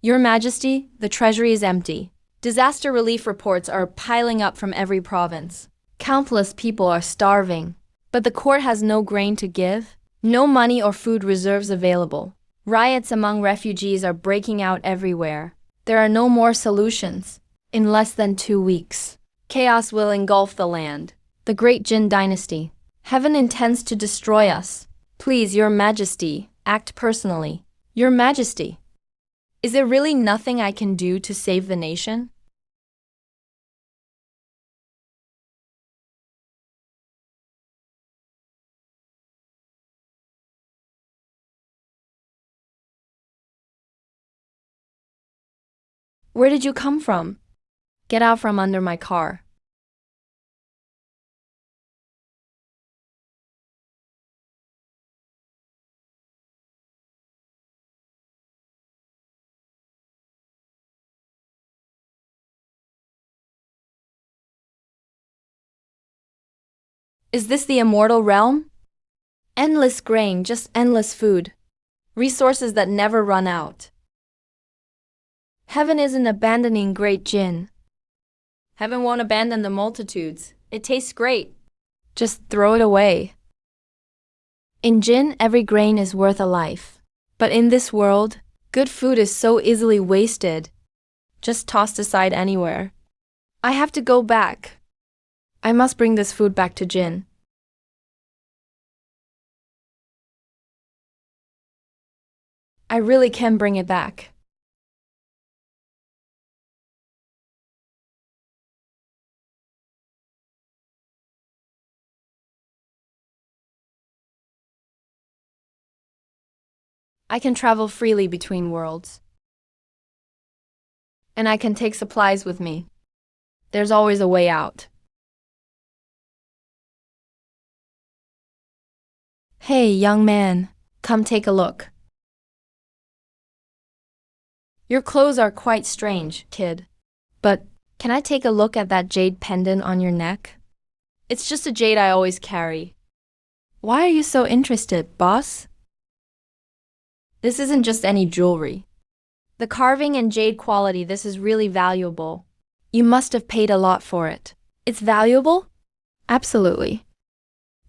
Your Majesty, the treasury is empty. Disaster relief reports are piling up from every province. Countless people are starving. But the court has no grain to give, no money or food reserves available. Riots among refugees are breaking out everywhere. There are no more solutions. In less than 2 weeks, chaos will engulf the land. The Great Jin Dynasty. Heaven intends to destroy us. Please, Your Majesty, act personally. Your Majesty, is there really nothing I can do to save the nation? Where did you come from? Get out from under my car. Is this the immortal realm? Endless grain, just endless food. Resources that never run out. Heaven isn't abandoning Great Jin. Heaven won't abandon the multitudes. It tastes great. Just throw it away. In Jin, every grain is worth a life. But in this world, good food is so easily wasted. Just tossed aside anywhere. I have to go back. I must bring this food back to Jin. I really can bring it back. I can travel freely between worlds. And I can take supplies with me. There's always a way out. Hey, young man, come take a look. Your clothes are quite strange, kid. But can I take a look at that jade pendant on your neck? It's just a jade I always carry. Why are you so interested, boss? This isn't just any jewelry. The carving and jade quality, this is really valuable. You must have paid a lot for it. It's valuable? Absolutely.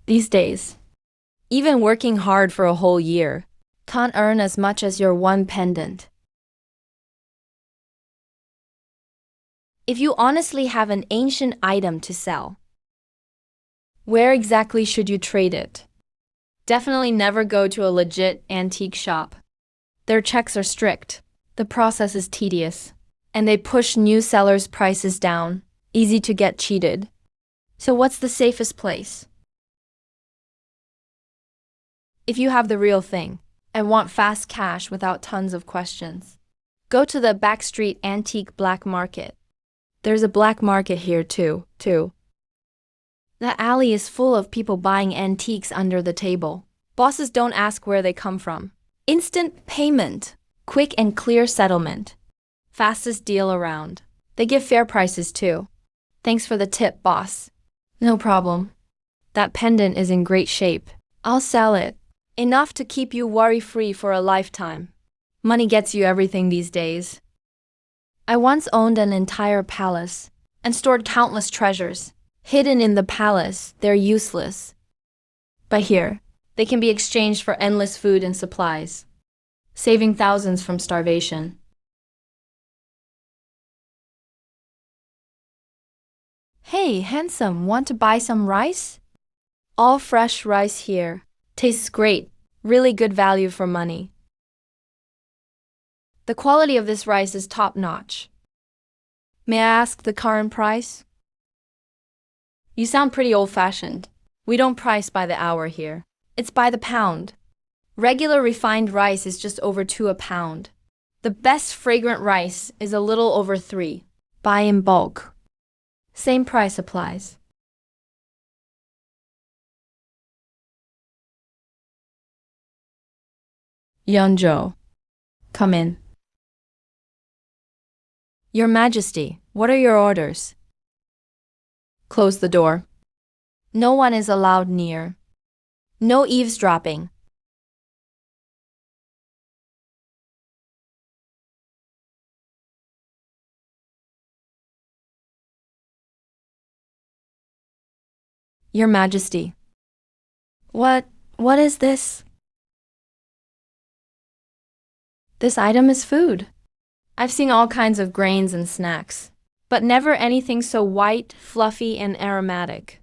These days, even working hard for a whole year, can't earn as much as your one pendant. If you honestly have an ancient item to sell, where exactly should you trade it? Definitely never go to a legit antique shop. Their checks are strict, the process is tedious, and they push new sellers' prices down, easy to get cheated. So what's the safest place? If you have the real thing and want fast cash without tons of questions, go to the backstreet antique black market. There's a black market here too. The alley is full of people buying antiques under the table. Bosses don't ask where they come from. Instant payment, quick and clear settlement. Fastest deal around. They give fair prices too. Thanks for the tip, boss. No problem. That pendant is in great shape. I'll sell it. Enough to keep you worry-free for a lifetime. Money gets you everything these days. I once owned an entire palace and stored countless treasures. Hidden in the palace, they're useless. But here, they can be exchanged for endless food and supplies, saving thousands from starvation. Hey, handsome, want to buy some rice? All fresh rice here. Tastes great. Really good value for money. The quality of this rice is top-notch. May I ask the current price? You sound pretty old-fashioned. We don't price by the hour here. It's by the pound. Regular refined rice is just over 2 a pound. The best fragrant rice is a little over 3. Buy in bulk. Same price applies. Yunzhou, come in. Your Majesty, what are your orders? Close the door. No one is allowed near. No eavesdropping. Your Majesty. What is this? This item is food. I've seen all kinds of grains and snacks, but never anything so white, fluffy, and aromatic.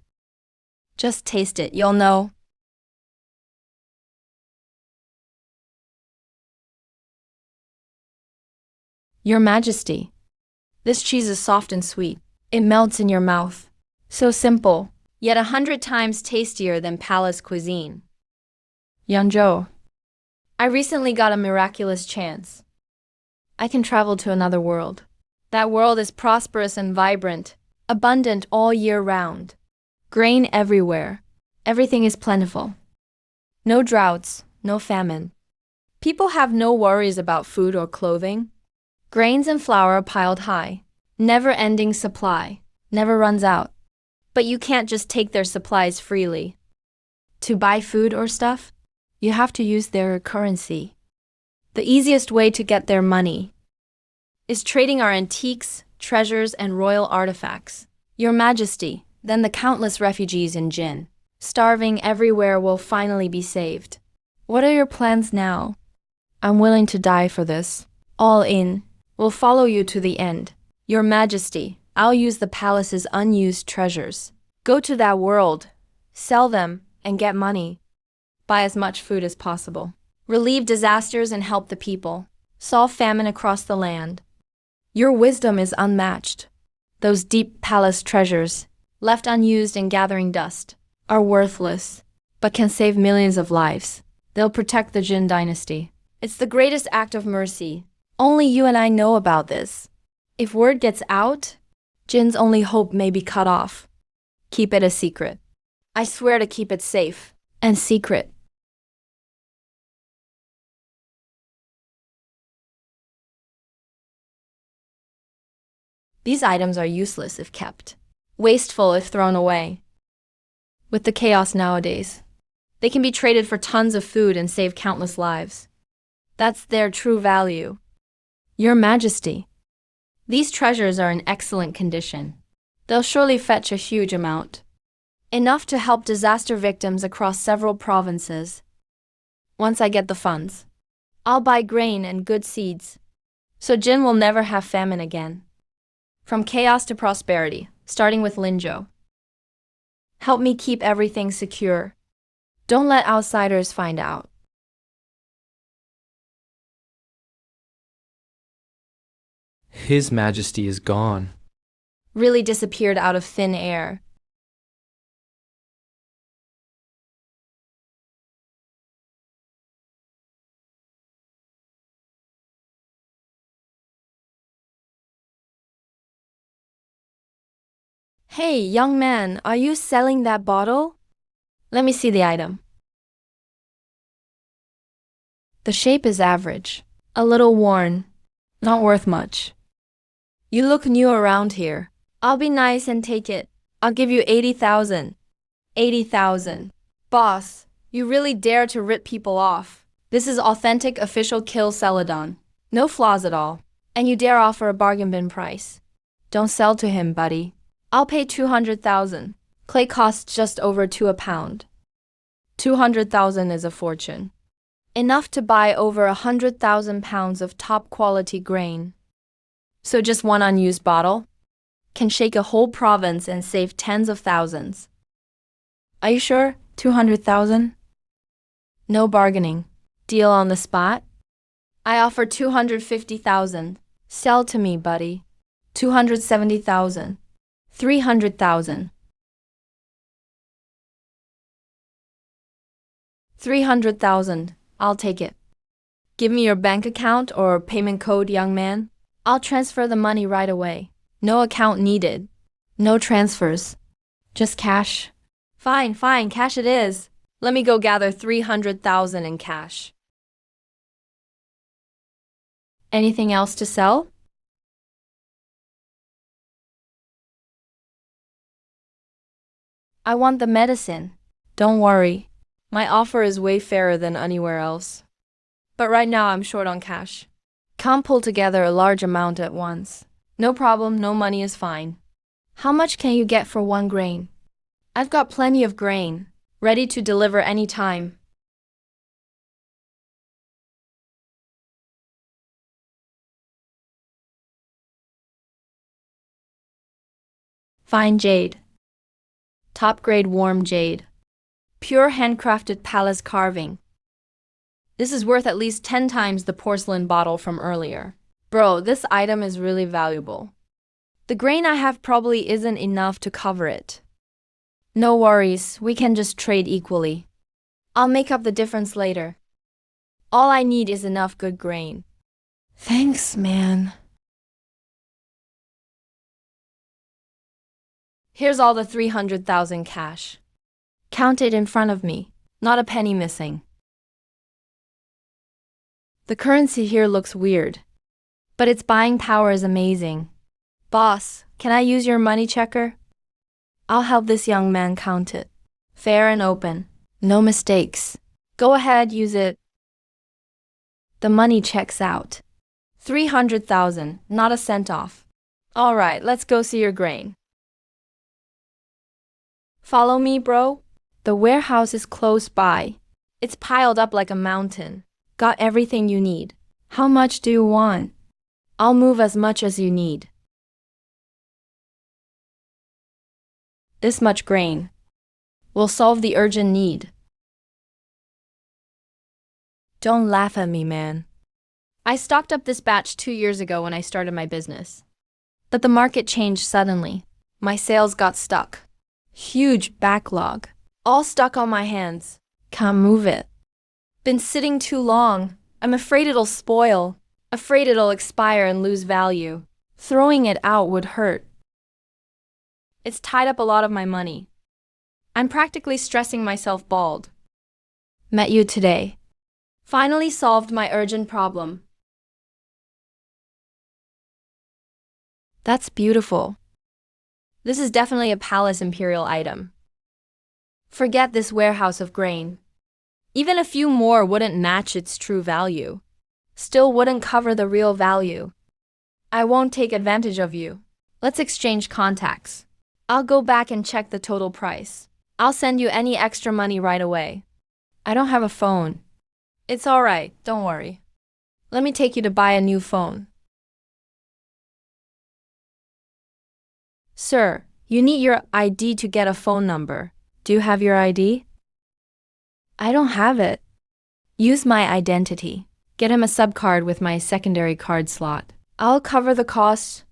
Just taste it, you'll know. Your Majesty. This cheese is soft and sweet. It melts in your mouth. So simple, yet 100 times tastier than palace cuisine. Yanzhou. I recently got a miraculous chance. I can travel to another world. That world is prosperous and vibrant, abundant all year round. Grain everywhere. Everything is plentiful. No droughts, no famine. People have no worries about food or clothing. Grains and flour are piled high. Never-ending supply. Never runs out. But you can't just take their supplies freely. To buy food or stuff, you have to use their currency. The easiest way to get their money is trading our antiques, treasures, and royal artifacts. Your Majesty, then the countless refugees in Jin, starving everywhere, will finally be saved. What are your plans now? I'm willing to die for this. All in. We'll follow you to the end. Your Majesty, I'll use the palace's unused treasures. Go to that world, sell them, and get money. Buy as much food as possible. Relieve disasters and help the people. Solve famine across the land. Your wisdom is unmatched. Those deep palace treasures, left unused and gathering dust, are worthless, but can save millions of lives. They'll protect the Jin dynasty. It's the greatest act of mercy. Only you and I know about this. If word gets out, Jin's only hope may be cut off. Keep it a secret. I swear to keep it safe and secret. These items are useless if kept, wasteful if thrown away. With the chaos nowadays, they can be traded for tons of food and save countless lives. That's their true value. Your Majesty, these treasures are in excellent condition. They'll surely fetch a huge amount. Enough to help disaster victims across several provinces. Once I get the funds, I'll buy grain and good seeds, so Jin will never have famine again. From chaos to prosperity, starting with Linzhou. Help me keep everything secure. Don't let outsiders find out. His Majesty is gone. Really disappeared out of thin air. Hey, young man, are you selling that bottle? Let me see the item. The shape is average, a little worn, not worth much. You look new around here. I'll be nice and take it. I'll give you 80,000. 80,000. Boss, you really dare to rip people off. This is authentic official Kill Celadon. No flaws at all. And you dare offer a bargain bin price. Don't sell to him, buddy. I'll pay 200,000. Clay costs just over 2 a pound. 200,000 is a fortune. Enough to buy over 100,000 pounds of top-quality grain. So just one unused bottle can shake a whole province and save tens of thousands. Are you sure? 200,000? No bargaining. Deal on the spot? I offer 250,000. Sell to me, buddy. 270,000. 300,000. 300,000. I'll take it. Give me your bank account or payment code, young man. I'll transfer the money right away. No account needed. No transfers. Just cash. Fine, cash it is. Let me go gather 300,000 in cash. Anything else to sell? I want the medicine. Don't worry. My offer is way fairer than anywhere else. But right now I'm short on cash. Can't pull together a large amount at once. No problem, no money is fine. How much can you get for 1 grain? I've got plenty of grain, ready to deliver any time. Fine jade. Top-grade warm jade. Pure handcrafted palace carving. This is worth at least 10 times the porcelain bottle from earlier. Bro, this item is really valuable. The grain I have probably isn't enough to cover it. No worries, we can just trade equally. I'll make up the difference later. All I need is enough good grain. Thanks, man. Here's all the 300,000 cash. Count it in front of me, not a penny missing. The currency here looks weird, but its buying power is amazing. Boss, can I use your money checker? I'll help this young man count it. Fair and open, no mistakes. Go ahead, use it. The money checks out. 300,000, not a cent off. All right, let's go see your grain. Follow me, bro. The warehouse is close by. It's piled up like a mountain. Got everything you need. How much do you want? I'll move as much as you need. This much grain will solve the urgent need. Don't laugh at me, man. I stocked up this batch 2 years ago when I started my business. But the market changed suddenly. My sales got stuck. Huge backlog. All stuck on my hands. Can't move it. Been sitting too long. I'm afraid it'll spoil. Afraid it'll expire and lose value. Throwing it out would hurt. It's tied up a lot of my money. I'm practically stressing myself bald. Met you today. Finally solved my urgent problem. That's beautiful. This is definitely a Palace Imperial item. Forget this warehouse of grain. Even a few more wouldn't match its true value. Still wouldn't cover the real value. I won't take advantage of you. Let's exchange contacts. I'll go back and check the total price. I'll send you any extra money right away. I don't have a phone. It's all right, don't worry. Let me take you to buy a new phone. Sir, you need your ID to get a phone number. Do you have your ID? I don't have it. Use my identity. Get him a subcard with my secondary card slot. I'll cover the cost.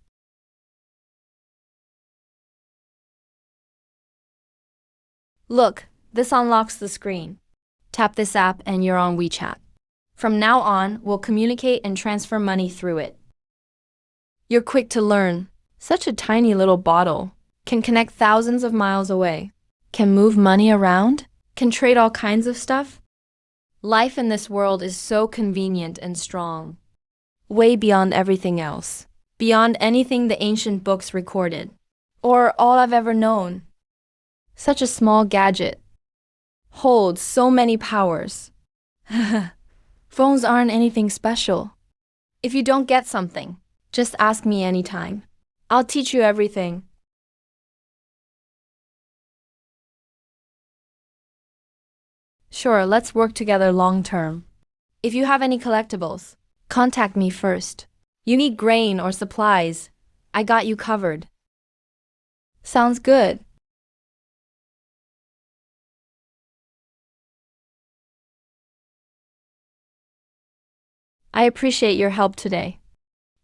Look, this unlocks the screen. Tap this app and you're on WeChat. From now on, we'll communicate and transfer money through it. You're quick to learn. Such a tiny little bottle. Can connect thousands of miles away. Can move money around. Can trade all kinds of stuff. Life in this world is so convenient and strong. Way beyond everything else. Beyond anything the ancient books recorded. Or all I've ever known. Such a small gadget. Holds so many powers. Phones aren't anything special. If you don't get something, just ask me anytime. I'll teach you everything. Sure, let's work together long term. If you have any collectibles, contact me first. You need grain or supplies, I got you covered. Sounds good. I appreciate your help today.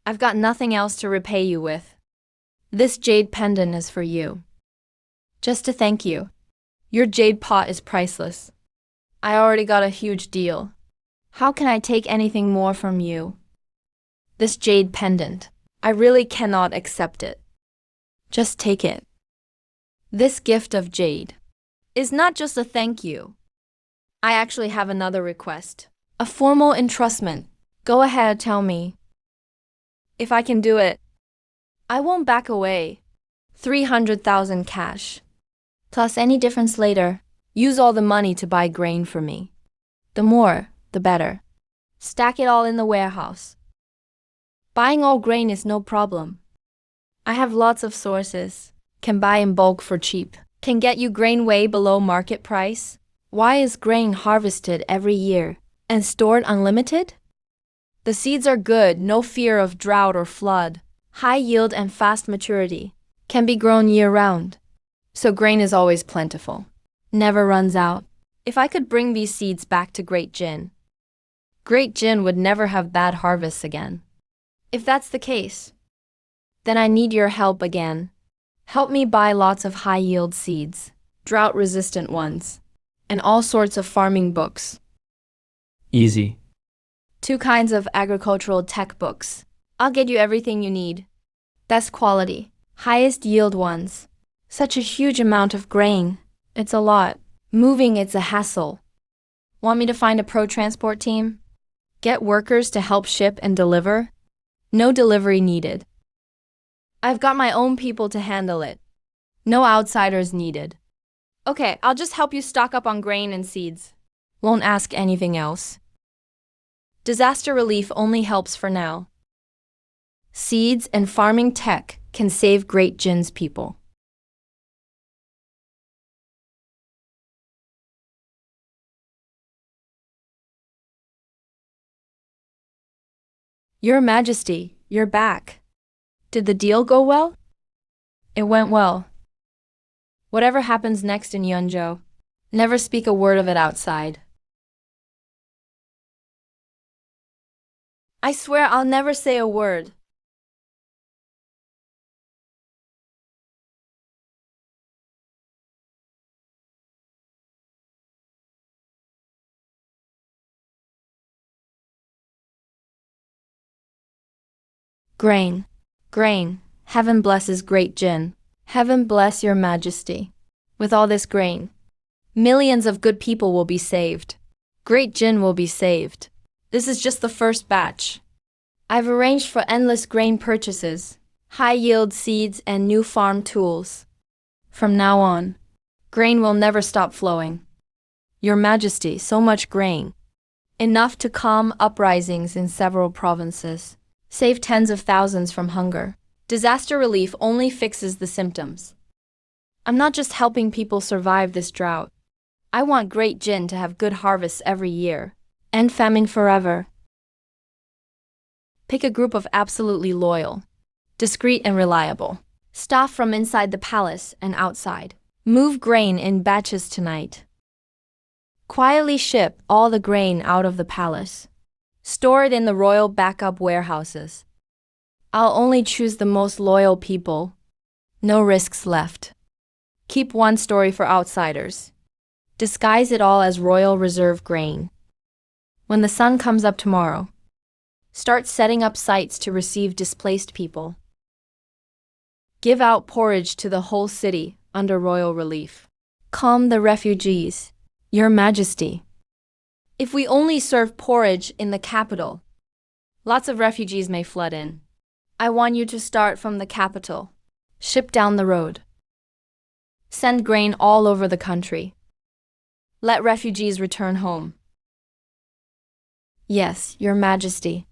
I've got nothing else to repay you with. This jade pendant is for you. Just to thank you. Your jade pot is priceless. I already got a huge deal. How can I take anything more from you? This jade pendant, I really cannot accept it. Just take it. This gift of jade is not just a thank you. I actually have another request. A formal entrustment. Go ahead, tell me. If I can do it, I won't back away. 300,000 cash. Plus any difference later. Use all the money to buy grain for me. The more, the better. Stack it all in the warehouse. Buying all grain is no problem. I have lots of sources. Can buy in bulk for cheap. can get you grain way below market price? Why is grain harvested every year and stored unlimited? The seeds are good, no fear of drought or flood. High yield and fast maturity. Can be grown year-round. So grain is always plentiful. Never runs out. If I could bring these seeds back to Great Jin would never have bad harvests again. If that's the case, then I need your help again. Help me buy lots of high-yield seeds, drought-resistant ones, and all sorts of farming books. Easy. 2 kinds of agricultural tech books. I'll get you everything you need. Best quality, highest yield ones. Such a huge amount of grain. It's a lot. Moving, it's a hassle. Want me to find a pro transport team? Get workers to help ship and deliver? No delivery needed. I've got my own people to handle it. No outsiders needed. Okay, I'll just help you stock up on grain and seeds. Won't ask anything else. Disaster relief only helps for now. Seeds and farming tech can save Great Jin's people. Your Majesty, you're back. Did the deal go well? It went well. Whatever happens next in Yunzhou, never speak a word of it outside. I swear I'll never say a word. Grain, grain, heaven blesses Great Jin. Heaven bless your Majesty. With all this grain, millions of good people will be saved. Great Jin will be saved. This is just the first batch. I've arranged for endless grain purchases, high-yield seeds, and new farm tools. From now on, grain will never stop flowing. Your Majesty, so much grain. Enough to calm uprisings in several provinces. Save tens of thousands from hunger. Disaster relief only fixes the symptoms. I'm not just helping people survive this drought. I want Great Jin to have good harvests every year. End famine forever. Pick a group of absolutely loyal, discreet and reliable staff from inside the palace and outside. Move grain in batches tonight. Quietly ship all the grain out of the palace. Store it in the royal backup warehouses. I'll only choose the most loyal people. No risks left. Keep one story for outsiders. Disguise it all as royal reserve grain. When the sun comes up tomorrow, start setting up sites to receive displaced people. Give out porridge to the whole city under royal relief. Calm the refugees, Your Majesty. If we only serve porridge in the capital, lots of refugees may flood in. I want you to start from the capital. Ship down the road. Send grain all over the country. Let refugees return home. Yes, Your Majesty.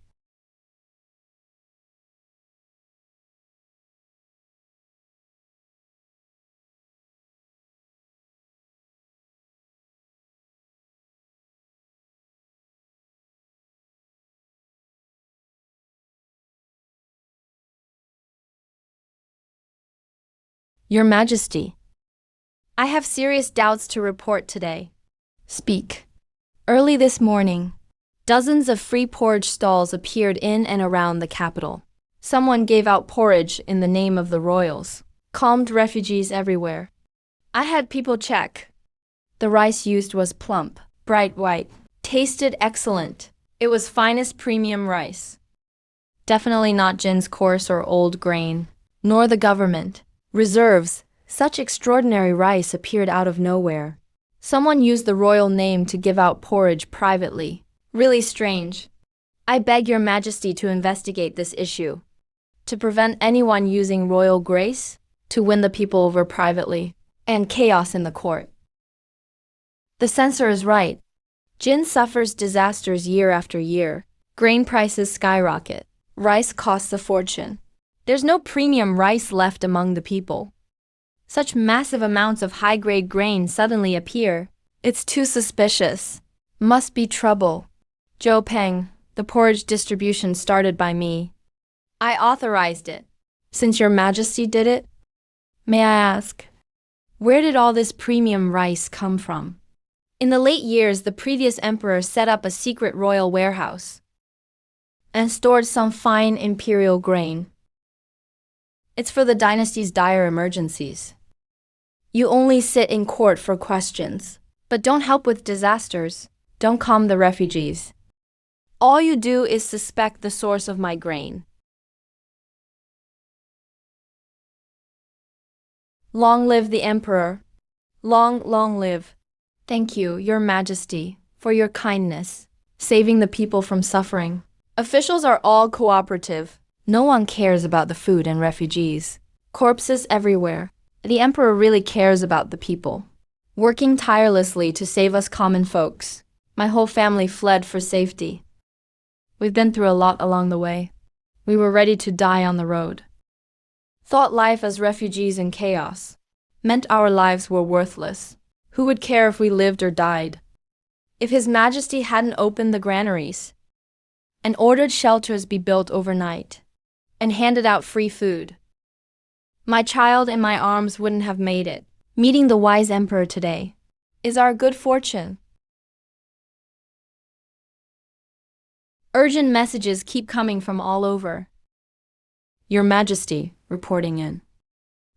Your Majesty, I have serious doubts to report today. Speak. Early this morning, dozens of free porridge stalls appeared in and around the capital. Someone gave out porridge in the name of the royals, calmed refugees everywhere. I had people check. The rice used was plump, bright white, tasted excellent. It was finest premium rice. Definitely not Jin's coarse or old grain, nor the government. Reserves, such extraordinary rice appeared out of nowhere. Someone used the royal name to give out porridge privately. Really strange. I beg Your Majesty to investigate this issue. To prevent anyone using royal grace to win the people over privately, and chaos in the court. The censor is right. Jin suffers disasters year after year. Grain prices skyrocket. Rice costs a fortune. There's no premium rice left among the people. Such massive amounts of high-grade grain suddenly appear. It's too suspicious. Must be trouble. Zhou Peng, the porridge distribution started by me. I authorized it. Since your majesty did it, may I ask, where did all this premium rice come from? In the late years, the previous emperor set up a secret royal warehouse and stored some fine imperial grain. It's for the dynasty's dire emergencies. You only sit in court for questions, but don't help with disasters. Don't calm the refugees. All you do is suspect the source of my grain. Long live the emperor. Long live. Thank you, your majesty, for your kindness, saving the people from suffering. Officials are all cooperative. No one cares about the food and refugees. Corpses everywhere. The emperor really cares about the people. Working tirelessly to save us common folks. My whole family fled for safety. We've been through a lot along the way. We were ready to die on the road. Thought life as refugees in chaos meant our lives were worthless. Who would care if we lived or died? If His Majesty hadn't opened the granaries and ordered shelters be built overnight and handed out free food, my child in my arms wouldn't have made it. Meeting the wise emperor today is our good fortune. Urgent messages keep coming from all over. Your Majesty, reporting in.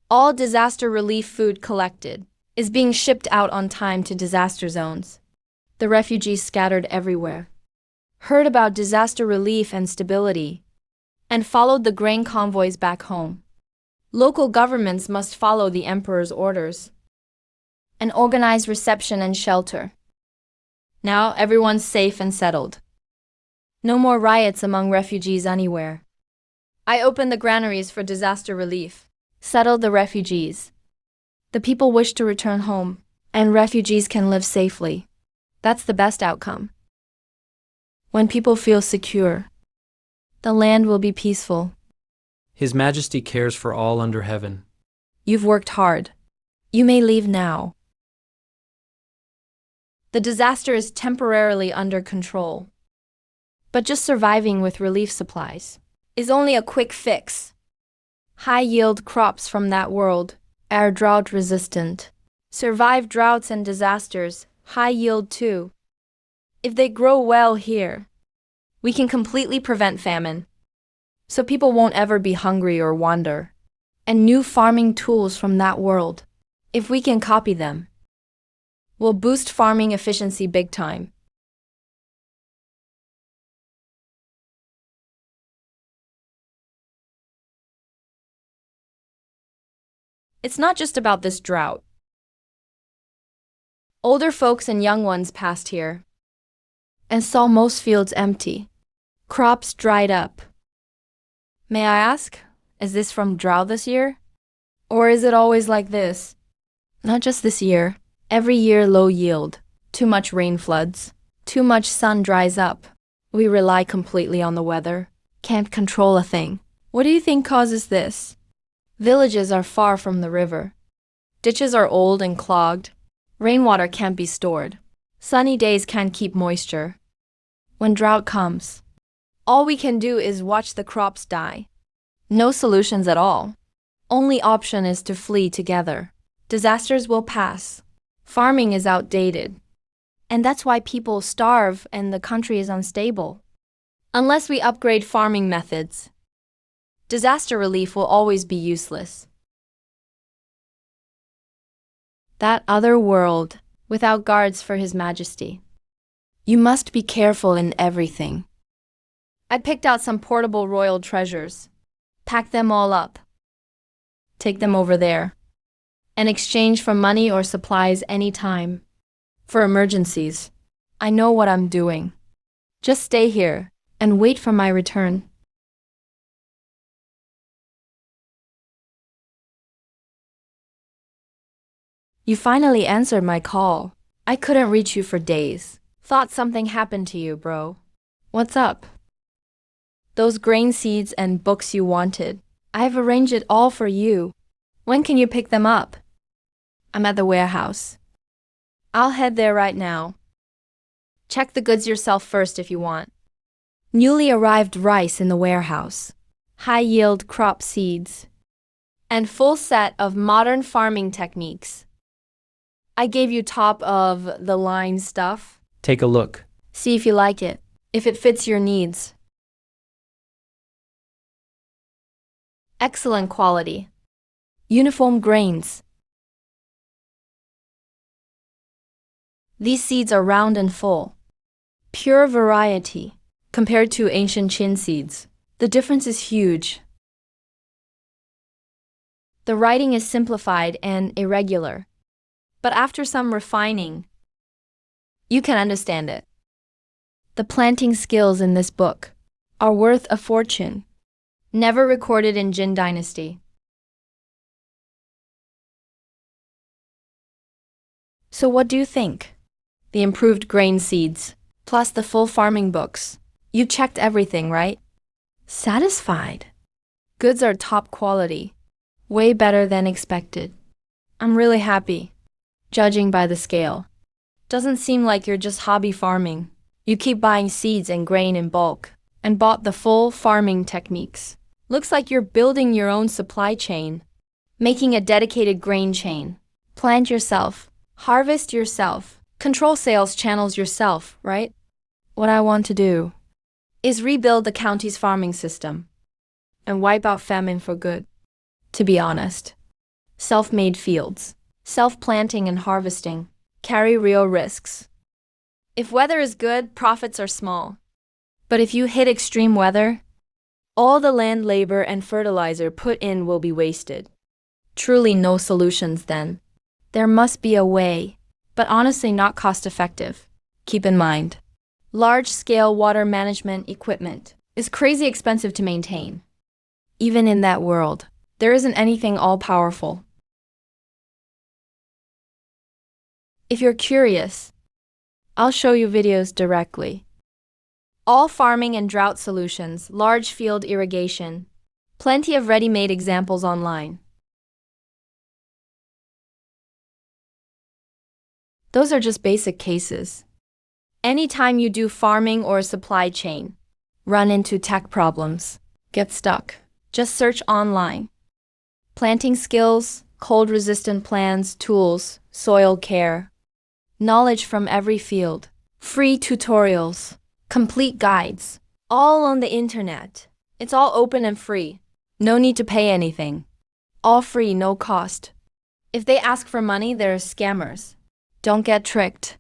All disaster relief food collected is being shipped out on time to disaster zones. The refugees scattered everywhere heard about disaster relief and stability and followed the grain convoys back home. Local governments must follow the emperor's orders and organize reception and shelter. Now everyone's safe and settled. No more riots among refugees anywhere. I opened the granaries for disaster relief, settled the refugees. The people wish to return home, and refugees can live safely. That's the best outcome. When people feel secure, the land will be peaceful. His Majesty cares for all under heaven. You've worked hard. You may leave now. The disaster is temporarily under control. But just surviving with relief supplies is only a quick fix. High-yield crops from that world are drought-resistant. Survive droughts and disasters, high-yield too. If they grow well here, we can completely prevent famine, so people won't ever be hungry or wander. And new farming tools from that world, if we can copy them, will boost farming efficiency big time. It's not just about this drought. Older folks and young ones passed here and saw most fields empty, crops dried up. May I ask, is this from drought this year? Or is it always like this? Not just this year. Every year low yield, too much rain floods, too much sun dries up. We rely completely on the weather, can't control a thing. What do you think causes this? Villages are far from the river. Ditches are old and clogged. Rainwater can't be stored. Sunny days can't keep moisture. When drought comes, all we can do is watch the crops die. No solutions at all. Only option is to flee together. Disasters will pass. Farming is outdated. And that's why people starve and the country is unstable. Unless we upgrade farming methods, disaster relief will always be useless. That other world, without guards for His Majesty. You must be careful in everything. I picked out some portable royal treasures. Pack them all up. Take them over there. And exchange for money or supplies anytime. For emergencies. I know what I'm doing. Just stay here and wait for my return. You finally answered my call. I couldn't reach you for days. Thought something happened to you, bro. What's up? Those grain seeds and books you wanted. I've arranged it all for you. When can you pick them up? I'm at the warehouse. I'll head there right now. Check the goods yourself first if you want. Newly arrived rice in the warehouse. High-yield crop seeds. And full set of modern farming techniques. I gave you top-of-the-line stuff. Take a look. See if you like it, if it fits your needs. Excellent quality. Uniform grains. These seeds are round and full. Pure variety. Compared to ancient chin seeds, the difference is huge. The writing is simplified and irregular, but after some refining, you can understand it. The planting skills in this book are worth a fortune, never recorded in Jin Dynasty. So what do you think? The improved grain seeds, plus the full farming books. You checked everything, right? Satisfied? Goods are top quality, way better than expected. I'm really happy, judging by the scale. Doesn't seem like you're just hobby farming. You keep buying seeds and grain in bulk, and bought the full farming techniques. Looks like you're building your own supply chain, making a dedicated grain chain. Plant yourself, harvest yourself, control sales channels yourself, right? What I want to do is rebuild the county's farming system and wipe out famine for good. To be honest, self-made fields, self-planting and harvesting carry real risks. If weather is good, profits are small. But if you hit extreme weather, all the land labor and fertilizer put in will be wasted. Truly no solutions then. There must be a way, but honestly not cost-effective. Keep in mind, large-scale water management equipment is crazy expensive to maintain. Even in that world, there isn't anything all-powerful. If you're curious, I'll show you videos directly. All farming and drought solutions, large field irrigation. Plenty of ready-made examples online. Those are just basic cases. Anytime you do farming or supply chain, run into tech problems, get stuck, just search online. Planting skills, cold-resistant plants, tools, soil care. Knowledge from every field. Free tutorials, complete guides, all on the internet. It's all open and free. No need to pay anything. All free, no cost. If they ask for money, they're scammers. Don't get tricked.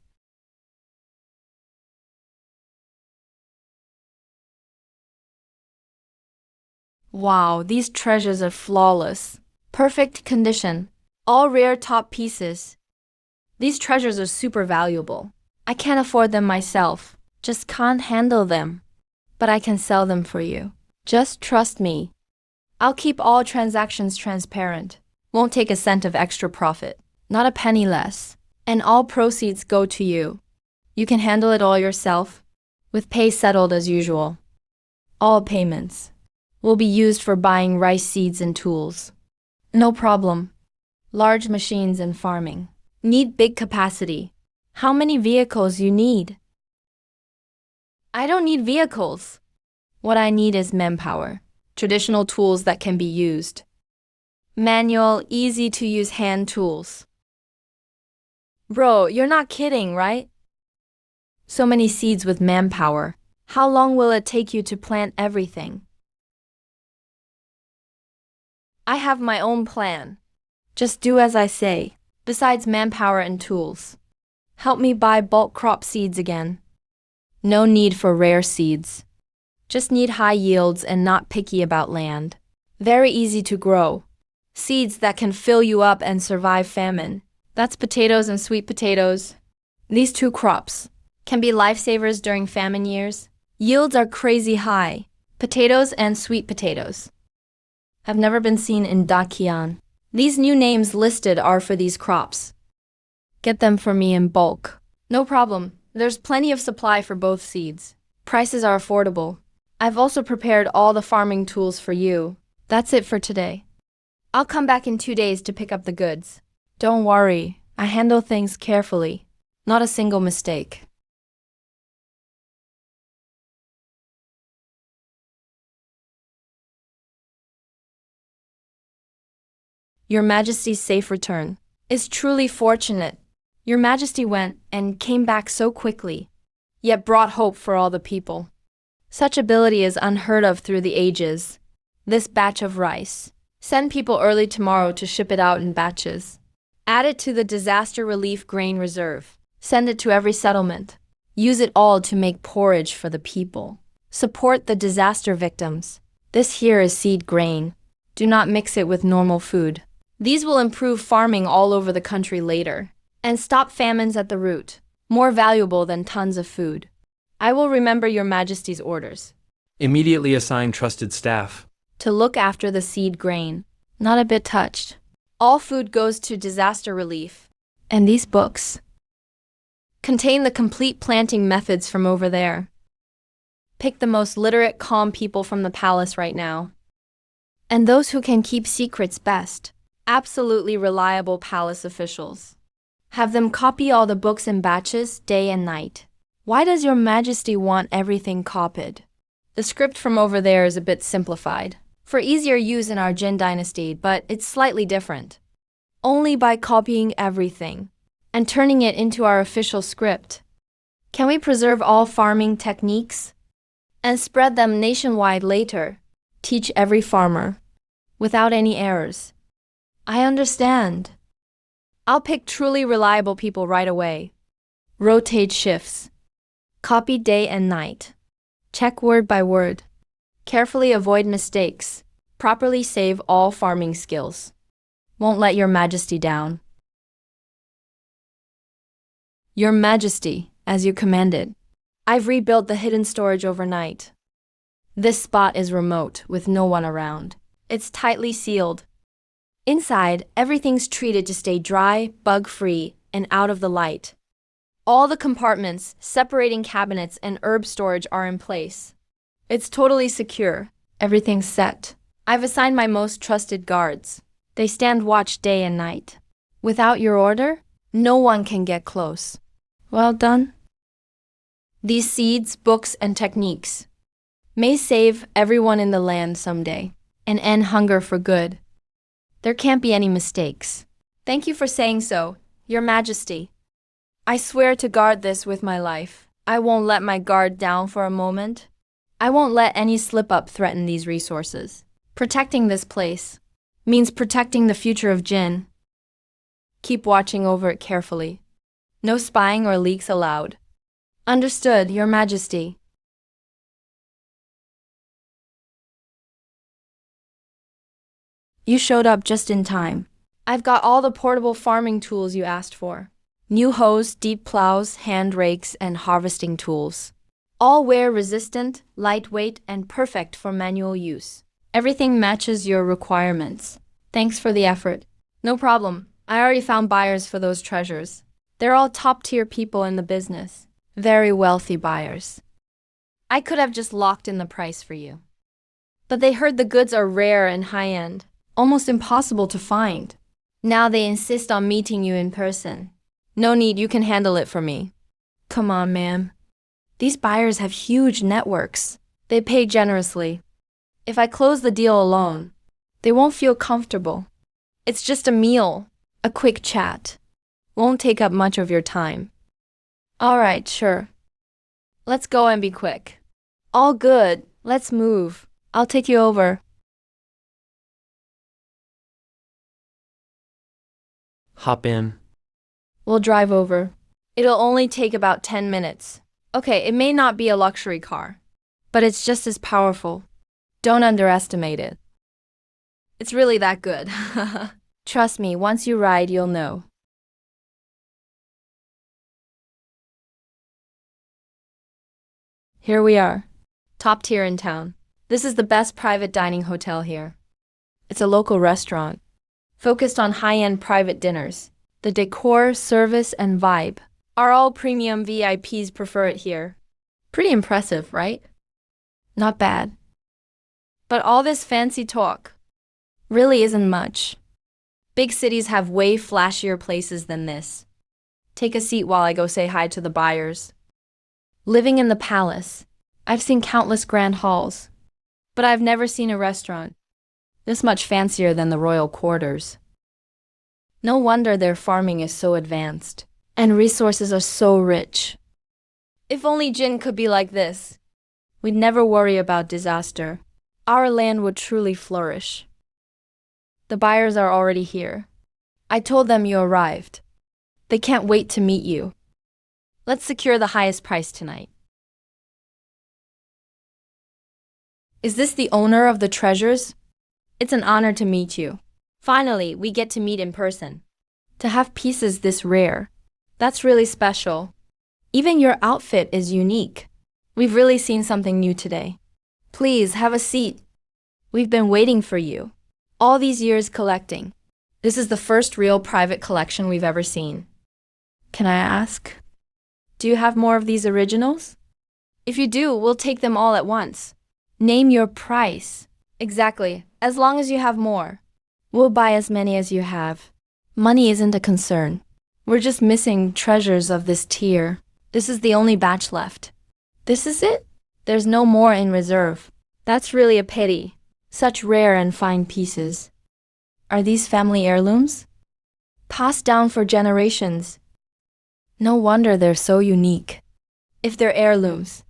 Wow, these treasures are flawless. Perfect condition. All rare top pieces. These treasures are super valuable. I can't afford them myself. Just can't handle them. But I can sell them for you. Just trust me. I'll keep all transactions transparent. Won't take a cent of extra profit. Not a penny less. And all proceeds go to you. You can handle it all yourself, with pay settled as usual. All payments will be used for buying rice seeds and tools. No problem. Large machines and farming. Need big capacity. How many vehicles you need? I don't need vehicles. What I need is manpower. Traditional tools that can be used. Manual, easy-to-use hand tools. Bro, you're not kidding, right? So many seeds with manpower. How long will it take you to plant everything? I have my own plan. Just do as I say. Besides manpower and tools, help me buy bulk crop seeds again. No need for rare seeds. Just need high yields and not picky about land. Very easy to grow. Seeds that can fill you up and survive famine. That's potatoes and sweet potatoes. These two crops can be lifesavers during famine years. Yields are crazy high. Potatoes and sweet potatoes have never been seen in Dakian. These new names listed are for these crops. Get them for me in bulk. No problem. There's plenty of supply for both seeds. Prices are affordable. I've also prepared all the farming tools for you. That's it for today. I'll come back in 2 days to pick up the goods. Don't worry, I handle things carefully. Not a single mistake. Your Majesty's safe return is truly fortunate. Your Majesty went and came back so quickly, yet brought hope for all the people. Such ability is unheard of through the ages. This batch of rice. Send people early tomorrow to ship it out in batches. Add it to the disaster relief grain reserve. Send it to every settlement. Use it all to make porridge for the people. Support the disaster victims. This here is seed grain. Do not mix it with normal food. These will improve farming all over the country later and stop famines at the root, more valuable than tons of food. I will remember Your Majesty's orders. Immediately assign trusted staff. To look after the seed grain. Not a bit touched. All food goes to disaster relief. And these books contain the complete planting methods from over there. Pick the most literate, calm people from the palace right now. And those who can keep secrets best. Absolutely reliable palace officials. Have them copy all the books in batches, day and night. Why does Your Majesty want everything copied? The script from over there is a bit simplified, for easier use in our Jin dynasty, but it's slightly different. Only by copying everything and turning it into our official script can we preserve all farming techniques and spread them nationwide later. Teach every farmer without any errors. I understand. I'll pick truly reliable people right away. Rotate shifts. Copy day and night. Check word by word. Carefully avoid mistakes. Properly save all farming skills. Won't let Your Majesty down. Your Majesty, as you commanded. I've rebuilt the hidden storage overnight. This spot is remote, with no one around. It's tightly sealed. Inside, everything's treated to stay dry, bug-free, and out of the light. All the compartments, separating cabinets, and herb storage are in place. It's totally secure. Everything's set. I've assigned my most trusted guards. They stand watch day and night. Without your order, no one can get close. Well done. These seeds, books, and techniques may save everyone in the land someday and end hunger for good. There can't be any mistakes. Thank you for saying so, Your Majesty. I swear to guard this with my life. I won't let my guard down for a moment. I won't let any slip-up threaten these resources. Protecting this place means protecting the future of Jin. Keep watching over it carefully. No spying or leaks allowed. Understood, Your Majesty. You showed up just in time. I've got all the portable farming tools you asked for. New hoes, deep plows, hand rakes, and harvesting tools. All wear-resistant, lightweight, and perfect for manual use. Everything matches your requirements. Thanks for the effort. No problem. I already found buyers for those treasures. They're all top-tier people in the business. Very wealthy buyers. I could have just locked in the price for you. But they heard the goods are rare and high-end, almost impossible to find. Now they insist on meeting you in person. No need, you can handle it for me. Come on, ma'am. These buyers have huge networks. They pay generously. If I close the deal alone, they won't feel comfortable. It's just a meal, a quick chat. Won't take up much of your time. All right, sure. Let's go and be quick. All good, let's move. I'll take you over. Hop in. We'll drive over. It'll only take about 10 minutes. Okay, it may not be a luxury car, but it's just as powerful. Don't underestimate it. It's really that good. Trust me, once you ride, you'll know. Here we are. Top tier in town. This is the best private dining hotel here. It's a local restaurant, focused on high-end private dinners. The decor, service, and vibe are all premium. VIPs prefer it here. Pretty impressive, right? Not bad. But all this fancy talk really isn't much. Big cities have way flashier places than this. Take a seat while I go say hi to the buyers. Living in the palace, I've seen countless grand halls, but I've never seen a restaurant this much fancier than the royal quarters. No wonder their farming is so advanced, and resources are so rich. If only Jin could be like this, we'd never worry about disaster. Our land would truly flourish. The buyers are already here. I told them you arrived. They can't wait to meet you. Let's secure the highest price tonight. Is this the owner of the treasures? It's an honor to meet you. Finally, we get to meet in person. To have pieces this rare, that's really special. Even your outfit is unique. We've really seen something new today. Please, have a seat. We've been waiting for you. All these years collecting. This is the first real private collection we've ever seen. Can I ask? Do you have more of these originals? If you do, we'll take them all at once. Name your price. Exactly, as long as you have more. We'll buy as many as you have. Money isn't a concern. We're just missing treasures of this tier. This is the only batch left. This is it? There's no more in reserve. That's really a pity. Such rare and fine pieces. Are these family heirlooms? Passed down for generations. No wonder they're so unique. If they're heirlooms,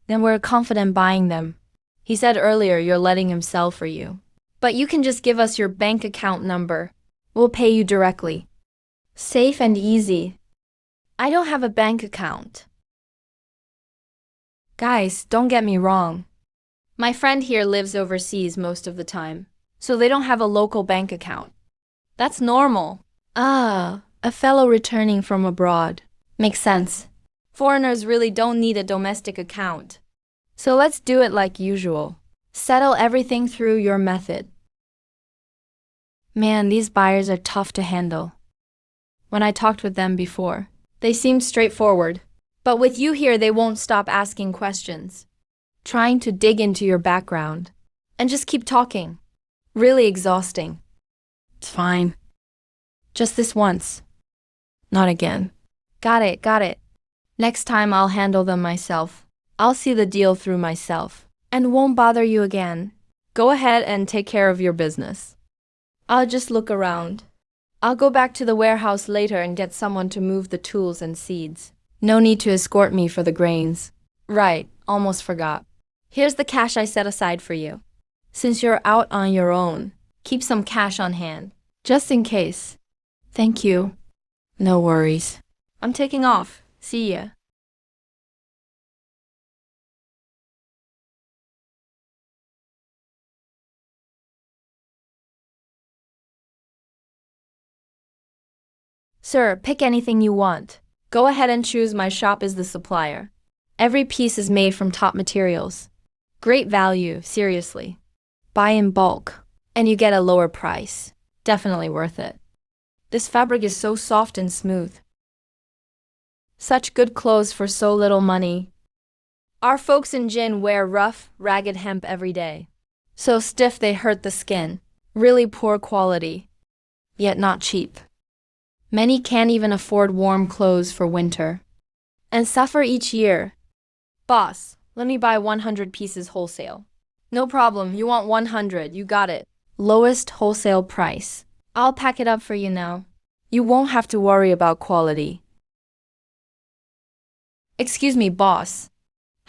then we're confident buying them. He said earlier you're letting him sell for you. But you can just give us your bank account number. We'll pay you directly. Safe and easy. I don't have a bank account. Guys, don't get me wrong. My friend here lives overseas most of the time, so they don't have a local bank account. That's normal. Ah, a fellow returning from abroad. Makes sense. Foreigners really don't need a domestic account. So let's do it like usual. Settle everything through your method. Man, these buyers are tough to handle. When I talked with them before, they seemed straightforward. But with you here, they won't stop asking questions, trying to dig into your background, and just keep talking. Really exhausting. It's fine. Just this once. Not again. Got it. Next time I'll handle them myself. I'll see the deal through myself, and won't bother you again. Go ahead and take care of your business. I'll just look around. I'll go back to the warehouse later and get someone to move the tools and seeds. No need to escort me for the grains. Right, almost forgot. Here's the cash I set aside for you. Since you're out on your own, keep some cash on hand, just in case. Thank you. No worries. I'm taking off. See ya. Sir, pick anything you want. Go ahead and choose. My shop is the supplier. Every piece is made from top materials. Great value, seriously. Buy in bulk, and you get a lower price. Definitely worth it. This fabric is so soft and smooth. Such good clothes for so little money. Our folks in Jin wear rough, ragged hemp every day. So stiff they hurt the skin. Really poor quality, yet not cheap. Many can't even afford warm clothes for winter, and suffer each year. Boss, let me buy 100 pieces wholesale. No problem, you want 100, you got it. Lowest wholesale price. I'll pack it up for you now. You won't have to worry about quality. Excuse me, boss.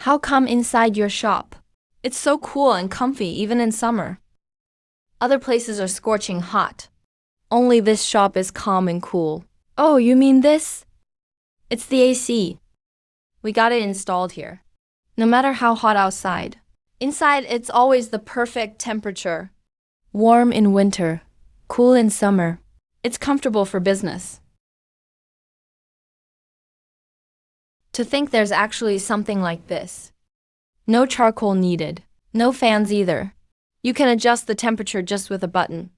How come inside your shop? It's so cool and comfy even in summer. Other places are scorching hot. Only this shop is calm and cool. Oh, you mean this? It's the AC. We got it installed here. No matter how hot outside, inside it's always the perfect temperature. Warm in winter, cool in summer. It's comfortable for business. To think there's actually something like this. No charcoal needed. No fans either. You can adjust the temperature just with a button.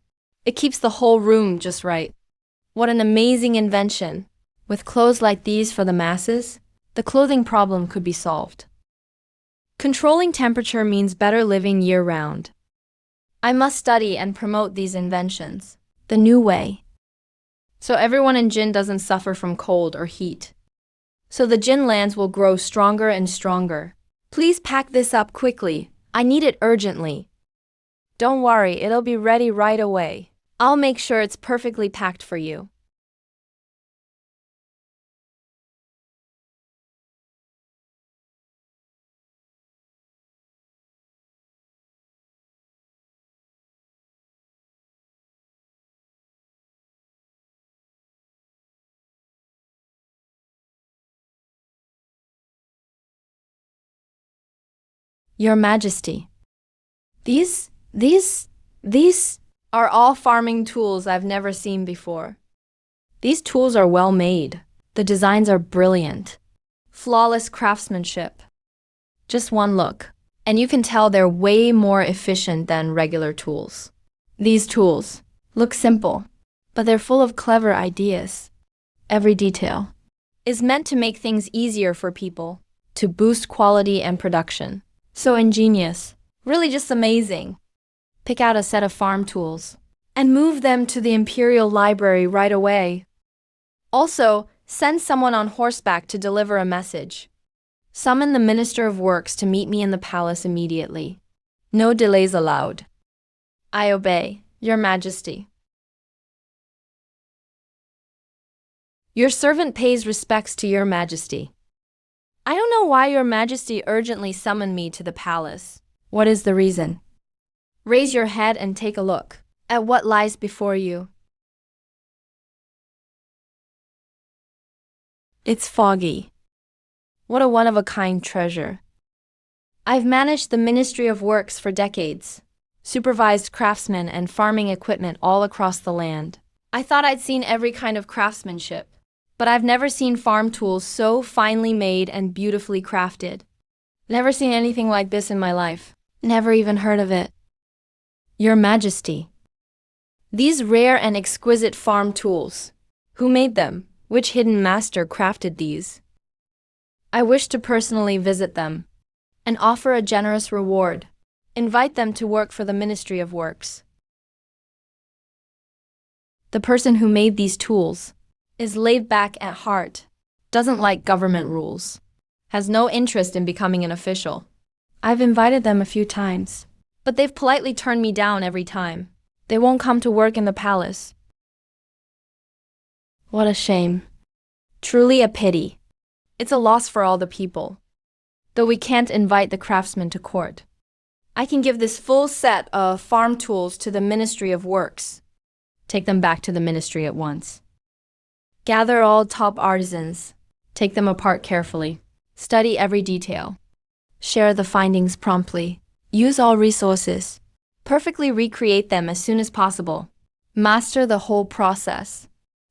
It keeps the whole room just right. What an amazing invention. With clothes like these for the masses, the clothing problem could be solved. Controlling temperature means better living year-round. I must study and promote these inventions. The new way. so everyone in Jin doesn't suffer from cold or heat. So the Jin lands will grow stronger and stronger. Please pack this up quickly. I need it urgently. Don't worry, it'll be ready right away. I'll make sure it's perfectly packed for you. Your Majesty. These are all farming tools I've never seen before. These tools are well made. The designs are brilliant. Flawless craftsmanship. Just one look, and you can tell they're way more efficient than regular tools. These tools look simple, but they're full of clever ideas. Every detail is meant to make things easier for people, to boost quality and production. So ingenious. Really just amazing. Pick out a set of farm tools and move them to the Imperial Library right away. Also, send someone on horseback to deliver a message. Summon the Minister of Works to meet me in the palace immediately. No delays allowed. I obey, Your Majesty. Your servant pays respects to Your Majesty. I don't know why Your Majesty urgently summoned me to the palace. What is the reason? Raise your head and take a look at what lies before you. It's foggy. What a one-of-a-kind treasure. I've managed the Ministry of Works for decades, supervised craftsmen and farming equipment all across the land. I thought I'd seen every kind of craftsmanship, but I've never seen farm tools so finely made and beautifully crafted. Never seen anything like this in my life. Never even heard of it. Your Majesty. These rare and exquisite farm tools. Who made them? Which hidden master crafted these? I wish to personally visit them and offer a generous reward. Invite them to work for the Ministry of Works. The person who made these tools is laid back at heart, doesn't like government rules, has no interest in becoming an official. I've invited them a few times, but they've politely turned me down every time. They won't come to work in the palace. What a shame. Truly a pity. It's a loss for all the people. Though we can't invite the craftsmen to court. I can give this full set of farm tools to the Ministry of Works. Take them back to the ministry at once. Gather all top artisans. Take them apart carefully. Study every detail. Share the findings promptly. Use all resources. Perfectly recreate them as soon as possible. Master the whole process.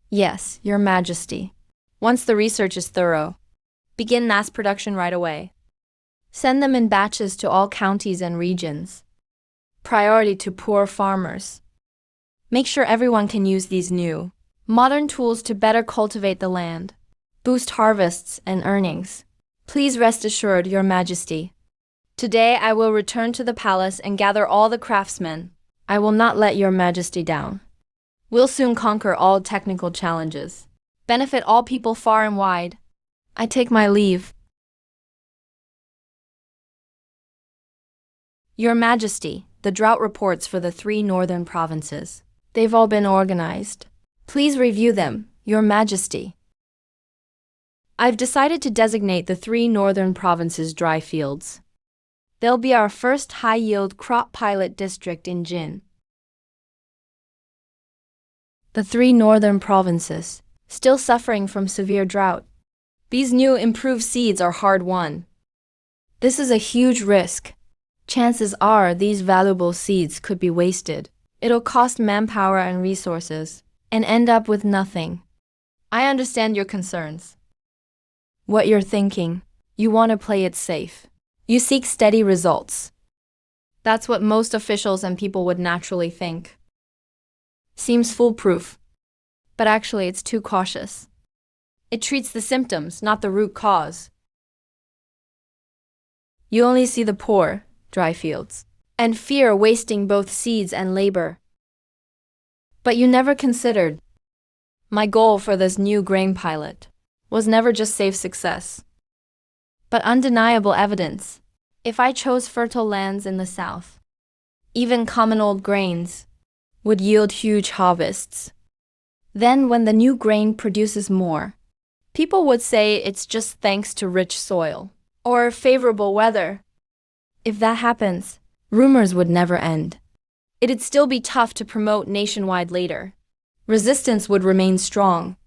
Yes, Your Majesty. Once the research is thorough, begin mass production right away. Send them in batches to all counties and regions. Priority to poor farmers. Make sure everyone can use these new, modern tools to better cultivate the land, boost harvests and earnings. Please rest assured, Your Majesty. Today I will return to the palace and gather all the craftsmen. I will not let Your Majesty down. We'll soon conquer all technical challenges. Benefit all people far and wide. I take my leave. Your Majesty, the drought reports for the 3 northern provinces. They've all been organized. Please review them, Your Majesty. I've decided to designate the 3 northern provinces dry fields. They'll be our first high-yield crop pilot district in Jin. The 3 northern provinces, still suffering from severe drought. These new improved seeds are hard-won. This is a huge risk. Chances are these valuable seeds could be wasted. It'll cost manpower and resources, and end up with nothing. I understand your concerns. What you're thinking, you want to play it safe. You seek steady results. That's what most officials and people would naturally think. Seems foolproof, but actually it's too cautious. It treats the symptoms, not the root cause. You only see the poor, dry fields, and fear wasting both seeds and labor. But you never considered My goal for this new grain pilot was never just safe success, but undeniable evidence. If I chose fertile lands in the south, even common old grains would yield huge harvests. Then when the new grain produces more, people would say it's just thanks to rich soil or favorable weather. If that happens, rumors would never end. It'd still be tough to promote nationwide later. Resistance would remain strong.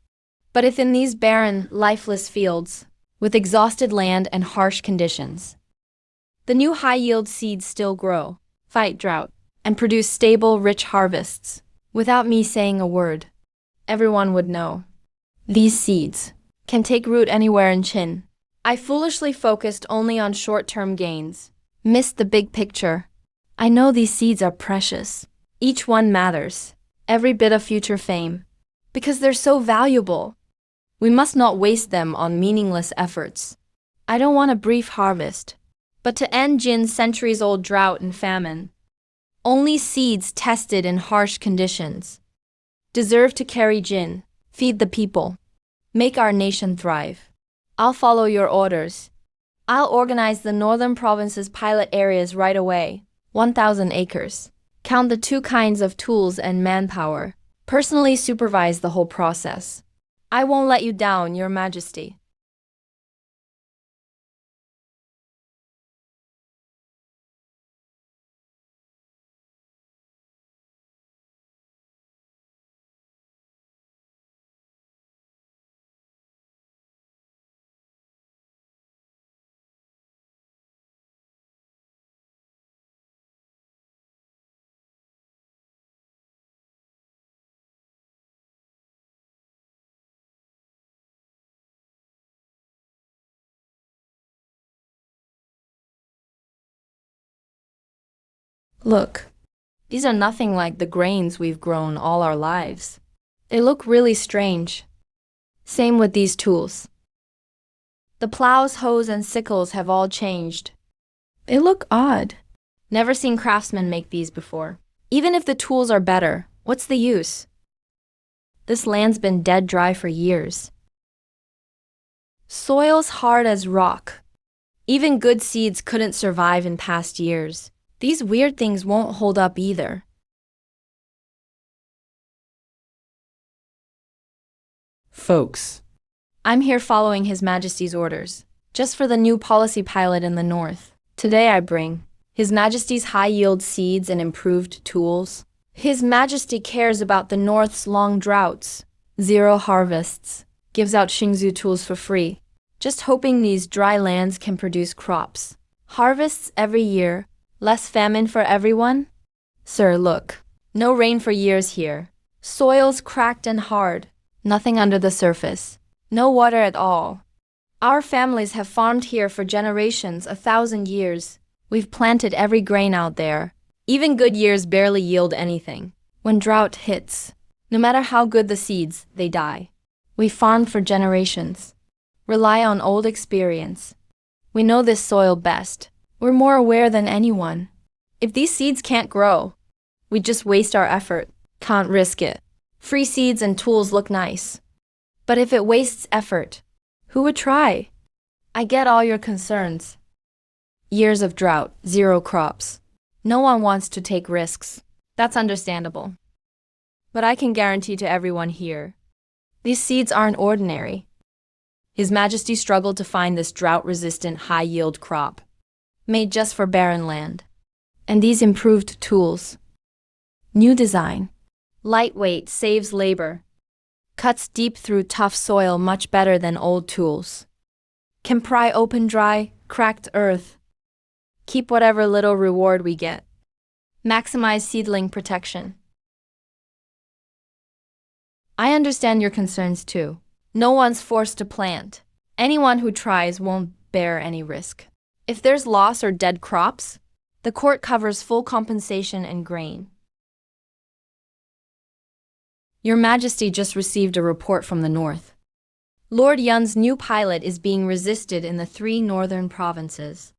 But if in these barren, lifeless fields, with exhausted land and harsh conditions, the new high-yield seeds still grow, fight drought, and produce stable, rich harvests, without me saying a word, everyone would know. These seeds can take root anywhere in Chin. I foolishly focused only on short-term gains, missed the big picture. I know these seeds are precious. Each one matters, every bit of future fame, because they're so valuable. We must not waste them on meaningless efforts. I don't want a brief harvest, but to end Jin's centuries-old drought and famine. Only seeds tested in harsh conditions deserve to carry Jin, feed the people, make our nation thrive. I'll follow your orders. I'll organize the northern province's pilot areas right away, 1,000 acres. Count the 2 kinds of tools and manpower. Personally supervise the whole process. I won't let you down, Your Majesty. Look, these are nothing like the grains we've grown all our lives. They look really strange. Same with these tools. The plows, hoes, and sickles have all changed. They look odd. Never seen craftsmen make these before. Even if the tools are better, what's the use? This land's been dead dry for years. Soil's hard as rock. Even good seeds couldn't survive in past years. These weird things won't hold up either. Folks. I'm here following His Majesty's orders, just for the new policy pilot in the north. Today I bring His Majesty's high-yield seeds and improved tools. His Majesty cares about the north's long droughts, 0 harvests, gives out Xingzhu tools for free, just hoping these dry lands can produce crops. Harvests every year, less famine for everyone? Sir, look. No rain for years here. Soil's cracked and hard. Nothing under the surface. No water at all. Our families have farmed here for generations, 1,000 years. We've planted every grain out there. Even good years barely yield anything. When drought hits, no matter how good the seeds, they die. We farmed for generations. Rely on old experience. We know this soil best. We're more aware than anyone. If these seeds can't grow, we just waste our effort. Can't risk it. Free seeds and tools look nice. But if it wastes effort, who would try? I get all your concerns. Years of drought, 0 crops. No one wants to take risks. That's understandable. But I can guarantee to everyone here, these seeds aren't ordinary. His Majesty struggled to find this drought-resistant, high-yield crop, made just for barren land. And these improved tools. New design. Lightweight, saves labor. Cuts deep through tough soil much better than old tools. Can pry open dry, cracked earth. Keep whatever little reward we get. Maximize seedling protection. I understand your concerns too. No one's forced to plant. Anyone who tries won't bear any risk. If there's loss or dead crops, the court covers full compensation and grain. Your Majesty just received a report from the north. Lord Yun's new pilot is being resisted in the 3 northern provinces.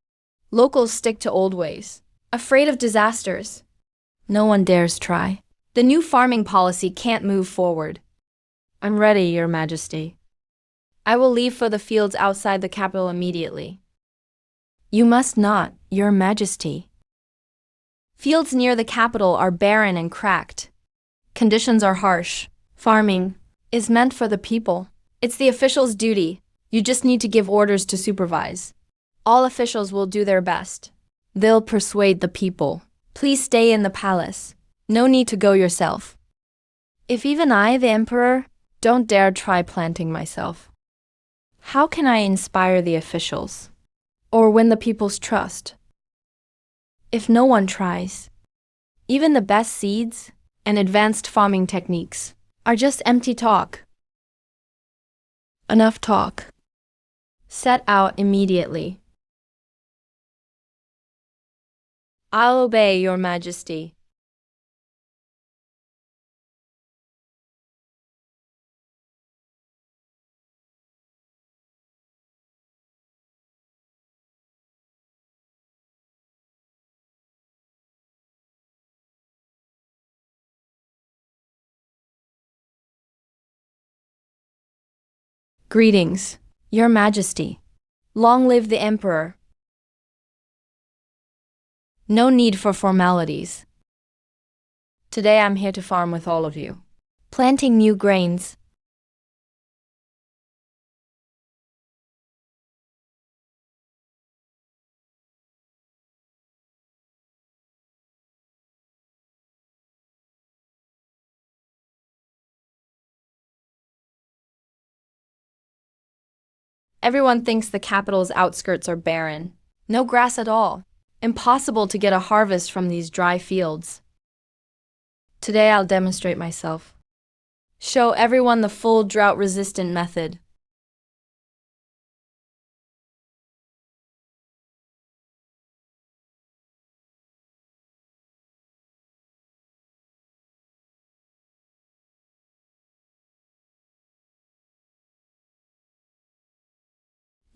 Locals stick to old ways, afraid of disasters. No one dares try. The new farming policy can't move forward. I'm ready, Your Majesty. I will leave for the fields outside the capital immediately. You must not, Your Majesty. Fields near the capital are barren and cracked. Conditions are harsh. Farming is meant for the people. It's the official's duty. You just need to give orders to supervise. All officials will do their best. They'll persuade the people. Please stay in the palace. No need to go yourself. If even I, the emperor, don't dare try planting myself, how can I inspire the officials or win the people's trust? If no one tries, even the best seeds and advanced farming techniques are just empty talk. Enough talk. Set out immediately. I'll obey, Your Majesty. Greetings, Your Majesty. Long live the Emperor. No need for formalities. Today I'm here to farm with all of you. Planting new grains. Everyone thinks the capital's outskirts are barren. No grass at all. Impossible to get a harvest from these dry fields. Today I'll demonstrate myself. Show everyone the full drought-resistant method.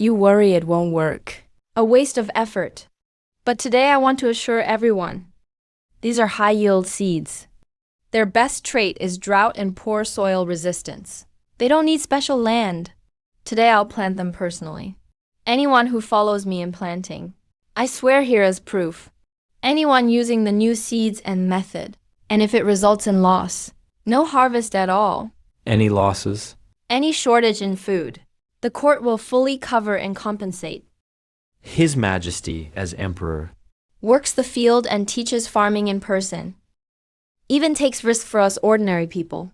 You worry it won't work. A waste of effort. But today I want to assure everyone, these are high-yield seeds. Their best trait is drought and poor soil resistance. They don't need special land. Today I'll plant them personally. Anyone who follows me in planting, I swear here as proof. Anyone using the new seeds and method, and if it results in loss, no harvest at all, Any losses? any shortage in food, the court will fully cover and compensate. His Majesty, as Emperor, Works the field and teaches farming in person. Even takes risks for us ordinary people.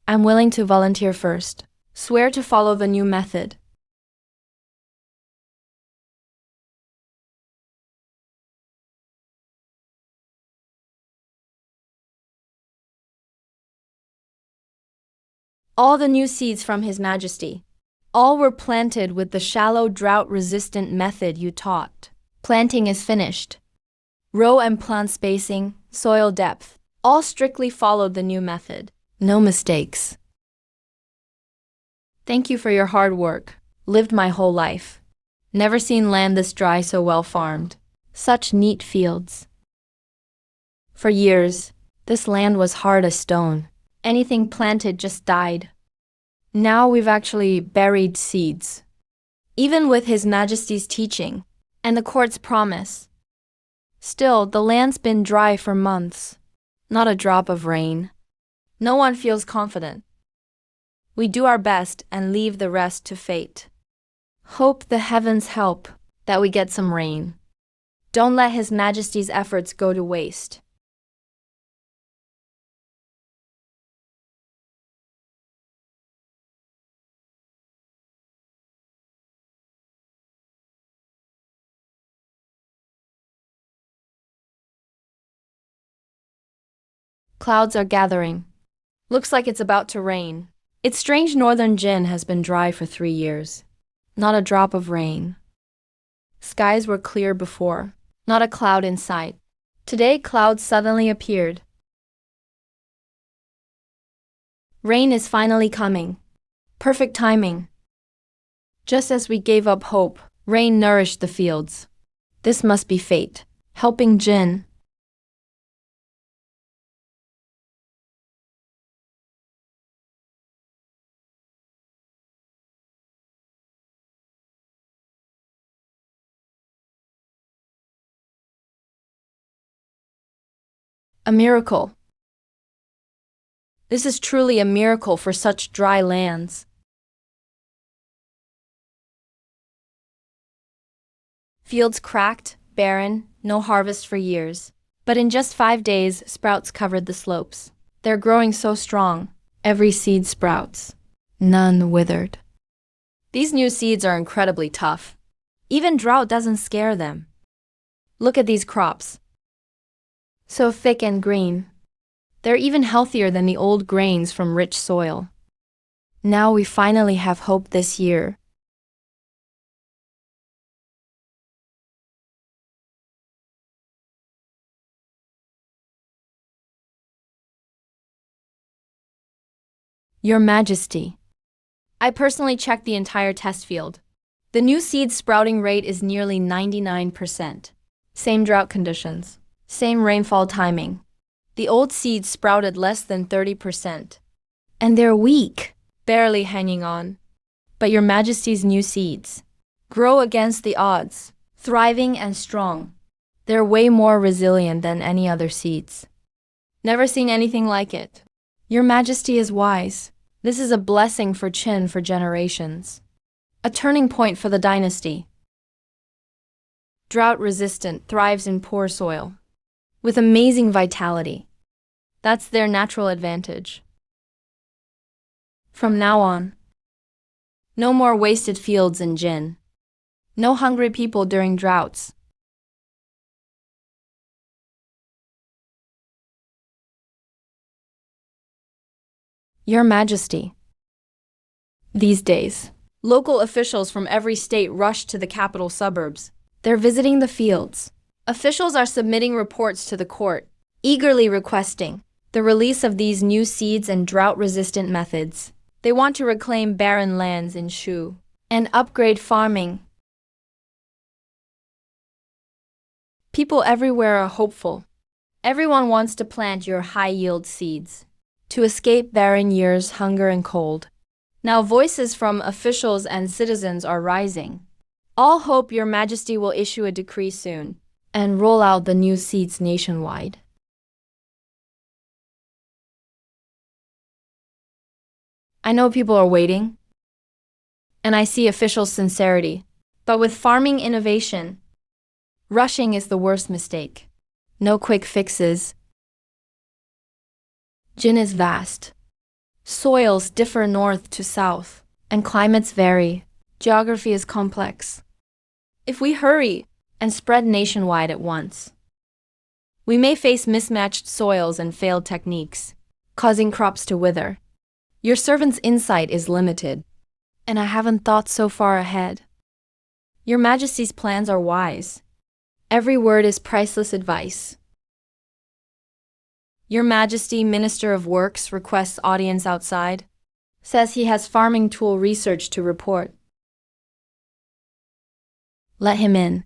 I'm willing to volunteer first. Swear to follow the new method. All the new seeds from His Majesty. All were planted with the shallow drought-resistant method you taught. Planting is finished. Row and plant spacing, soil depth, all strictly followed the new method. No mistakes. Thank you for your hard work. Lived my whole life. Never seen land this dry so well farmed. Such neat fields. For years, this land was hard as stone. Anything planted just died. Now we've actually buried seeds. Even with His Majesty's teaching and the court's promise. Still, the land's been dry for months. Not a drop of rain. No one feels confident. We do our best and leave the rest to fate. Hope the heavens help that we get some rain. Don't let His Majesty's efforts go to waste. Clouds are gathering. Looks like it's about to rain. Its strange northern Jin has been dry for 3 years. Not a drop of rain. Skies were clear before. Not a cloud in sight. Today clouds suddenly appeared. Rain is finally coming. Perfect timing. Just as we gave up hope, rain nourished the fields. This must be fate, helping Jin. A miracle. This is truly a miracle for such dry lands. Fields cracked, barren, no harvest for years. But in just 5 days, sprouts covered the slopes. They're growing so strong. Every seed sprouts. None withered. These new seeds are incredibly tough. Even drought doesn't scare them. Look at these crops. So thick and green. They're even healthier than the old grains from rich soil. Now we finally have hope this year. Your Majesty, I personally checked the entire test field. The new seed sprouting rate is nearly 99%. Same drought conditions, same rainfall timing. The old seeds sprouted less than 30%. And they're weak, barely hanging on. But Your Majesty's new seeds grow against the odds, thriving and strong. They're way more resilient than any other seeds. Never seen anything like it. Your Majesty is wise. This is a blessing for Qin for generations. A turning point for the dynasty. Drought-resistant, thrives in poor soil. With amazing vitality. That's their natural advantage. From now on, no more wasted fields in Jin. No hungry people during droughts. Your Majesty. These days, local officials from every state rush to the capital suburbs. They're visiting the fields. Officials are submitting reports to the court, eagerly requesting the release of these new seeds and drought-resistant methods. They want to reclaim barren lands in Shu and upgrade farming. People everywhere are hopeful. Everyone wants to plant your high-yield seeds to escape barren years, hunger, and cold. Now voices from officials and citizens are rising. All hope Your Majesty will issue a decree soon and roll out the new seeds nationwide. I know people are waiting, and I see official sincerity. But with farming innovation, rushing is the worst mistake. No quick fixes. Jin is vast. Soils differ north to south, and climates vary. Geography is complex. If we hurry and spread nationwide at once, we may face mismatched soils and failed techniques, causing crops to wither. Your servant's insight is limited, and I haven't thought so far ahead. Your Majesty's plans are wise. Every word is priceless advice. Your Majesty, Minister of Works, requests audience outside. Says he has farming tool research to report. Let him in.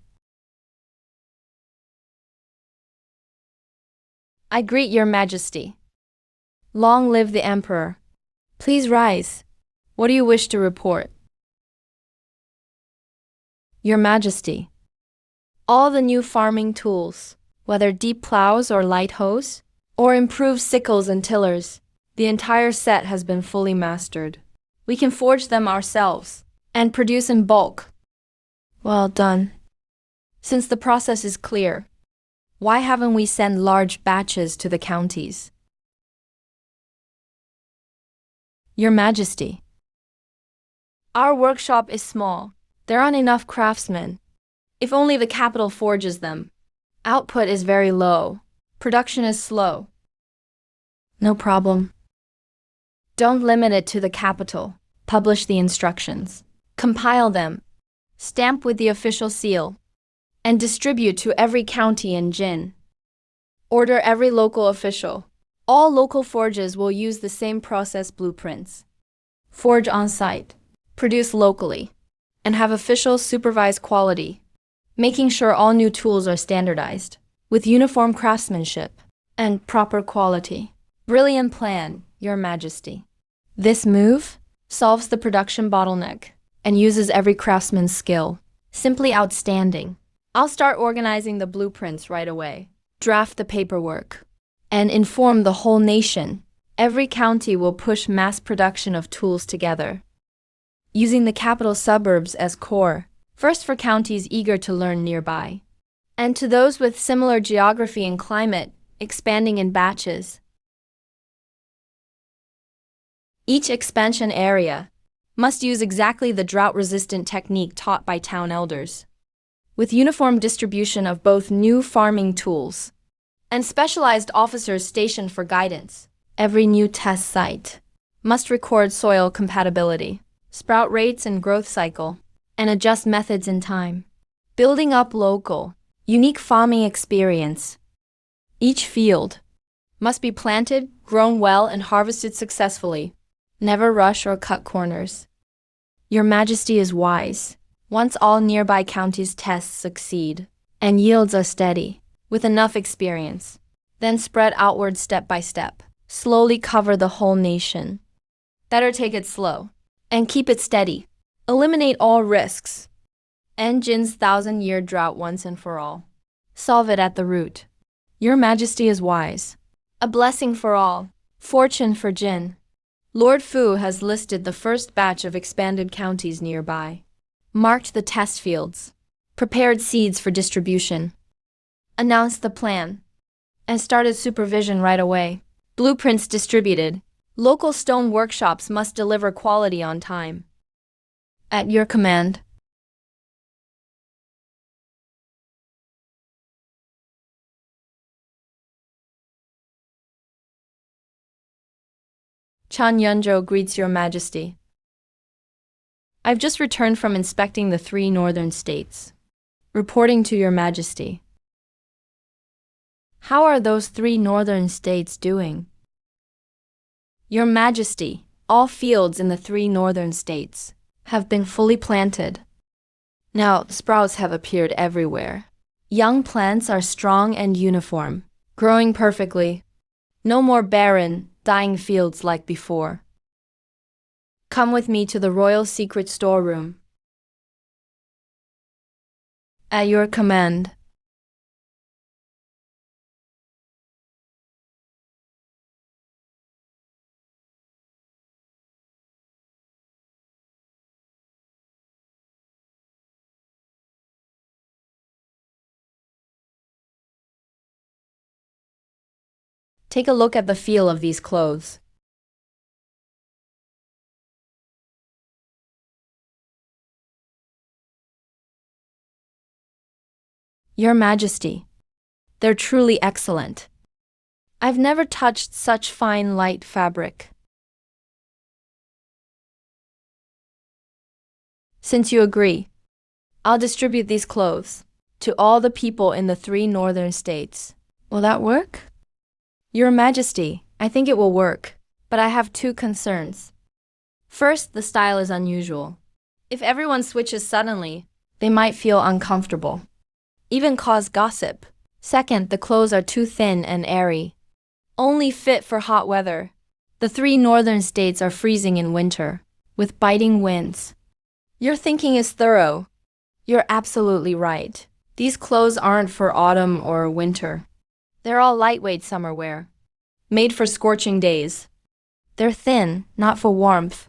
I greet Your Majesty. Long live the Emperor. Please rise. What do you wish to report? Your Majesty. All the new farming tools, whether deep plows or light hoes, or improved sickles and tillers, the entire set has been fully mastered. We can forge them ourselves and produce in bulk. Well done. Since the process is clear, why haven't we sent large batches to the counties? Your Majesty. Our workshop is small. There aren't enough craftsmen. If only the capital forges them. Output is very low. Production is slow. No problem. Don't limit it to the capital. Publish the instructions. Compile them. Stamp with the official seal. And distribute to every county in Jin. Order every local official. All local forges will use the same process blueprints. Forge on site. Produce locally. And have officials supervise quality, making sure all new tools are standardized, with uniform craftsmanship and proper quality. Brilliant plan, Your Majesty. This move solves the production bottleneck and uses every craftsman's skill. Simply outstanding. I'll start organizing the blueprints right away. Draft the paperwork and inform the whole nation. Every county will push mass production of tools together, using the capital suburbs as core, first for counties eager to learn nearby, and to those with similar geography and climate, expanding in batches. Each expansion area must use exactly the drought-resistant technique taught by town elders, with uniform distribution of both new farming tools and specialized officers stationed for guidance. Every new test site must record soil compatibility, sprout rates and growth cycle, and adjust methods in time, building up local, unique farming experience. Each field must be planted, grown well, and harvested successfully. Never rush or cut corners. Your Majesty is wise. Once all nearby counties' tests succeed and yields are steady, with enough experience, then spread outward step by step. Slowly cover the whole nation. Better take it slow and keep it steady. Eliminate all risks. End Jin's 1,000-year drought once and for all. Solve it at the root. Your Majesty is wise. A blessing for all. Fortune for Jin. Lord Fu has listed the first batch of expanded counties nearby, marked the test fields, prepared seeds for distribution, announced the plan, and started supervision right away. Blueprints distributed. Local stone workshops must deliver quality on time. At your command. Chan Yunzhou greets Your Majesty. I've just returned from inspecting the 3 northern states. Reporting to Your Majesty. How are those 3 northern states doing? Your Majesty, all fields in the 3 northern states have been fully planted. Now, sprouts have appeared everywhere. Young plants are strong and uniform, growing perfectly. No more barren, dying fields like before. Come with me to the royal secret storeroom. At your command. Take a look at the feel of these clothes. Your Majesty, they're truly excellent. I've never touched such fine light fabric. Since you agree, I'll distribute these clothes to all the people in the 3 northern states. Will that work? Your Majesty, I think it will work, but I have 2 concerns. First, the style is unusual. If everyone switches suddenly, they might feel uncomfortable, even cause gossip. Second, the clothes are too thin and airy, only fit for hot weather. The 3 northern states are freezing in winter, with biting winds. Your thinking is thorough. You're absolutely right. These clothes aren't for autumn or winter. They're all lightweight summer wear, made for scorching days. They're thin, not for warmth.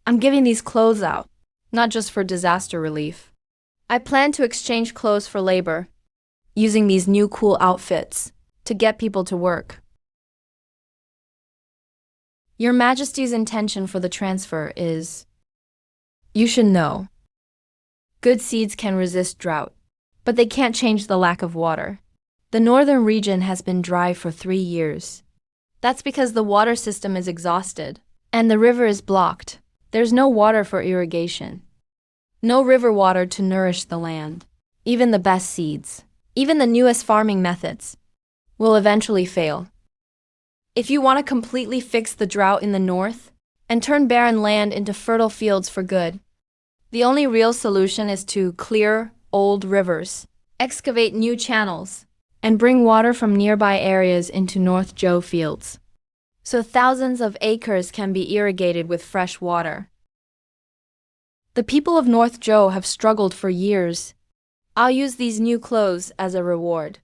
I'm giving these clothes out, not just for disaster relief. I plan to exchange clothes for labor, using these new cool outfits to get people to work. Your Majesty's intention for the transfer is, you should know, good seeds can resist drought, but they can't change the lack of water. The northern region has been dry for 3 years. That's because the water system is exhausted, and the river is blocked. There's no water for irrigation. No river water to nourish the land. Even the best seeds, even the newest farming methods, will eventually fail. If you want to completely fix the drought in the north and turn barren land into fertile fields for good, the only real solution is to clear old rivers, excavate new channels, and bring water from nearby areas into North Zhou fields, so thousands of acres can be irrigated with fresh water. The people of North Zhou have struggled for years. I'll use these new clothes as a reward.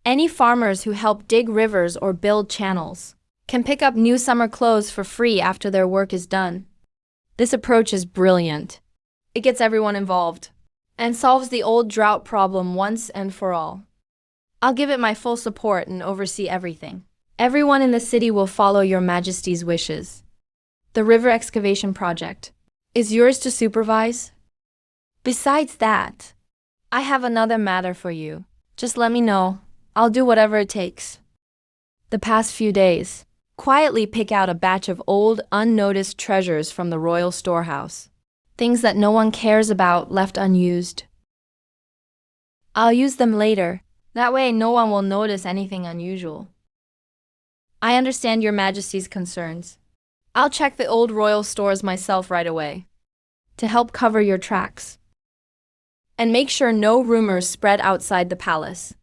Any farmers who help dig rivers or build channels can pick up new summer clothes for free after their work is done. This approach is brilliant. It gets everyone involved and solves the old drought problem once and for all. I'll give it my full support and oversee everything. Everyone in the city will follow Your Majesty's wishes. The river excavation project is yours to supervise. Besides that, I have another matter for you. Just let me know. I'll do whatever it takes. The past few days, quietly pick out a batch of old, unnoticed treasures from the royal storehouse. Things that no one cares about left unused. I'll use them later. That way no one will notice anything unusual. I understand Your Majesty's concerns. I'll check the old royal stores myself right away to help cover your tracks. And make sure no rumors spread outside the palace.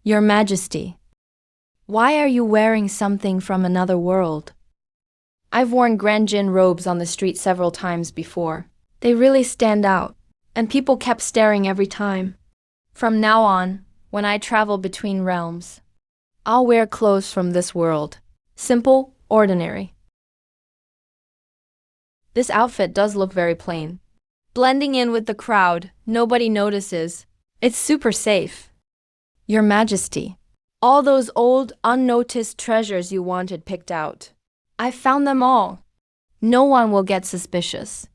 Your Majesty, why are you wearing something from another world? I've worn Grand Jin robes on the street several times before. They really stand out, and people kept staring every time. From now on, when I travel between realms, I'll wear clothes from this world. Simple, ordinary. This outfit does look very plain. Blending in with the crowd, nobody notices. It's super safe. Your Majesty, all those old, unnoticed treasures you wanted picked out. I found them all. No one will get suspicious.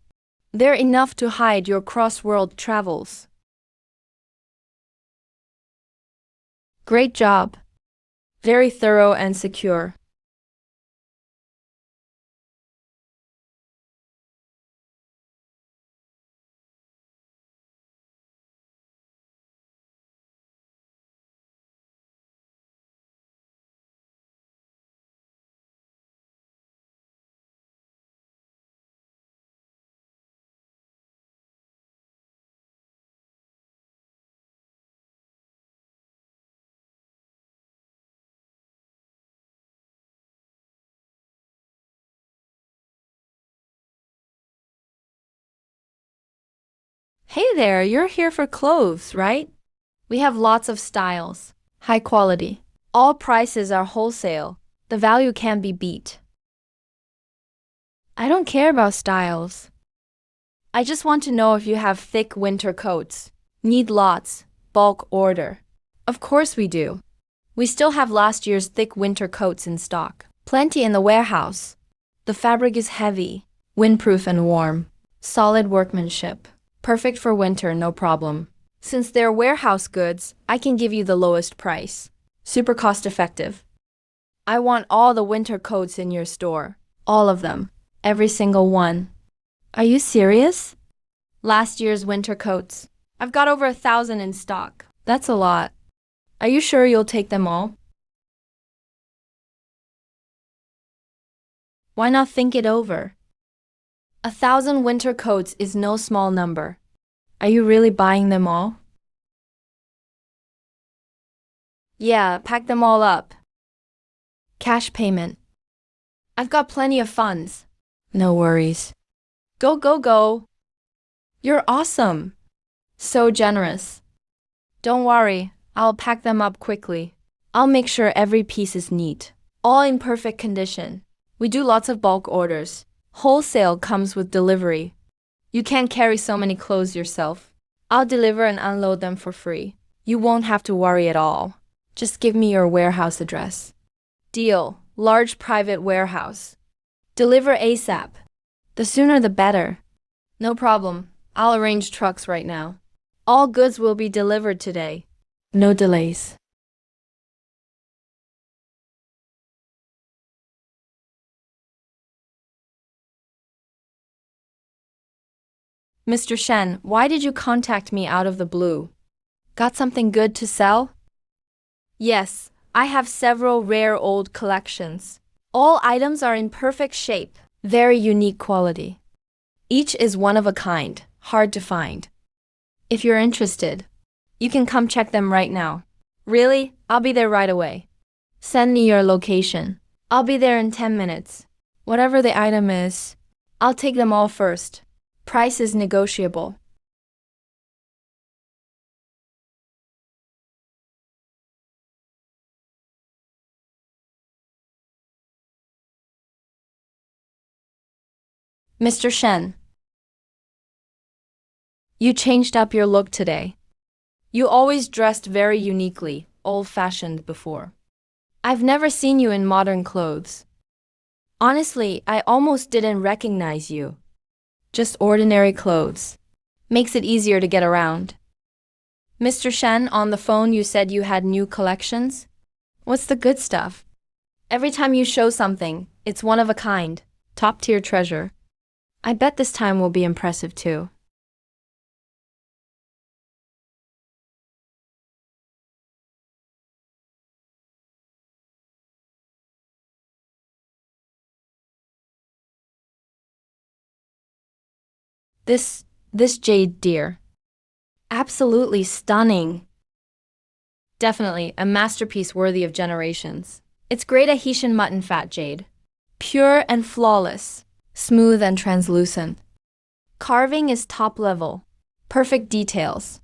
They're enough to hide your cross-world travels. Great job. Very thorough and secure. Hey there, you're here for clothes, right? We have lots of styles, high quality. All prices are wholesale. The value can't be beat. I don't care about styles. I just want to know if you have thick winter coats. Need lots, bulk order. Of course we do. We still have last year's thick winter coats in stock. Plenty in the warehouse. The fabric is heavy, windproof and warm. Solid workmanship. Perfect for winter, no problem. Since they're warehouse goods, I can give you the lowest price. Super cost effective. I want all the winter coats in your store. All of them. Every single one. Are you serious? Last year's winter coats. I've got over 1,000 in stock. That's a lot. Are you sure you'll take them all? Why not think it over? 1,000 winter coats is no small number. Are you really buying them all? Yeah, pack them all up. Cash payment. I've got plenty of funds. No worries. Go, go, go. You're awesome. So generous. Don't worry, I'll pack them up quickly. I'll make sure every piece is neat. All in perfect condition. We do lots of bulk orders. Wholesale comes with delivery. You can't carry so many clothes yourself. I'll deliver and unload them for free. You won't have to worry at all. Just give me your warehouse address. Deal. Large private warehouse. Deliver ASAP. The sooner the better. No problem. I'll arrange trucks right now. All goods will be delivered today. No delays. Mr. Shen, why did you contact me out of the blue? Got something good to sell? Yes, I have several rare old collections. All items are in perfect shape, very unique quality. Each is one of a kind, hard to find. If you're interested, you can come check them right now. Really? I'll be there right away. Send me your location. I'll be there in 10 minutes. Whatever the item is, I'll take them all first. Price is negotiable. Mr. Shen, you changed up your look today. You always dressed very uniquely, old-fashioned before. I've never seen you in modern clothes. Honestly, I almost didn't recognize you. Just ordinary clothes. Makes it easier to get around. Mr. Shen, on the phone you said you had new collections? What's the good stuff? Every time you show something, it's one of a kind, top-tier treasure. I bet this time will be impressive too. This jade deer. Absolutely stunning. Definitely a masterpiece worthy of generations. It's great Tahitian mutton fat jade. Pure and flawless, smooth and translucent. Carving is top level. Perfect details.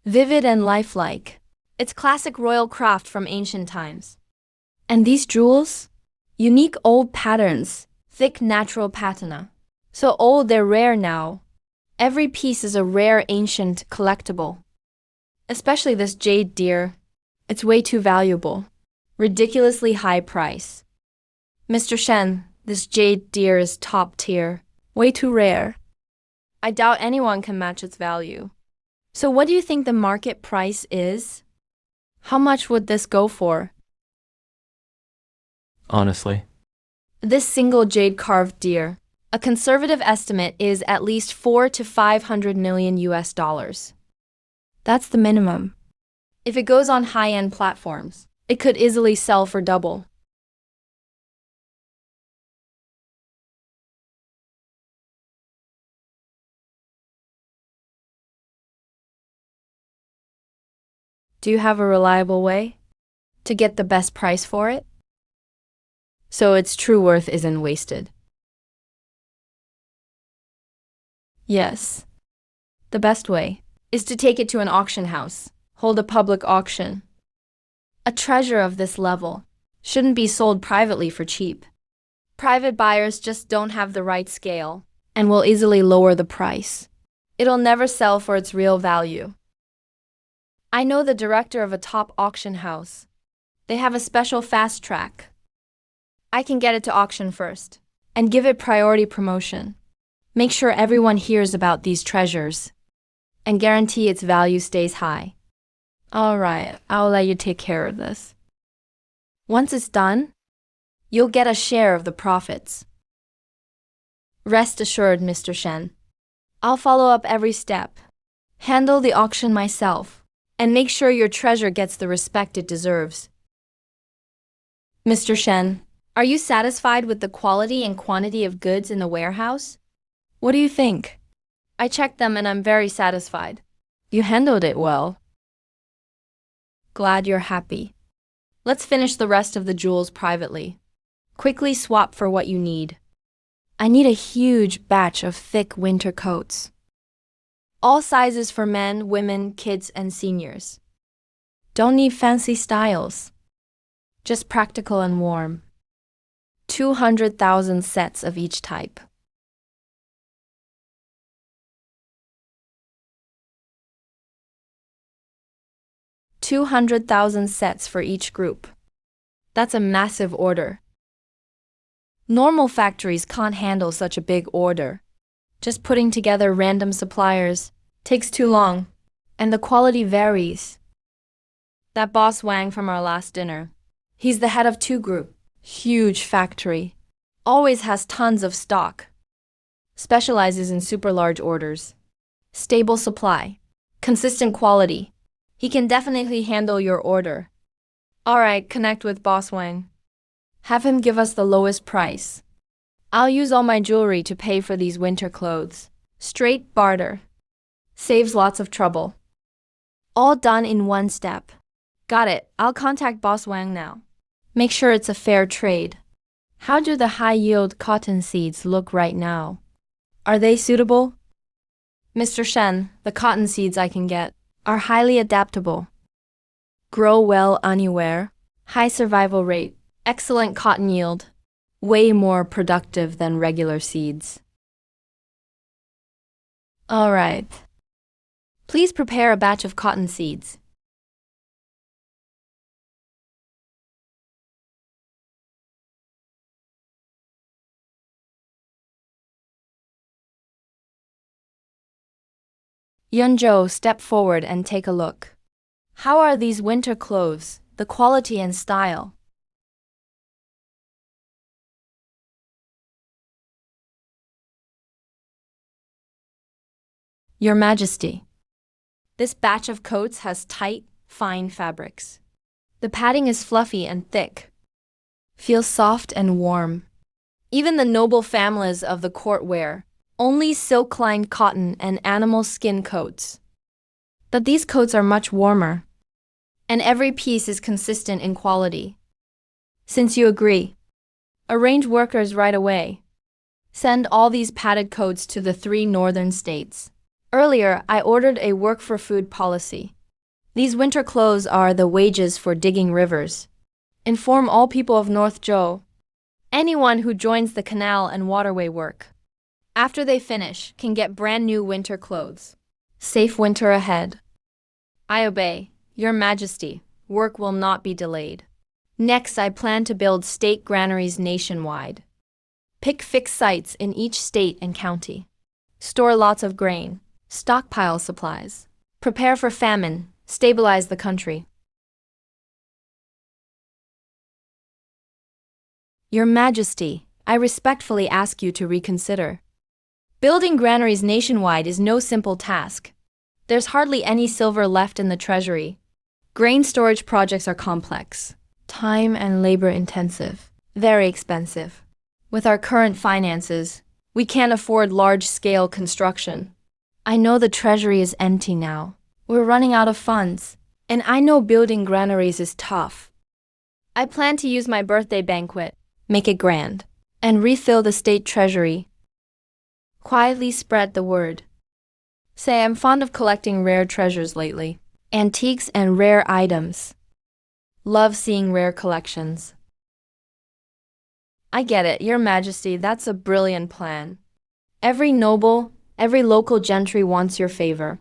Vivid and lifelike. It's classic royal craft from ancient times. And these jewels? Unique old patterns. Thick natural patina. So old they're rare now. Every piece is a rare ancient collectible. Especially this jade deer. It's way too valuable. Ridiculously high price. Mr. Shen, this jade deer is top tier. Way too rare. I doubt anyone can match its value. So what do you think the market price is? How much would this go for? Honestly, This single jade carved deer, a conservative estimate is at least 4 to 500 million US dollars. That's the minimum. If it goes on high-end platforms, it could easily sell for double. Do you have a reliable way to get the best price for it? So its true worth isn't wasted. Yes. The best way is to take it to an auction house, hold a public auction. A treasure of this level shouldn't be sold privately for cheap. Private buyers just don't have the right scale and will easily lower the price. It'll never sell for its real value. I know the director of a top auction house. They have a special fast track. I can get it to auction first and give it priority promotion. Make sure everyone hears about these treasures and guarantee its value stays high. All right, I'll let you take care of this. Once it's done, you'll get a share of the profits. Rest assured, Mr. Shen. I'll follow up every step, handle the auction myself, and make sure your treasure gets the respect it deserves. Mr. Shen, are you satisfied with the quality and quantity of goods in the warehouse? What do you think? I checked them and I'm very satisfied. You handled it well. Glad you're happy. Let's finish the rest of the jewels privately. Quickly swap for what you need. I need a huge batch of thick winter coats. All sizes for men, women, kids, and seniors. Don't need fancy styles. Just practical and warm. 200,000 sets of each type. 200,000 sets for each group. That's a massive order. Normal factories can't handle such a big order. Just putting together random suppliers takes too long, and the quality varies. That boss Wang from our last dinner, he's the head of 2 Group. Huge factory. Always has tons of stock. Specializes in super large orders. Stable supply. Consistent quality. He can definitely handle your order. Alright, connect with Boss Wang. Have him give us the lowest price. I'll use all my jewelry to pay for these winter clothes. Straight barter. Saves lots of trouble. All done in one step. Got it. I'll contact Boss Wang now. Make sure it's a fair trade. How do the high-yield cotton seeds look right now? Are they suitable? Mr. Shen, the cotton seeds I can get are highly adaptable. Grow well anywhere, high survival rate, excellent cotton yield, way more productive than regular seeds. All right. Please prepare a batch of cotton seeds. Yunzhou, step forward and take a look. How are these winter clothes, the quality and style? Your Majesty, this batch of coats has tight, fine fabrics. The padding is fluffy and thick. Feels soft and warm. Even the noble families of the court wear only silk-lined cotton and animal skin coats. But these coats are much warmer, and every piece is consistent in quality. Since you agree, arrange workers right away. Send all these padded coats to the 3 northern states. Earlier, I ordered a work-for-food policy. These winter clothes are the wages for digging rivers. Inform all people of North Zhou, anyone who joins the canal and waterway work, after they finish, can get brand new winter clothes. Safe winter ahead. I obey, Your Majesty. Work will not be delayed. Next, I plan to build state granaries nationwide. Pick fixed sites in each state and county. Store lots of grain. Stockpile supplies. Prepare for famine. Stabilize the country. Your Majesty, I respectfully ask you to reconsider. Building granaries nationwide is no simple task. There's hardly any silver left in the treasury. Grain storage projects are complex, time and labor intensive, very expensive. With our current finances, we can't afford large-scale construction. I know the treasury is empty now. We're running out of funds, and I know building granaries is tough. I plan to use my birthday banquet, make it grand, and refill the state treasury. Quietly spread the word. Say I'm fond of collecting rare treasures lately, antiques and rare items. Love seeing rare collections. I get it, Your Majesty, that's a brilliant plan. Every noble, every local gentry wants your favor.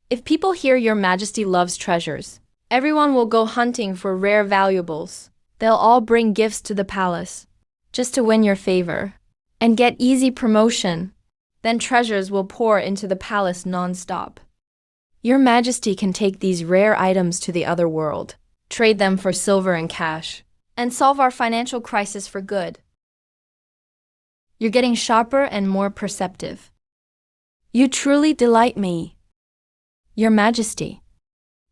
If people hear Your Majesty loves treasures, everyone will go hunting for rare valuables. They'll all bring gifts to the palace, just to win your favor, and get easy promotion. Then treasures will pour into the palace non-stop. Your Majesty can take these rare items to the other world, trade them for silver and cash, and solve our financial crisis for good. You're getting sharper and more perceptive. You truly delight me. Your Majesty,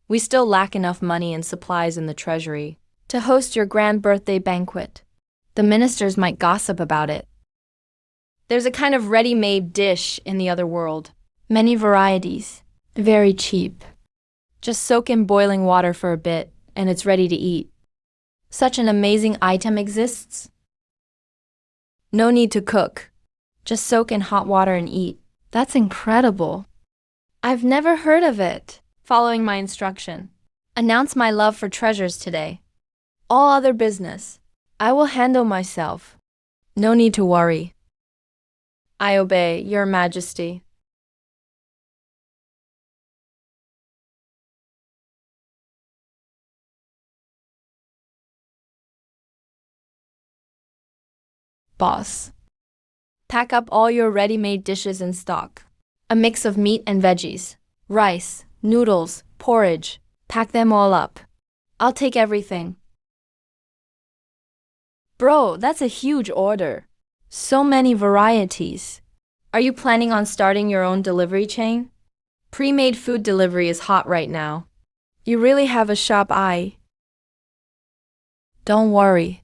we still lack enough money and supplies in the treasury to host your grand birthday banquet. The ministers might gossip about it. There's a kind of ready-made dish in the other world. Many varieties. Very cheap. Just soak in boiling water for a bit, and it's ready to eat. Such an amazing item exists. No need to cook. Just soak in hot water and eat. That's incredible. I've never heard of it. Following my instruction. Announce my love for treasures today. All other business, I will handle myself. No need to worry. I obey, Your Majesty. Boss. Pack up all your ready-made dishes in stock. A mix of meat and veggies, rice, noodles, porridge. Pack them all up. I'll take everything. Bro, that's a huge order. So many varieties. Are you planning on starting your own delivery chain? Pre-made food delivery is hot right now. You really have a sharp eye. Don't worry.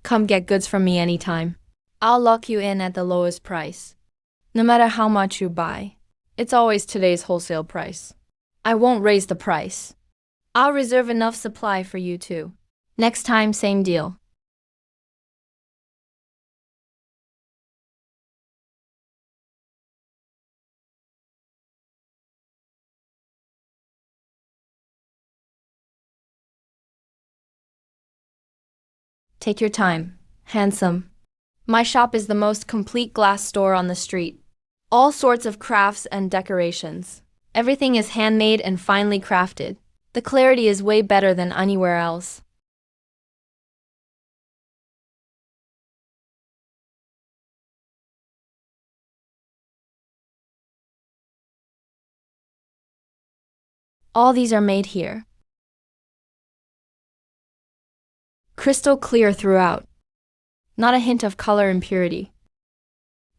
Come get goods from me anytime. I'll lock you in at the lowest price. No matter how much you buy, it's always today's wholesale price. I won't raise the price. I'll reserve enough supply for you too. Next time, same deal. Take your time. Handsome. My shop is the most complete glass store on the street. All sorts of crafts and decorations. Everything is handmade and finely crafted. The clarity is way better than anywhere else. All these are made here. Crystal clear throughout. Not a hint of color impurity.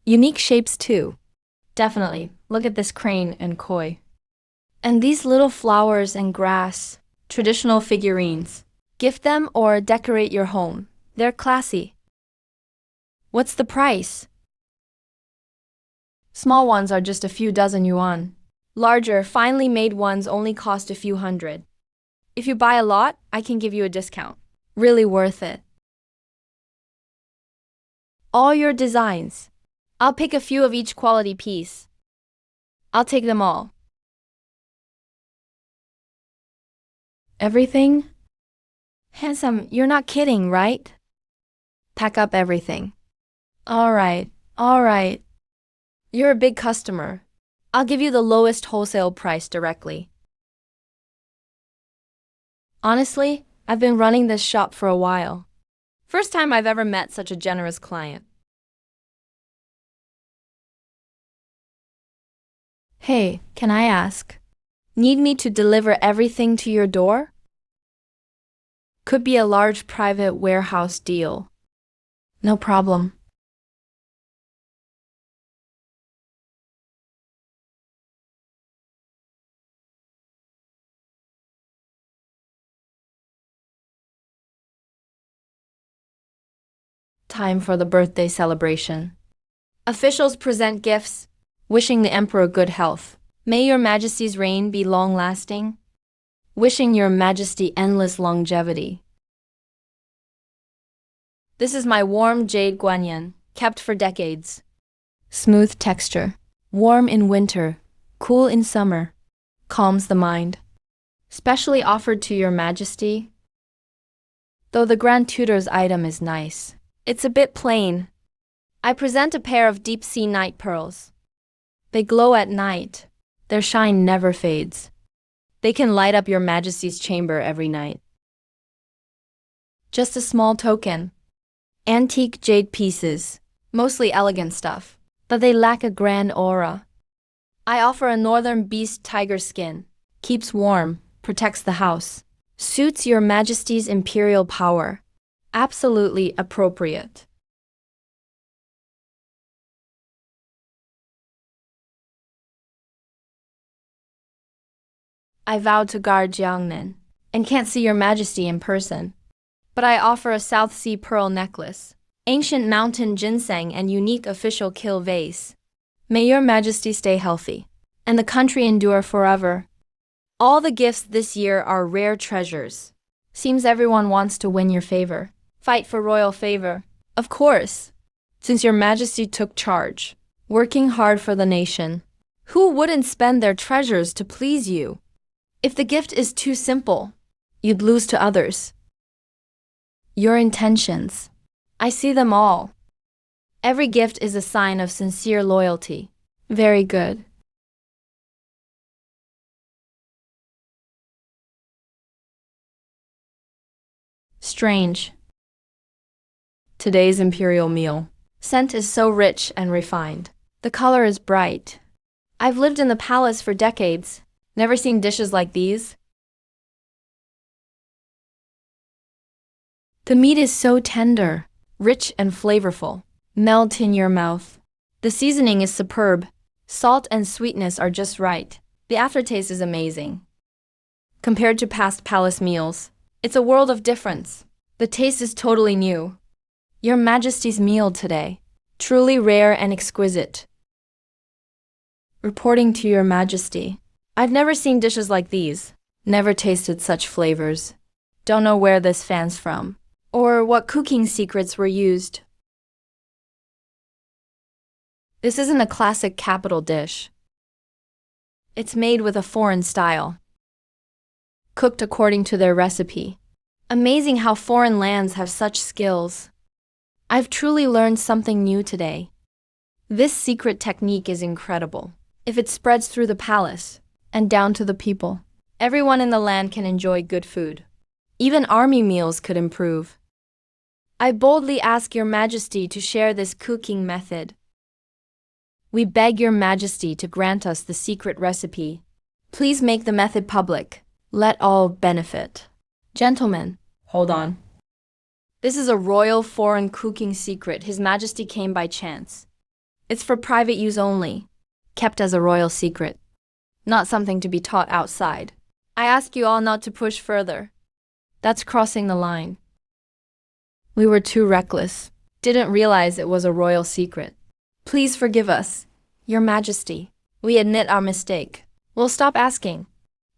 Unique shapes too. Definitely. Look at this crane and koi. And these little flowers and grass. Traditional figurines. Gift them or decorate your home. They're classy. What's the price? Small ones are just a few dozen yuan. Larger, finely made ones only cost a few hundred. If you buy a lot, I can give you a discount. Really worth it. All your designs. I'll pick a few of each quality piece. I'll take them all. Everything? Handsome, you're not kidding, right? Pack up everything. All right. You're a big customer. I'll give you the lowest wholesale price directly. Honestly, I've been running this shop for a while. First time I've ever met such a generous client. Hey, can I ask? Need me to deliver everything to your door? Could be a large private warehouse deal. No problem. Time for the birthday celebration. Officials present gifts, wishing the emperor good health. May your majesty's reign be long-lasting. Wishing your majesty endless longevity. This is my warm jade guanyin, kept for decades. Smooth texture. Warm in winter, cool in summer. Calms the mind. Specially offered to your majesty. Though the Grand Tutor's item is nice. It's a bit plain. I present a pair of deep-sea night pearls. They glow at night. Their shine never fades. They can light up your majesty's chamber every night. Just a small token. Antique jade pieces, mostly elegant stuff, but they lack a grand aura. I offer a northern beast tiger skin. Keeps warm, protects the house. Suits your majesty's imperial power. Absolutely appropriate. I vowed to guard Jiangnan and can't see your majesty in person. But I offer a South Sea pearl necklace, ancient mountain ginseng and unique official kill vase. May your majesty stay healthy and the country endure forever. All the gifts this year are rare treasures. Seems everyone wants to win your favor. Fight for royal favor. Of course, since your majesty took charge, working hard for the nation. Who wouldn't spend their treasures to please you? If the gift is too simple, you'd lose to others. Your intentions. I see them all. Every gift is a sign of sincere loyalty. Very good. Strange. Today's imperial meal. Scent is so rich and refined. The color is bright. I've lived in the palace for decades. Never seen dishes like these. The meat is so tender, rich and flavorful. Melt in your mouth. The seasoning is superb. Salt and sweetness are just right. The aftertaste is amazing. Compared to past palace meals, it's a world of difference. The taste is totally new. Your Majesty's meal today. Truly rare and exquisite. Reporting to your Majesty. I've never seen dishes like these. Never tasted such flavors. Don't know where this fan's from, or what cooking secrets were used. This isn't a classic capital dish. It's made with a foreign style. Cooked according to their recipe. Amazing how foreign lands have such skills. I've truly learned something new today. This secret technique is incredible. If it spreads through the palace and down to the people, everyone in the land can enjoy good food. Even army meals could improve. I boldly ask Your Majesty to share this cooking method. We beg Your Majesty to grant us the secret recipe. Please make the method public. Let all benefit. Gentlemen, hold on. This is a royal foreign cooking secret His Majesty came by chance. It's for private use only, kept as a royal secret, not something to be taught outside. I ask you all not to push further. That's crossing the line. We were too reckless, didn't realize it was a royal secret. Please forgive us, Your Majesty. We admit our mistake. We'll stop asking.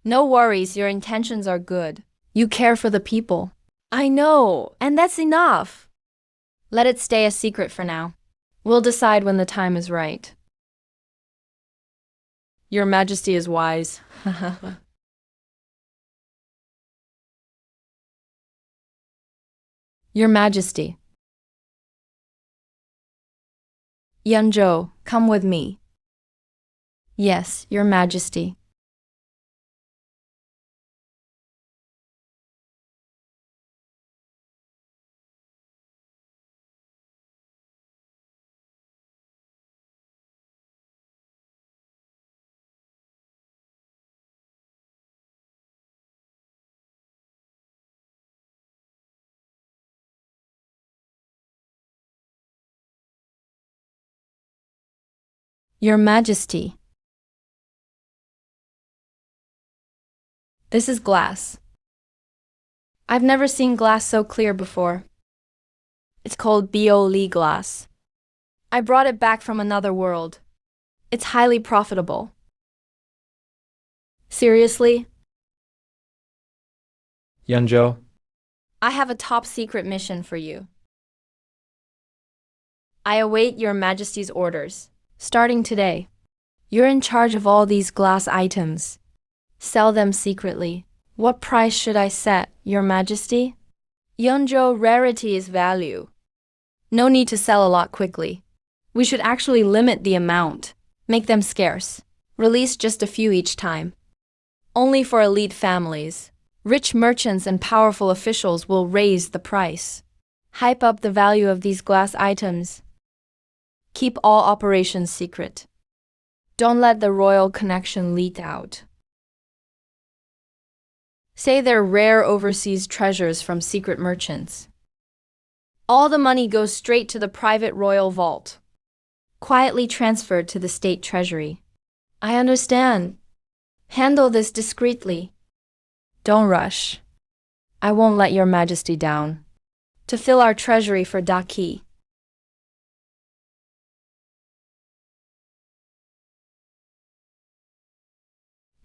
No worries, your intentions are good. You care for the people. I know, and that's enough. Let it stay a secret for now. We'll decide when the time is right. Your Majesty is wise. Your Majesty. Yunzhou, come with me. Yes, Your Majesty. Your Majesty. This is glass. I've never seen glass so clear before. It's called Bioli glass. I brought it back from another world. It's highly profitable. Seriously? Yunzhou, I have a top secret mission for you. I await Your Majesty's orders. Starting today, you're in charge of all these glass items. Sell them secretly. What price should I set, Your Majesty? Yunzhou, rarity is value. No need to sell a lot quickly. We should actually limit the amount. Make them scarce. Release just a few each time. Only for elite families. Rich merchants and powerful officials will raise the price. Hype up the value of these glass items. Keep all operations secret. Don't let the royal connection leak out. Say they're rare overseas treasures from secret merchants. All the money goes straight to the private royal vault. Quietly transferred to the state treasury. I understand. Handle this discreetly. Don't rush. I won't let Your Majesty down. To fill our treasury for Daki.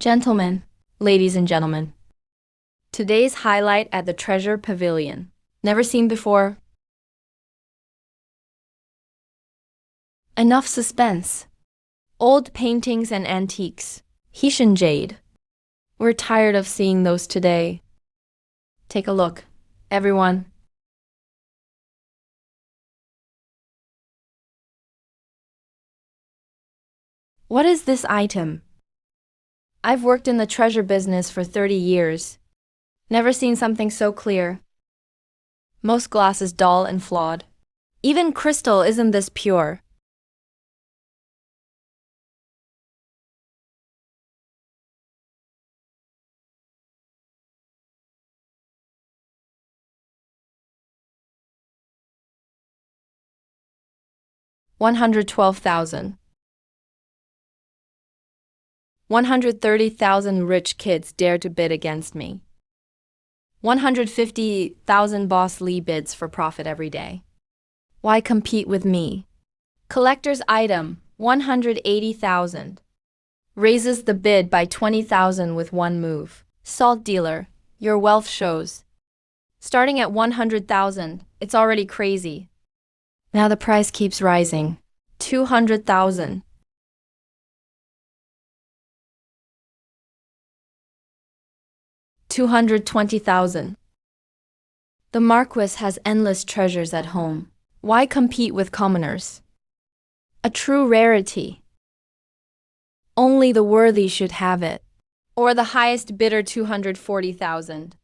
Gentlemen, ladies and gentlemen. Today's highlight at the Treasure Pavilion. Never seen before. Enough suspense. Old paintings and antiques. Hessian jade. We're tired of seeing those today. Take a look, everyone. What is this item? I've worked in the treasure business for 30 years. Never seen something so clear. Most glass is dull and flawed. Even crystal isn't this pure. $112,000. 130,000 rich kids dare to bid against me. 150,000 Boss Lee bids for profit every day. Why compete with me? Collector's item, 180,000. Raises the bid by 20,000 with one move. Salt dealer, your wealth shows. Starting at 100,000, it's already crazy. Now the price keeps rising. 200,000. 220,000. The Marquis has endless treasures at home. Why compete with commoners? A true rarity. Only the worthy should have it. Or the highest bidder 240,000.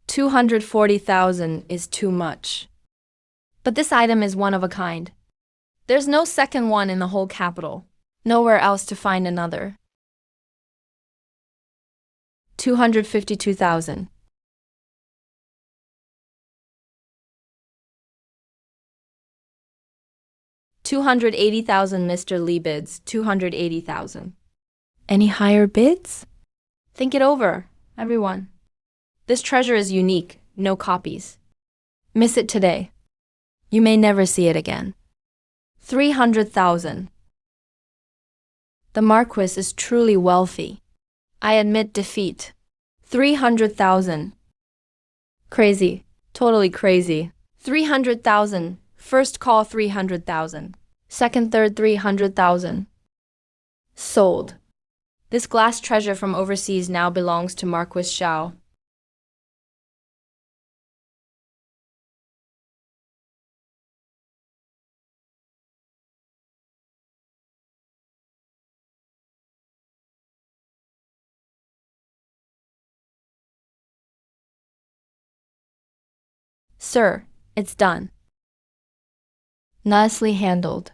240,000 is too much. But this item is one of a kind. There's no second one in the whole capital. Nowhere else to find another. 252,000. 280,000. Mr. Lee bids 280,000. Any higher bids? Think it over, everyone. This treasure is unique, no copies. Miss it today. You may never see it again. 300,000. The Marquis is truly wealthy. I admit defeat. 300,000. Crazy. Totally crazy. 300,000. First call 300,000. Second, third 300,000. Sold. This glass treasure from overseas now belongs to Marquis Shao. Sir, it's done. Nicely handled.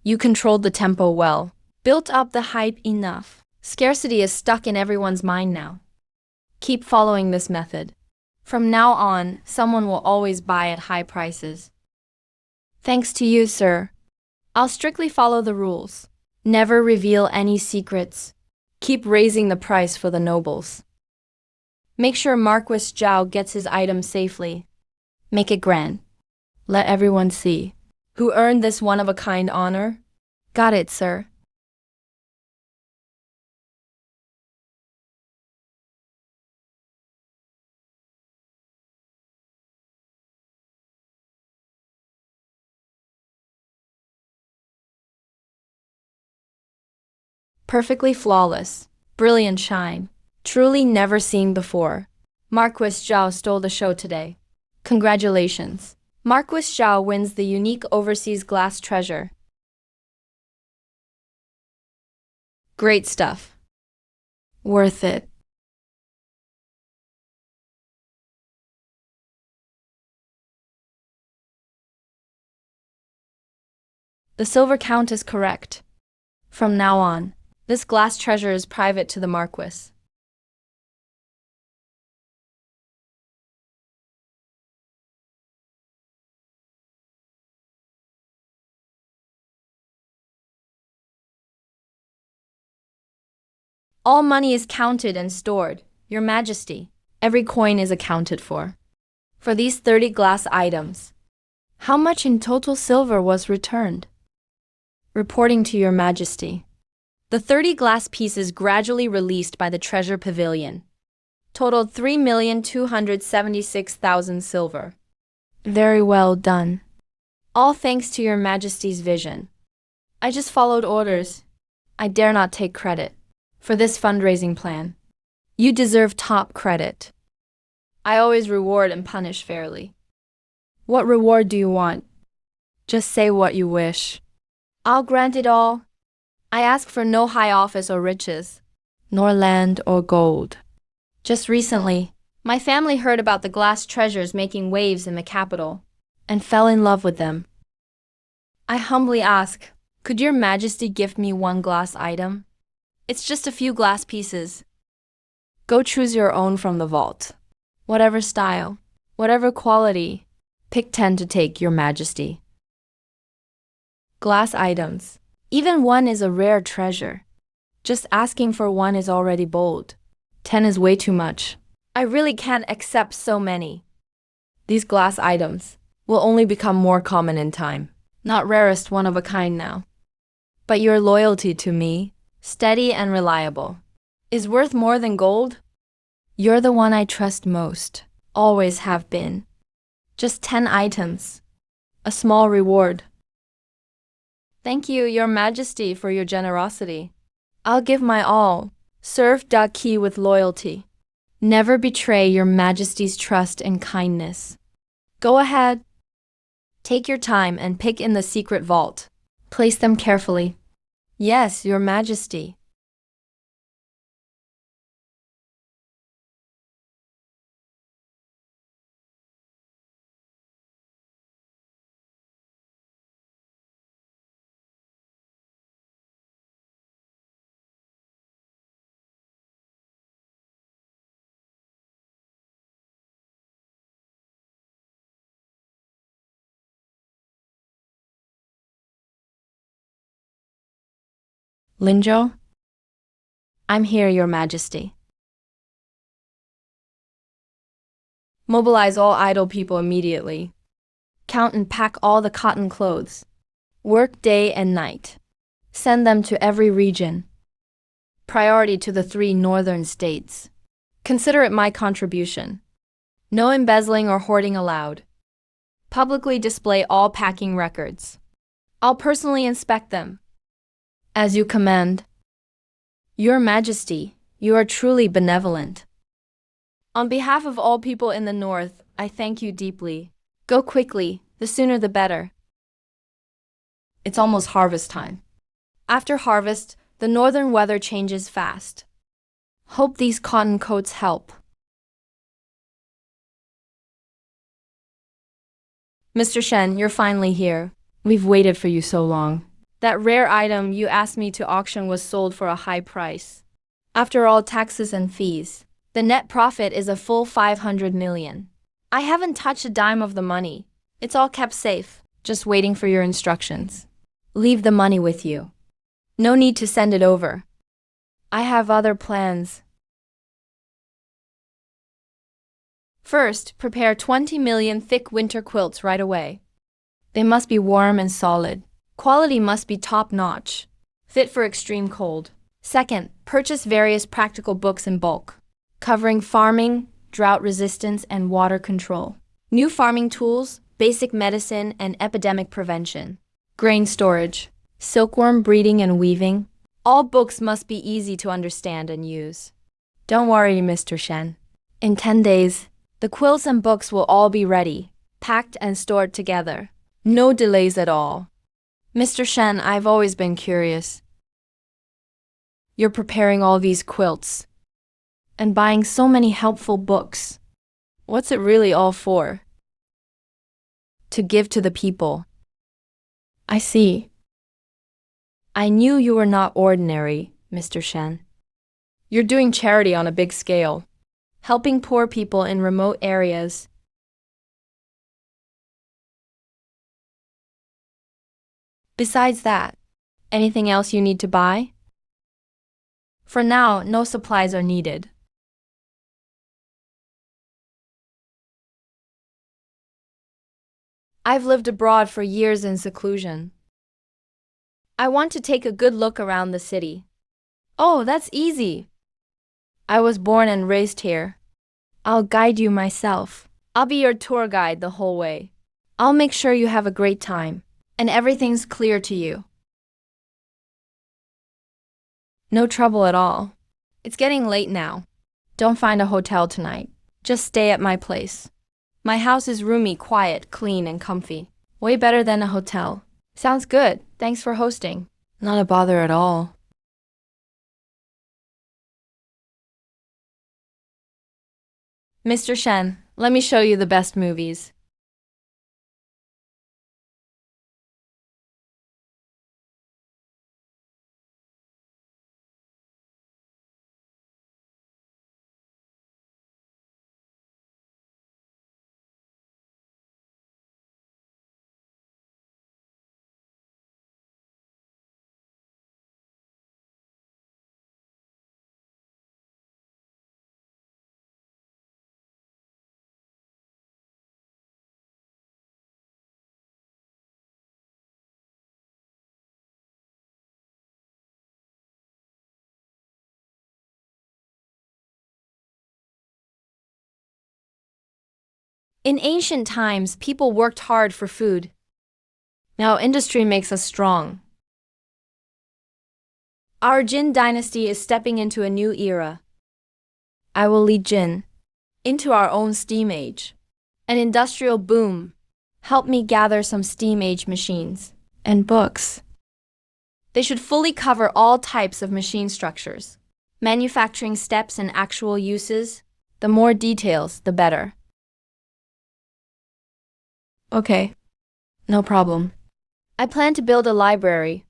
You controlled the tempo well. Built up the hype enough. Scarcity is stuck in everyone's mind now. Keep following this method. From now on, someone will always buy at high prices. Thanks to you, sir. I'll strictly follow the rules. Never reveal any secrets. Keep raising the price for the nobles. Make sure Marquis Zhao gets his item safely. Make it grand. Let everyone see. Who earned this one-of-a-kind honor? Got it, sir. Perfectly flawless. Brilliant shine. Truly never seen before. Marquis Zhao stole the show today. Congratulations. Marquis Zhao wins the unique overseas glass treasure. Great stuff. Worth it. The silver count is correct. From now on, this glass treasure is private to the Marquis. All money is counted and stored, Your Majesty. Every coin is accounted for. For these 30 glass items, how much in total silver was returned? Reporting to Your Majesty. The 30 glass pieces gradually released by the Treasure Pavilion totaled 3,276,000 silver. Very well done. All thanks to Your Majesty's vision. I just followed orders. I dare not take credit for this fundraising plan. You deserve top credit. I always reward and punish fairly. What reward do you want? Just say what you wish. I'll grant it all. I ask for no high office or riches, nor land or gold. Just recently, my family heard about the glass treasures making waves in the capital, and fell in love with them. I humbly ask, could Your Majesty gift me one glass item? It's just a few glass pieces. Go choose your own from the vault. Whatever style, whatever quality, pick 10 to take, Your Majesty. Glass items. Even one is a rare treasure. Just asking for one is already bold. 10 is way too much. I really can't accept so many. These glass items will only become more common in time. Not rarest one of a kind now. But your loyalty to me, steady and reliable, is worth more than gold. You're the one I trust most, always have been. Just 10 items, a small reward. Thank you, Your Majesty, for your generosity. I'll give my all, serve Da Qi with loyalty. Never betray your Majesty's trust and kindness. Go ahead. Take your time and pick in the secret vault. Place them carefully. Yes, Your Majesty. Linjo? I'm here, Your Majesty. Mobilize all idle people immediately. Count and pack all the cotton clothes. Work day and night. Send them to every region. Priority to the 3 northern states. Consider it my contribution. No embezzling or hoarding allowed. Publicly display all packing records. I'll personally inspect them. As you command. Your Majesty, you are truly benevolent. On behalf of all people in the north, I thank you deeply. Go quickly, the sooner the better. It's almost harvest time. After harvest, the northern weather changes fast. Hope these cotton coats help. Mr. Shen, you're finally here. We've waited for you so long. That rare item you asked me to auction was sold for a high price. After all taxes and fees, the net profit is a full 500 million. I haven't touched a dime of the money. It's all kept safe, just waiting for your instructions. Leave the money with you. No need to send it over. I have other plans. First, prepare 20 million thick winter quilts right away. They must be warm and solid. Quality must be top-notch, fit for extreme cold. Second, purchase various practical books in bulk, covering farming, drought resistance, and water control. New farming tools, basic medicine, and epidemic prevention. Grain storage, silkworm breeding and weaving. All books must be easy to understand and use. Don't worry, Mr. Shen. In 10 days, the quilts and books will all be ready, packed and stored together. No delays at all. Mr. Shen, I've always been curious. You're preparing all these quilts and buying so many helpful books. What's it really all for? To give to the people. I see. I knew you were not ordinary, Mr. Shen. You're doing charity on a big scale, helping poor people in remote areas. Besides that, anything else you need to buy? For now, no supplies are needed. I've lived abroad for years in seclusion. I want to take a good look around the city. Oh, that's easy. I was born and raised here. I'll guide you myself. I'll be your tour guide the whole way. I'll make sure you have a great time, and everything's clear to you. No trouble at all. It's getting late now. Don't find a hotel tonight. Just stay at my place. My house is roomy, quiet, clean, and comfy. Way better than a hotel. Sounds good. Thanks for hosting. Not a bother at all. Mr. Shen, let me show you the best movies. In ancient times, people worked hard for food. Now industry makes us strong. Our Jin dynasty is stepping into a new era. I will lead Jin into our own steam age. An industrial boom. Help me gather some steam age machines and books. They should fully cover all types of machine structures, manufacturing steps and actual uses. The more details, the better. Okay, no problem. I plan to build a library,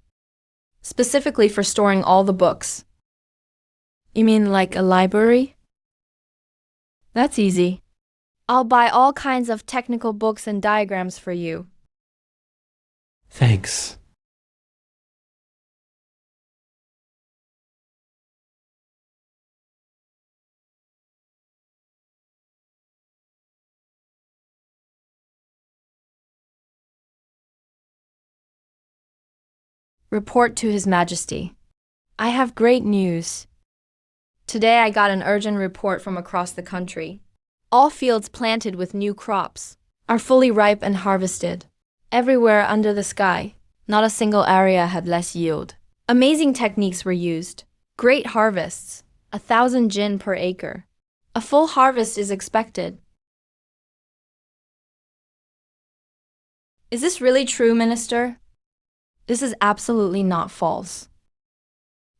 specifically for storing all the books. You mean like a library? That's easy. I'll buy all kinds of technical books and diagrams for you. Thanks. Report to His Majesty. I have great news. Today I got an urgent report from across the country. All fields planted with new crops are fully ripe and harvested. Everywhere under the sky, not a single area had less yield. Amazing techniques were used. Great harvests, 1,000 jin per acre. A full harvest is expected. Is this really true, Minister? This is absolutely not false.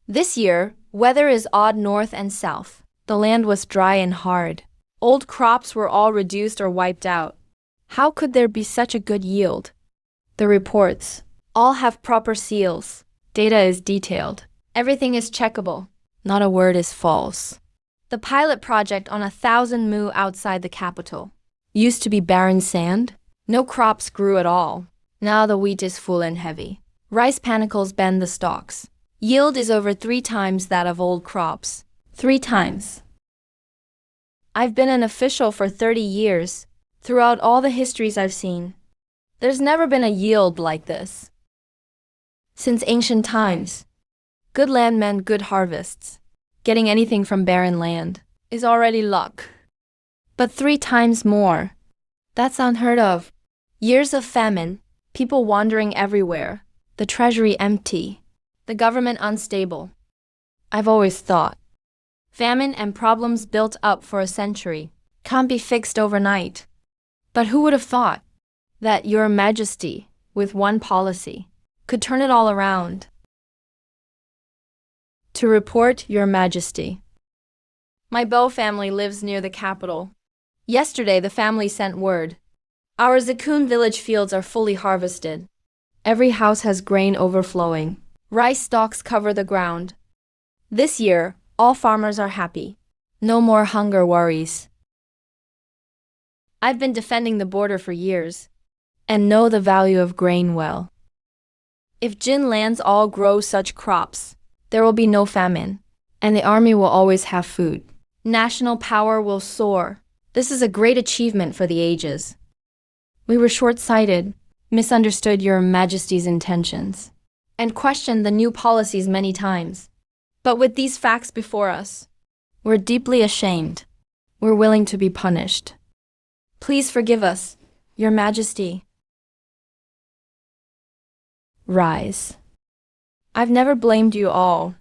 This year, weather is odd north and south. The land was dry and hard. Old crops were all reduced or wiped out. How could there be such a good yield? The reports all have proper seals. Data is detailed. Everything is checkable. Not a word is false. The pilot project on 1,000 mu outside the capital used to be barren sand. No crops grew at all. Now the wheat is full and heavy. Rice panicles bend the stalks. Yield is over 3 times that of old crops. 3 times. I've been an official for 30 years. Throughout all the histories I've seen, there's never been a yield like this. Since ancient times, good land meant good harvests. Getting anything from barren land is already luck. But 3 times more, that's unheard of. Years of famine, people wandering everywhere, the treasury empty, the government unstable. I've always thought, famine and problems built up for a century can't be fixed overnight. But who would have thought that Your Majesty, with one policy, could turn it all around? To report, Your Majesty. My Bo family lives near the capital. Yesterday, the family sent word. Our Zakun village fields are fully harvested. Every house has grain overflowing. Rice stalks cover the ground. This year, all farmers are happy. No more hunger worries. I've been defending the border for years and know the value of grain well. If Jin lands all grow such crops, there will be no famine, and the army will always have food. National power will soar. This is a great achievement for the ages. We were short-sighted, misunderstood Your Majesty's intentions, and questioned the new policies many times. But with these facts before us, we're deeply ashamed. We're willing to be punished. Please forgive us, Your Majesty. Rise. I've never blamed you all.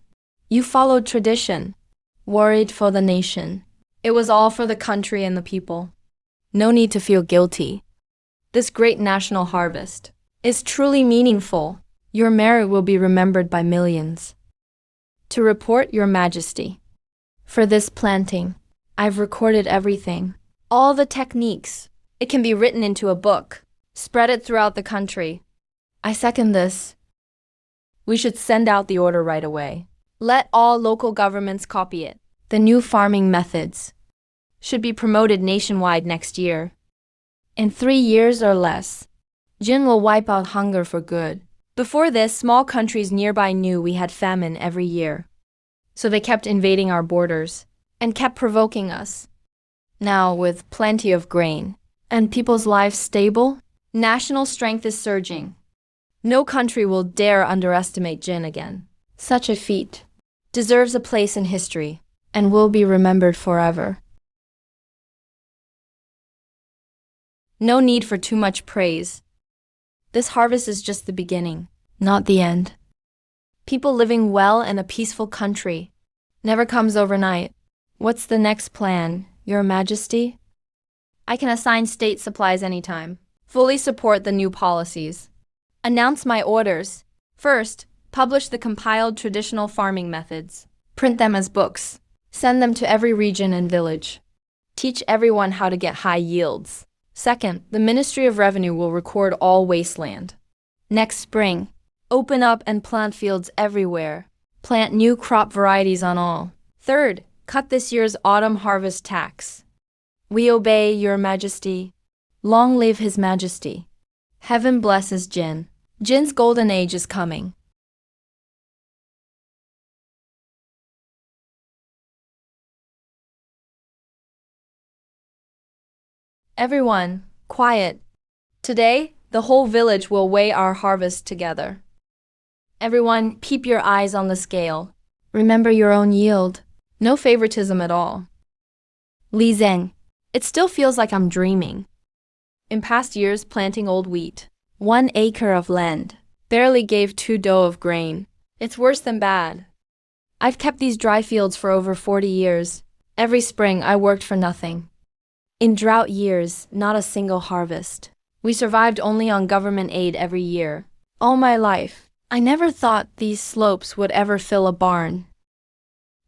You followed tradition, worried for the nation. It was all for the country and the people. No need to feel guilty. This great national harvest is truly meaningful. Your merit will be remembered by millions. To report, Your Majesty. For this planting, I've recorded everything. All the techniques. It can be written into a book. Spread it throughout the country. I second this. We should send out the order right away. Let all local governments copy it. The new farming methods should be promoted nationwide next year. In 3 years or less, Jin will wipe out hunger for good. Before this, small countries nearby knew we had famine every year. So they kept invading our borders and kept provoking us. Now, with plenty of grain and people's lives stable, national strength is surging. No country will dare underestimate Jin again. Such a feat deserves a place in history and will be remembered forever. No need for too much praise. This harvest is just the beginning, not the end. People living well in a peaceful country never comes overnight. What's the next plan, Your Majesty? I can assign state supplies anytime. Fully support the new policies. Announce my orders. First, publish the compiled traditional farming methods. Print them as books. Send them to every region and village. Teach everyone how to get high yields. Second, the Ministry of Revenue will record all wasteland. Next spring, open up and plant fields everywhere. Plant new crop varieties on all. Third, cut this year's autumn harvest tax. We obey, Your Majesty. Long live His Majesty. Heaven blesses Jin. Jin's golden age is coming. Everyone, quiet. Today, the whole village will weigh our harvest together. Everyone, keep your eyes on the scale. Remember your own yield. No favoritism at all. Li Zeng, it still feels like I'm dreaming. In past years, planting old wheat. 1 acre of land. Barely gave 2 dough of grain. It's worse than bad. I've kept these dry fields for over 40 years. Every spring, I worked for nothing. In drought years, not a single harvest. We survived only on government aid every year. All my life, I never thought these slopes would ever fill a barn.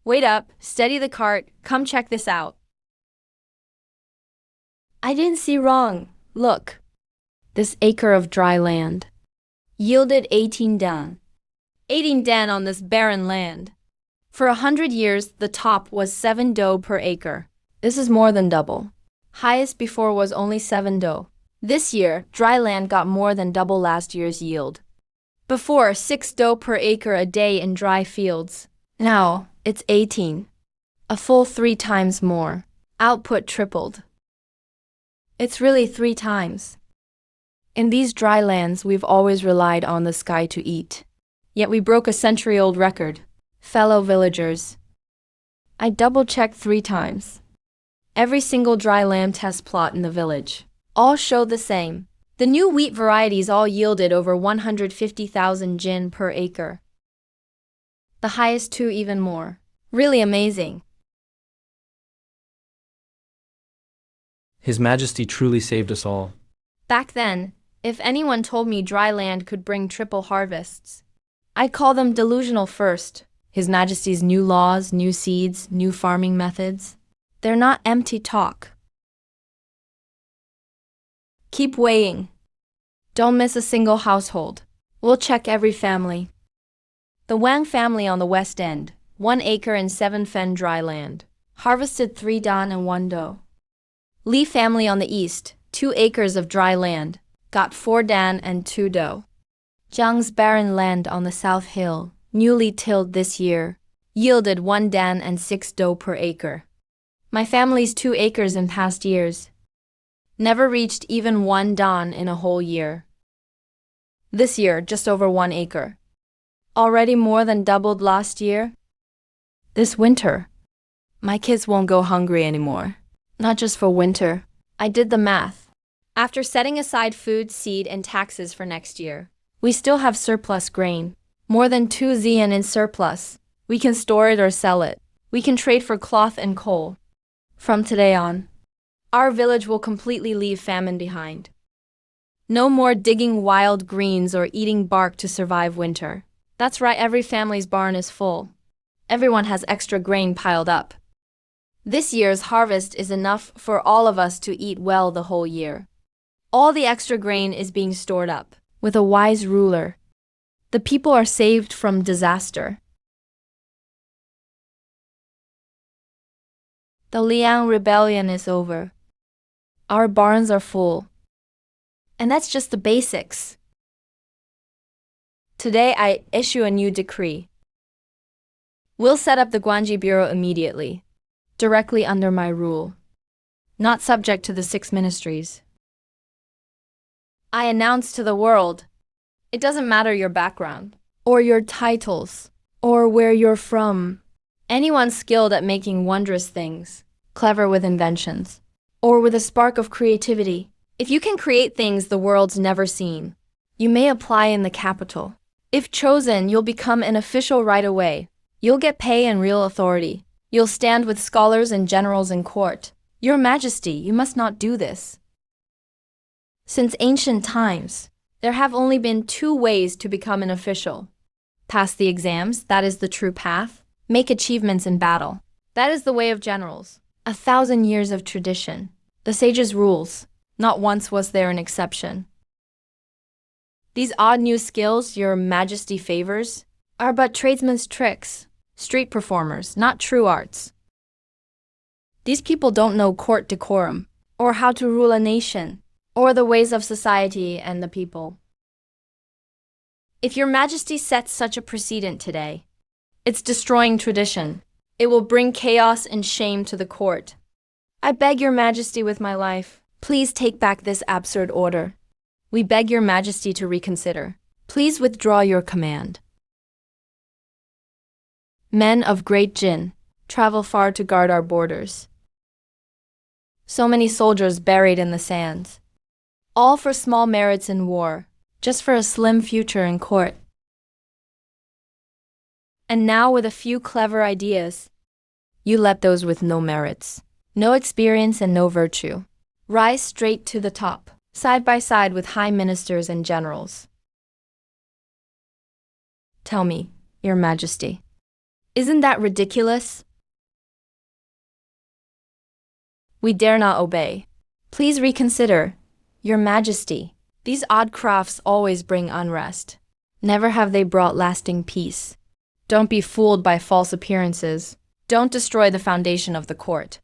Wait up, steady the cart, come check this out. I didn't see wrong. Look. This acre of dry land yielded 18 dan. 18 dan on this barren land. For 100 years, the top was 7 dough per acre. This is more than double. Highest before was only 7 dough. This year, dry land got more than double last year's yield. Before, 6 dough per acre a day in dry fields. Now, it's 18. A full 3 times more. Output tripled. It's really 3 times. In these dry lands, we've always relied on the sky to eat. Yet we broke a century-old record. Fellow villagers, I double-checked 3 times. Every single dry land test plot in the village. All show the same. The new wheat varieties all yielded over 150,000 jin per acre. The highest 2 even more. Really amazing. His Majesty truly saved us all. Back then, if anyone told me dry land could bring triple harvests, I'd call them delusional first. His Majesty's new laws, new seeds, new farming methods. They're not empty talk. Keep weighing. Don't miss a single household. We'll check every family. The Wang family on the west end, 1 acre and 7 fen dry land. Harvested 3 dan and 1 dough. Li family on the east, 2 acres of dry land. Got 4 dan and 2 dough. Jiang's barren land on the south hill, newly tilled this year, yielded 1 dan and 6 dough per acre. My family's 2 acres in past years never reached even 1 dan in a whole year. This year, just over 1 acre. Already more than doubled last year. This winter, my kids won't go hungry anymore. Not just for winter. I did the math. After setting aside food, seed, and taxes for next year, we still have surplus grain. More than 2 zn in surplus. We can store it or sell it. We can trade for cloth and coal. From today on, our village will completely leave famine behind. No more digging wild greens or eating bark to survive winter. That's right, every family's barn is full. Everyone has extra grain piled up. This year's harvest is enough for all of us to eat well the whole year. All the extra grain is being stored up. With a wise ruler, the people are saved from disaster. The Liang rebellion is over. Our barns are full. And that's just the basics. Today I issue a new decree. We'll set up the Guanji Bureau immediately, directly under my rule, not subject to the 6 ministries. I announce to the world, it doesn't matter your background, or your titles, or where you're from. Anyone skilled at making wondrous things, clever with inventions, or with a spark of creativity. If you can create things the world's never seen, you may apply in the capital. If chosen, you'll become an official right away. You'll get pay and real authority. You'll stand with scholars and generals in court. Your Majesty, you must not do this. Since ancient times, there have only been two ways to become an official. Pass the exams, that is the true path. Make achievements in battle. That is the way of generals. 1,000 years of tradition. The sages' rules. Not once was there an exception. These odd new skills your Majesty favors are but tradesmen's tricks, street performers, not true arts. These people don't know court decorum, or how to rule a nation, or the ways of society and the people. If your Majesty sets such a precedent today, it's destroying tradition. It will bring chaos and shame to the court. I beg your Majesty with my life, please take back this absurd order. We beg your Majesty to reconsider. Please withdraw your command. Men of great Jin, travel far to guard our borders. So many soldiers buried in the sands. All for small merits in war, just for a slim future in court. And now with a few clever ideas, you let those with no merits, no experience and no virtue, rise straight to the top, side by side with high ministers and generals. Tell me, your Majesty, isn't that ridiculous? We dare not obey. Please reconsider, your Majesty. These odd crafts always bring unrest. Never have they brought lasting peace. Don't be fooled by false appearances. Don't destroy the foundation of the court.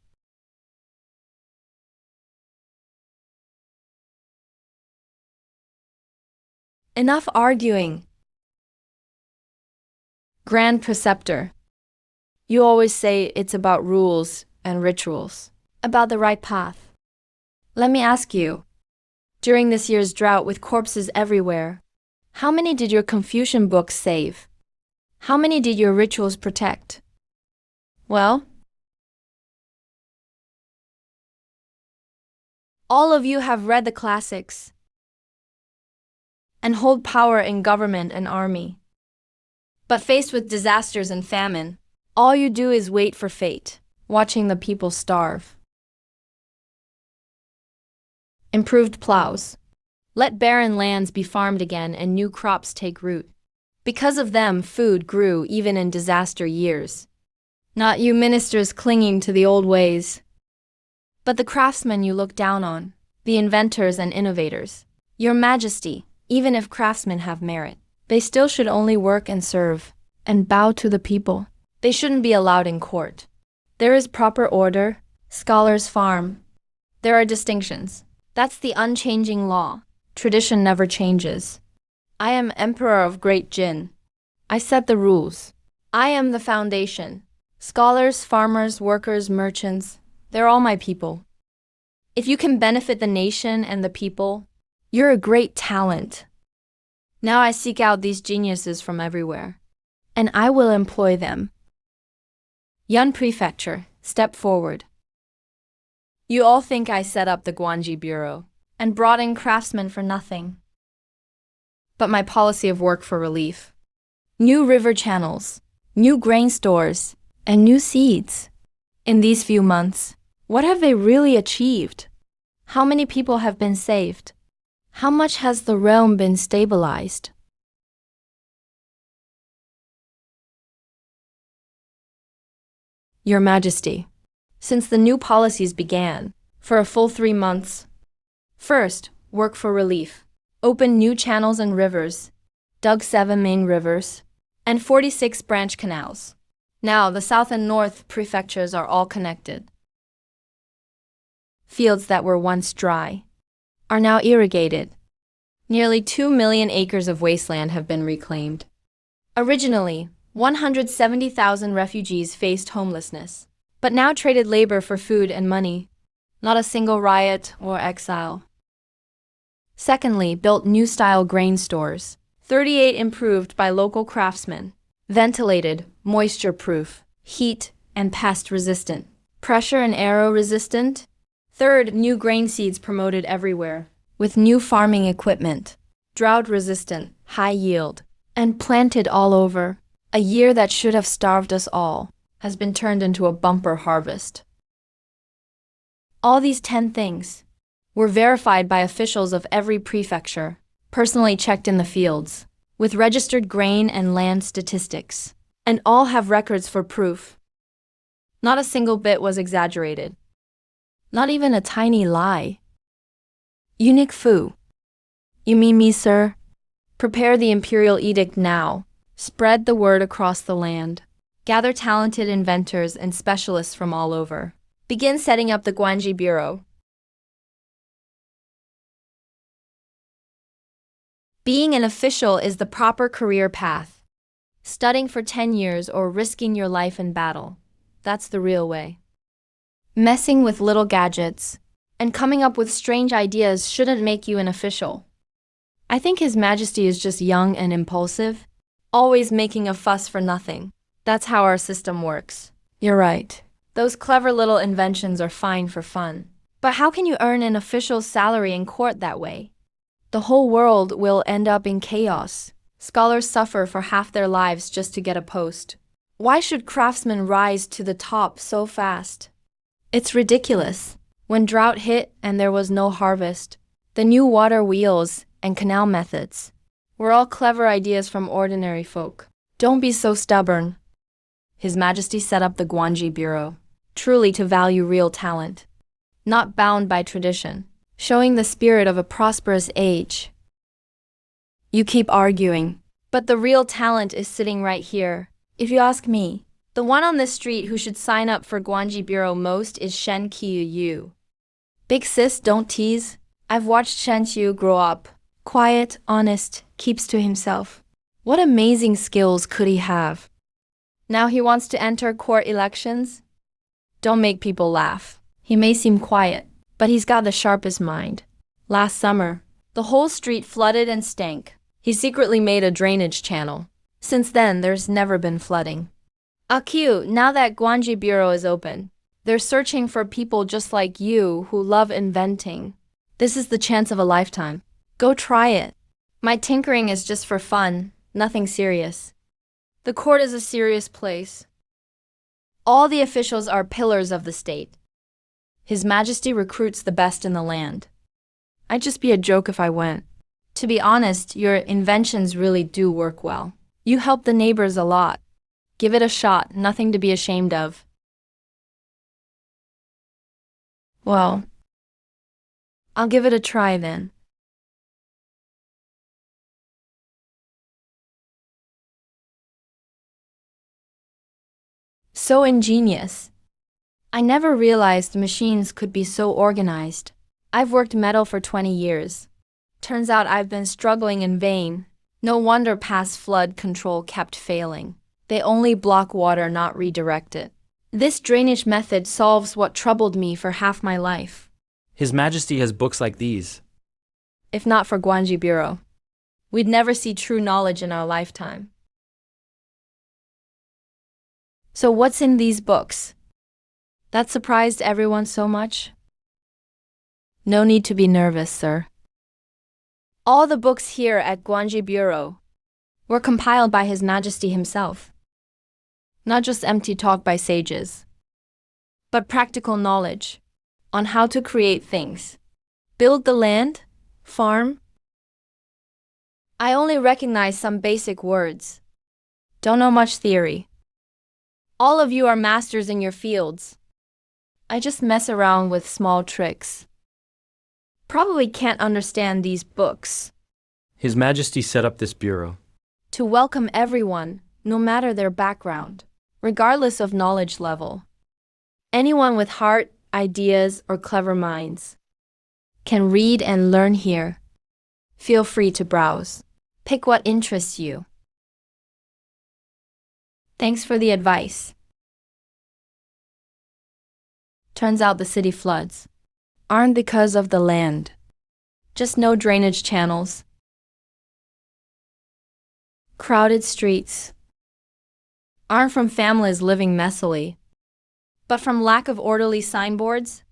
Enough arguing. Grand Preceptor, you always say it's about rules and rituals, about the right path. Let me ask you, during this year's drought with corpses everywhere, how many did your Confucian books save? How many did your rituals protect? Well, all of you have read the classics and hold power in government and army. But faced with disasters and famine, all you do is wait for fate, watching the people starve. Improved plows. Let barren lands be farmed again and new crops take root. Because of them, food grew even in disaster years. Not you ministers clinging to the old ways, but the craftsmen you look down on, the inventors and innovators. Your Majesty, even if craftsmen have merit, they still should only work and serve, and bow to the people. They shouldn't be allowed in court. There is proper order, scholars farm. There are distinctions. That's the unchanging law. Tradition never changes. I am Emperor of Great Jin. I set the rules. I am the foundation. Scholars, farmers, workers, merchants, they're all my people. If you can benefit the nation and the people, you're a great talent. Now I seek out these geniuses from everywhere, and I will employ them. Yun Prefecture, step forward. You all think I set up the Guanji Bureau and brought in craftsmen for nothing. But my policy of work for relief, new river channels, new grain stores, and new seeds. In these few months, what have they really achieved? How many people have been saved? How much has the realm been stabilized? Your Majesty, since the new policies began, for a full 3 months, first, work for relief. Opened new channels and rivers, dug 7 main rivers, and 46 branch canals. Now the south and north prefectures are all connected. Fields that were once dry are now irrigated. Nearly 2 million acres of wasteland have been reclaimed. Originally, 170,000 refugees faced homelessness, but now traded labor for food and money. Not a single riot or exile. Secondly, built new-style grain stores, 38 improved by local craftsmen, ventilated, moisture-proof, heat and pest-resistant, pressure and arrow-resistant. Third, new grain seeds promoted everywhere, with new farming equipment, drought-resistant, high yield, and planted all over. A year that should have starved us all has been turned into a bumper harvest. All these 10 things were verified by officials of every prefecture, personally checked in the fields, with registered grain and land statistics, and all have records for proof. Not a single bit was exaggerated. Not even a tiny lie. Eunuch Fu. You mean me, sir? Prepare the imperial edict now. Spread the word across the land. Gather talented inventors and specialists from all over. Begin setting up the Guanji Bureau. Being an official is the proper career path. Studying for 10 years or risking your life in battle. That's the real way. Messing with little gadgets and coming up with strange ideas shouldn't make you an official. I think His Majesty is just young and impulsive, always making a fuss for nothing. That's how our system works. You're right. Those clever little inventions are fine for fun. But how can you earn an official's salary in court that way? The whole world will end up in chaos. Scholars suffer for half their lives just to get a post. Why should craftsmen rise to the top so fast? It's ridiculous. When drought hit and there was no harvest, the new water wheels and canal methods were all clever ideas from ordinary folk. Don't be so stubborn. His Majesty set up the Guanji Bureau, truly to value real talent, not bound by tradition, showing the spirit of a prosperous age. You keep arguing, but the real talent is sitting right here. If you ask me, the one on this street who should sign up for Guanji Bureau most is Shen Qiyu. Big sis, don't tease. I've watched Shen Qiyu grow up. Quiet, honest, keeps to himself. What amazing skills could he have? Now he wants to enter court elections? Don't make people laugh. He may seem quiet, but he's got the sharpest mind. Last summer, the whole street flooded and stank. He secretly made a drainage channel. Since then, there's never been flooding. Q, now that Guanji Bureau is open, they're searching for people just like you who love inventing. This is the chance of a lifetime. Go try it. My tinkering is just for fun, nothing serious. The court is a serious place. All the officials are pillars of the state. His Majesty recruits the best in the land. I'd just be a joke if I went. To be honest, your inventions really do work well. You help the neighbors a lot. Give it a shot, nothing to be ashamed of. Well, I'll give it a try then. So ingenious. I never realized machines could be so organized. I've worked metal for 20 years. Turns out I've been struggling in vain. No wonder past flood control kept failing. They only block water, not redirect it. This drainage method solves what troubled me for half my life. His Majesty has books like these. If not for Guanji Bureau, we'd never see true knowledge in our lifetime. So what's in these books? That surprised everyone so much? No need to be nervous, sir. All the books here at Guanji Bureau were compiled by His Majesty himself. Not just empty talk by sages, but practical knowledge on how to create things. Build the land, farm. I only recognize some basic words. Don't know much theory. All of you are masters in your fields. I just mess around with small tricks. Probably can't understand these books. His Majesty set up this bureau To welcome everyone, no matter their background, regardless of knowledge level. Anyone with heart, ideas, or clever minds can read and learn here. Feel free to browse. Pick what interests you. Thanks for the advice. Turns out the city floods aren't because of the land. Just no drainage channels. Crowded streets aren't from families living messily, but from lack of orderly signboards.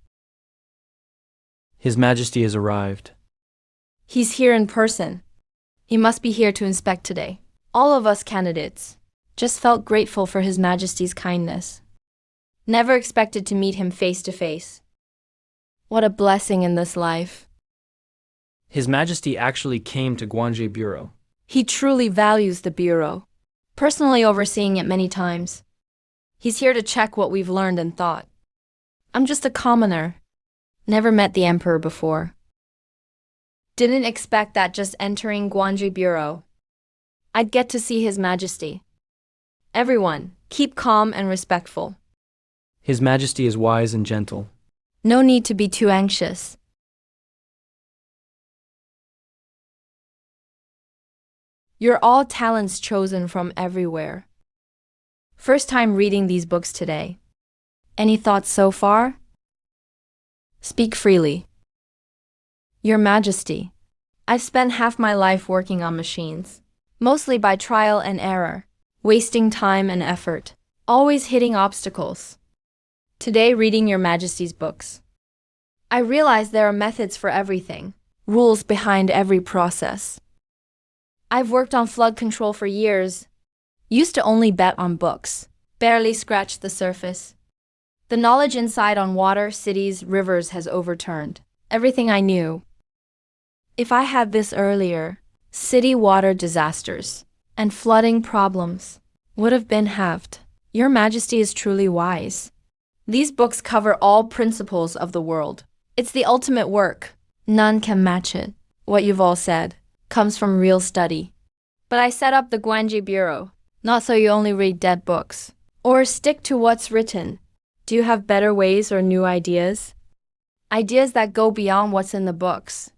His Majesty has arrived. He's here in person. He must be here to inspect today. All of us candidates Just felt grateful for His Majesty's kindness. Never expected to meet him face to face. What a blessing in this life. His Majesty actually came to Guanji Bureau. He truly values the Bureau, personally overseeing it many times. He's here to check what we've learned and thought. I'm just a commoner. Never met the Emperor before. Didn't expect that just entering Guanji Bureau, I'd get to see His Majesty. Everyone, keep calm and respectful. His Majesty is wise and gentle. No need to be too anxious. You're all talents chosen from everywhere. First time reading these books today. Any thoughts so far? Speak freely. Your Majesty, I've spent half my life working on machines, mostly by trial and error, wasting time and effort, always hitting obstacles. Today, reading Your Majesty's books, I realize there are methods for everything, rules behind every process. I've worked on flood control for years, used to only bet on books, barely scratched the surface. The knowledge inside on water, cities, rivers has overturned everything I knew. If I had this earlier, city water disasters and flooding problems would have been halved. Your Majesty is truly wise. These books cover all principles of the world. It's the ultimate work. None can match it. What you've all said comes from real study. But I set up the Guanji Bureau, not so you only read dead books, or stick to what's written. Do you have better ways or new ideas? Ideas that go beyond what's in the books.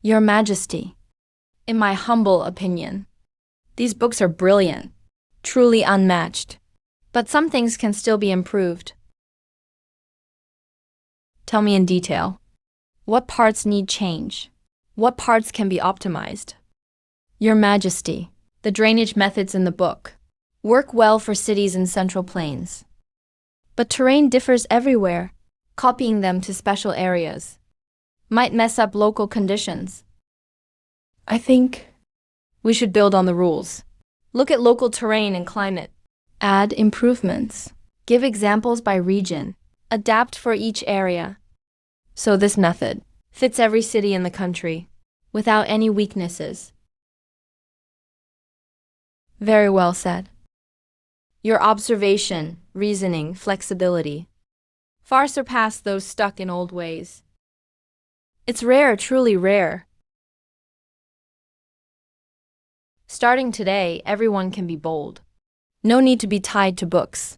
Your Majesty, in my humble opinion, these books are brilliant, truly unmatched. But some things can still be improved. Tell me in detail. What parts need change? What parts can be optimized? Your Majesty, the drainage methods in the book work well for cities and central plains. But terrain differs everywhere. Copying them to special areas might mess up local conditions. I think we should build on the rules. Look at local terrain and climate. Add improvements. Give examples by region. Adapt for each area. So this method fits every city in the country, without any weaknesses. Very well said. Your observation, reasoning, flexibility far surpass those stuck in old ways. It's rare, truly rare. Starting today, everyone can be bold. No need to be tied to books.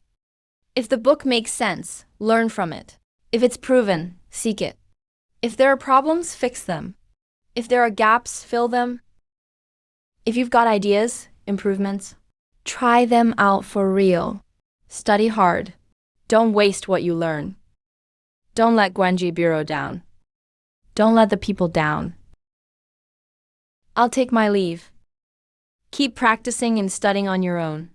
If the book makes sense, learn from it. If it's proven, seek it. If there are problems, fix them. If there are gaps, fill them. If you've got ideas, improvements, try them out for real. Study hard. Don't waste what you learn. Don't let Guanji Bureau down. Don't let the people down. I'll take my leave. Keep practicing and studying on your own.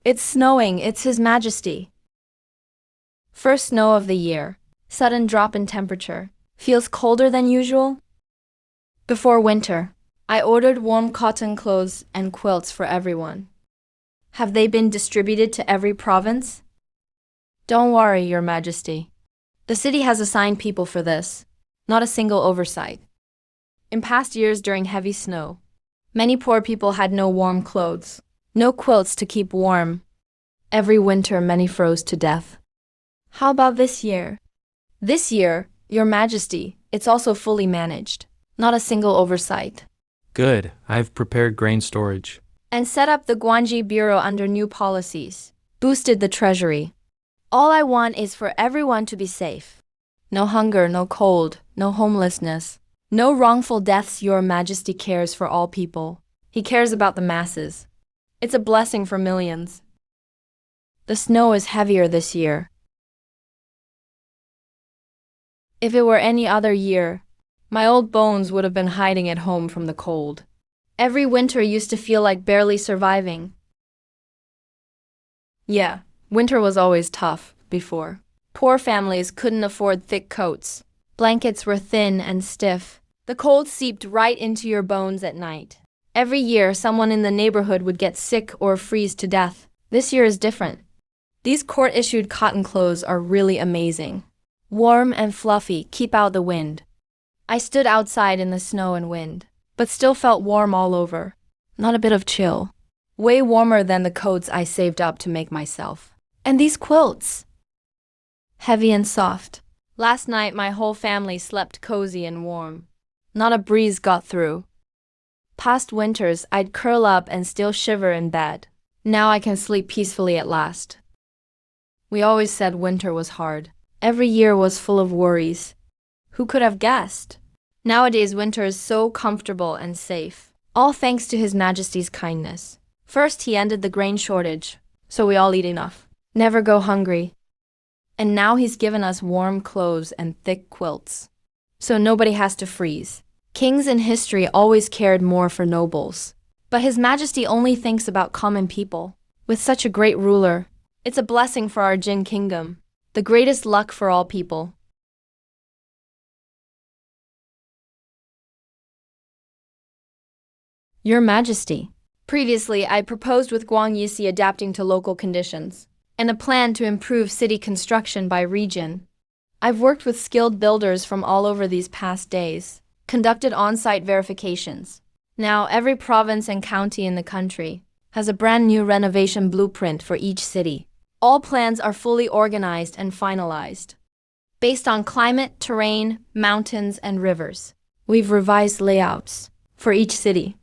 It's snowing, it's His Majesty. First snow of the year. Sudden drop in temperature. Feels colder than usual. Before winter, I ordered warm cotton clothes and quilts for everyone. Have they been distributed to every province? Don't worry, Your Majesty. The city has assigned people for this, not a single oversight. In past years during heavy snow, many poor people had no warm clothes. No quilts to keep warm. Every winter, many froze to death. How about this year? This year, Your Majesty, it's also fully managed. Not a single oversight. Good. I've prepared grain storage. And set up the Guanji Bureau under new policies. Boosted the treasury. All I want is for everyone to be safe. No hunger, no cold, no homelessness. No wrongful deaths. Your Majesty cares for all people. He cares about the masses. It's a blessing for millions. The snow is heavier this year. If it were any other year, my old bones would have been hiding at home from the cold. Every winter used to feel like barely surviving. Yeah, winter was always tough before. Poor families couldn't afford thick coats. Blankets were thin and stiff. The cold seeped right into your bones at night. Every year, someone in the neighborhood would get sick or freeze to death. This year is different. These court-issued cotton clothes are really amazing. Warm and fluffy, keep out the wind. I stood outside in the snow and wind, but still felt warm all over. Not a bit of chill. Way warmer than the coats I saved up to make myself. And these quilts! Heavy and soft. Last night, my whole family slept cozy and warm. Not a breeze got through. Past winters, I'd curl up and still shiver in bed. Now I can sleep peacefully at last. We always said winter was hard. Every year was full of worries. Who could have guessed? Nowadays, winter is so comfortable and safe. All thanks to His Majesty's kindness. First, he ended the grain shortage, so we all eat enough. Never go hungry. And now he's given us warm clothes and thick quilts, so nobody has to freeze. Kings in history always cared more for nobles. But His Majesty only thinks about common people. With such a great ruler, it's a blessing for our Jin kingdom. The greatest luck for all people. Your Majesty. Previously, I proposed with Guang Yixi adapting to local conditions, and a plan to improve city construction by region. I've worked with skilled builders from all over these past days, conducted on-site verifications. Now, every province and county in the country has a brand new renovation blueprint for each city. All plans are fully organized and finalized. Based on climate, terrain, mountains, and rivers, we've revised layouts for each city.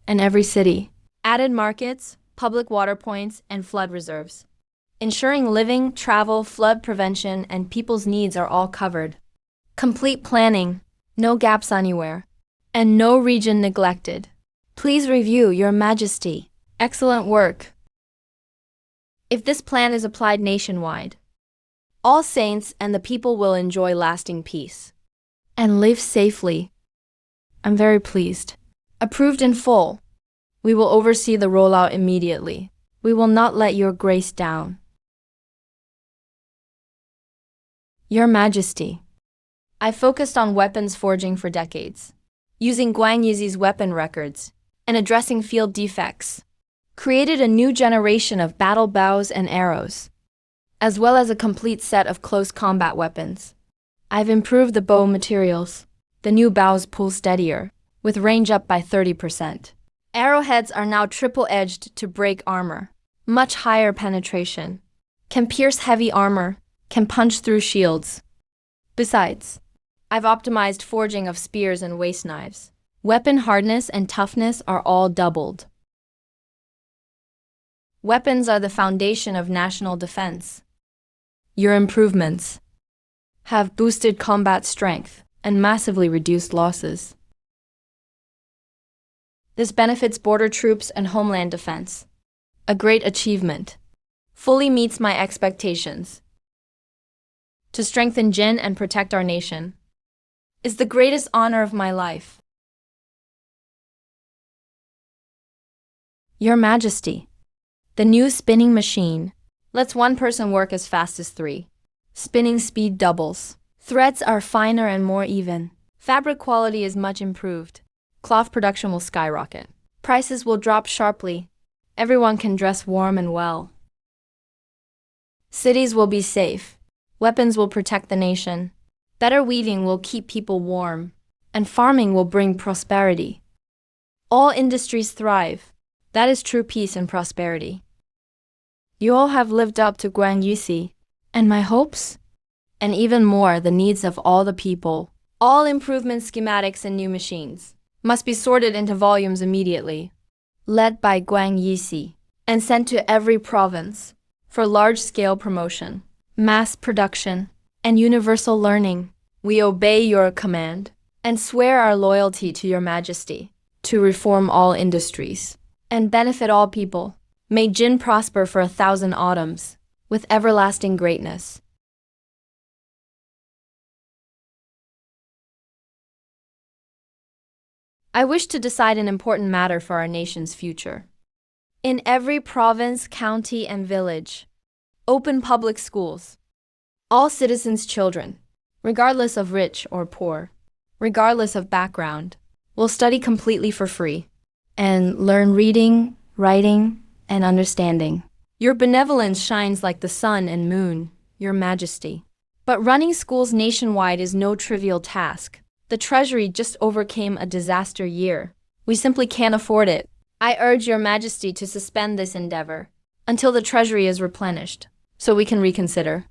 And every city added markets, public water points, and flood reserves, ensuring living, travel, flood prevention, and people's needs are all covered. Complete planning, no gaps anywhere, and no region neglected. Please review, Your Majesty. Excellent work. If this plan is applied nationwide, all saints and the people will enjoy lasting peace and live safely. I'm very pleased. Approved in full. We will oversee the rollout immediately. We will not let Your Grace down. Your Majesty. I focused on weapons forging for decades, using Guang Yixi's weapon records and addressing field defects. Created a new generation of battle bows and arrows, as well as a complete set of close combat weapons. I've improved the bow materials. The new bows pull steadier, with range up by 30%. Arrowheads are now triple-edged to break armor. Much higher penetration. Can pierce heavy armor, can punch through shields. Besides, I've optimized forging of spears and waist knives. Weapon hardness and toughness are all doubled. Weapons are the foundation of national defense. Your improvements have boosted combat strength and massively reduced losses. This benefits border troops and homeland defense. A great achievement. Fully meets my expectations. To strengthen Jin and protect our nation is the greatest honor of my life. Your Majesty. The new spinning machine lets one person work as fast as 3. Spinning speed doubles. Threads are finer and more even. Fabric quality is much improved. Cloth production will skyrocket. Prices will drop sharply. Everyone can dress warm and well. Cities will be safe. Weapons will protect the nation. Better weaving will keep people warm. And farming will bring prosperity. All industries thrive. That is true peace and prosperity. You all have lived up to Guang Yixi and my hopes, and even more the needs of all the people. All improvement schematics and new machines must be sorted into volumes immediately, led by Guang Yixi, and sent to every province for large-scale promotion, mass production, and universal learning. We obey your command and swear our loyalty to Your Majesty to reform all industries and benefit all people. May Jin prosper for 1,000 autumns, with everlasting greatness. I wish to decide an important matter for our nation's future. In every province, county, and village, open public schools. All citizens' children, regardless of rich or poor, regardless of background, will study completely for free and learn reading, writing, and understanding. Your benevolence shines like the sun and moon, Your Majesty. But running schools nationwide is no trivial task. The Treasury just overcame a disaster year. We simply can't afford it. I urge Your Majesty to suspend this endeavor until the Treasury is replenished, so we can reconsider.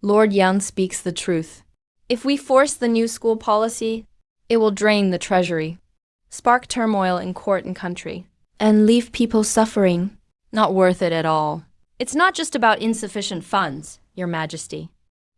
Lord Yan speaks the truth. If we force the new school policy, it will drain the Treasury, spark turmoil in court and country, and leave people suffering. Not worth it at all. It's not just about insufficient funds, Your Majesty.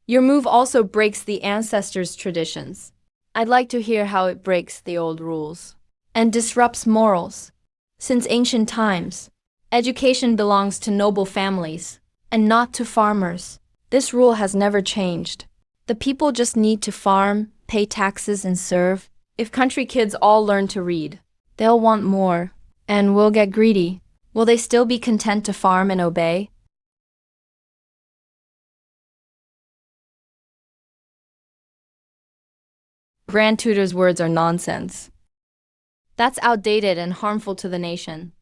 Your move also breaks the ancestors' traditions. I'd like to hear how it breaks the old rules and disrupts morals. Since ancient times, education belongs to noble families and not to farmers. This rule has never changed. The people just need to farm, pay taxes, and serve. If country kids all learn to read, they'll want more, and will get greedy. Will they still be content to farm and obey? Grand Tutor's words are nonsense. That's outdated and harmful to the nation.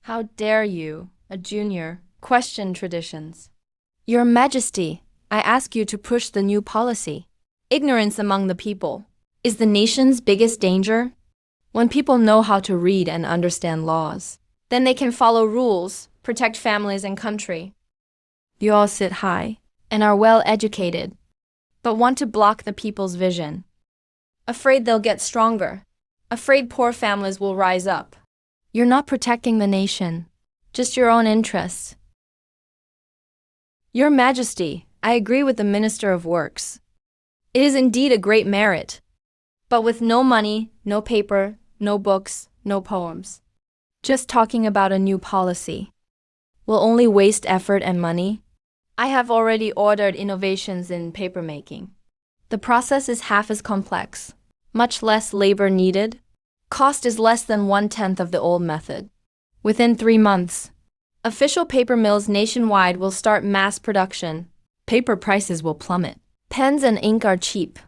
How dare you, a junior, question traditions? Your Majesty, I ask you to push the new policy. Ignorance among the people is the nation's biggest danger. When people know how to read and understand laws, then they can follow rules, protect families and country. You all sit high and are well educated, but want to block the people's vision. Afraid they'll get stronger. Afraid poor families will rise up. You're not protecting the nation, just your own interests. Your Majesty, I agree with the Minister of Works. It is indeed a great merit. But with no money, no paper, no books, no poems, just talking about a new policy will only waste effort and money. I have already ordered innovations in papermaking. The process is half as complex, much less labor needed. Cost is less than 1/10 of the old method. Within 3 months, official paper mills nationwide will start mass production. Paper prices will plummet. Pens and ink are cheap.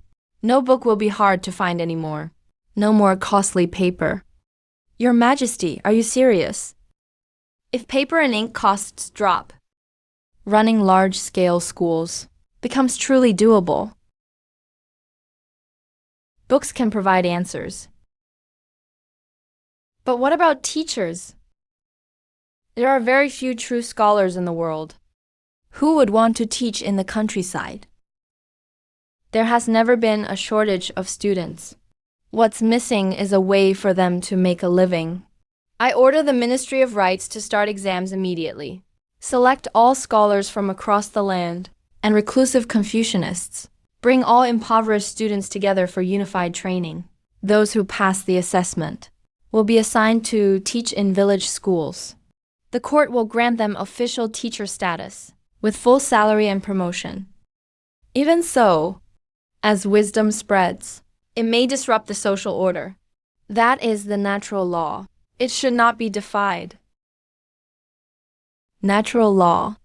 No book will be hard to find anymore. No more costly paper. Your Majesty, are you serious? If paper and ink costs drop, running large-scale schools becomes truly doable. Books can provide answers. But what about teachers? There are very few true scholars in the world. Who would want to teach in the countryside? There has never been a shortage of students. What's missing is a way for them to make a living. I order the Ministry of Rights to start exams immediately. Select all scholars from across the land and reclusive Confucianists. Bring all impoverished students together for unified training. Those who pass the assessment will be assigned to teach in village schools. The court will grant them official teacher status with full salary and promotion. Even so, as wisdom spreads, it may disrupt the social order. That is the natural law. It should not be defied. Natural law.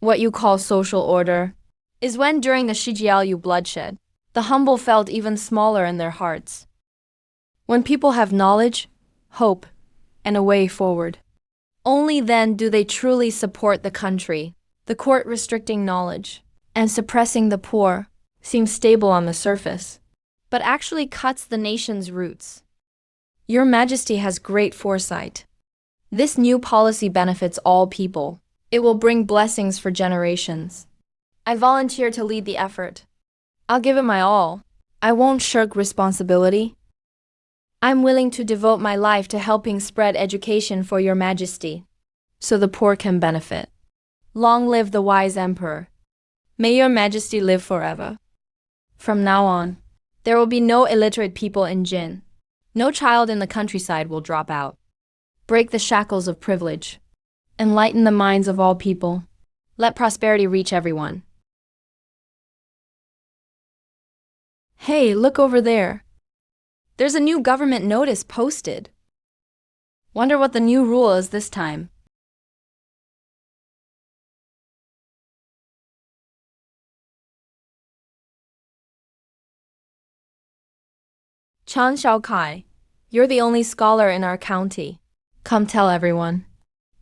What you call social order is when during the Shijiaoyu bloodshed, the humble felt even smaller in their hearts. When people have knowledge, hope, and a way forward, only then do they truly support the country. The court restricting knowledge and suppressing the poor seems stable on the surface, but actually cuts the nation's roots. Your Majesty has great foresight. This new policy benefits all people. It will bring blessings for generations. I volunteer to lead the effort. I'll give it my all. I won't shirk responsibility. I'm willing to devote my life to helping spread education for Your Majesty, so the poor can benefit. Long live the wise emperor. May Your Majesty live forever. From now on, there will be no illiterate people in Jin. No child in the countryside will drop out. Break the shackles of privilege. Enlighten the minds of all people. Let prosperity reach everyone. Hey, look over there. There's a new government notice posted. Wonder what the new rule is this time. Chan Xiaokai, you're the only scholar in our county. Come tell everyone.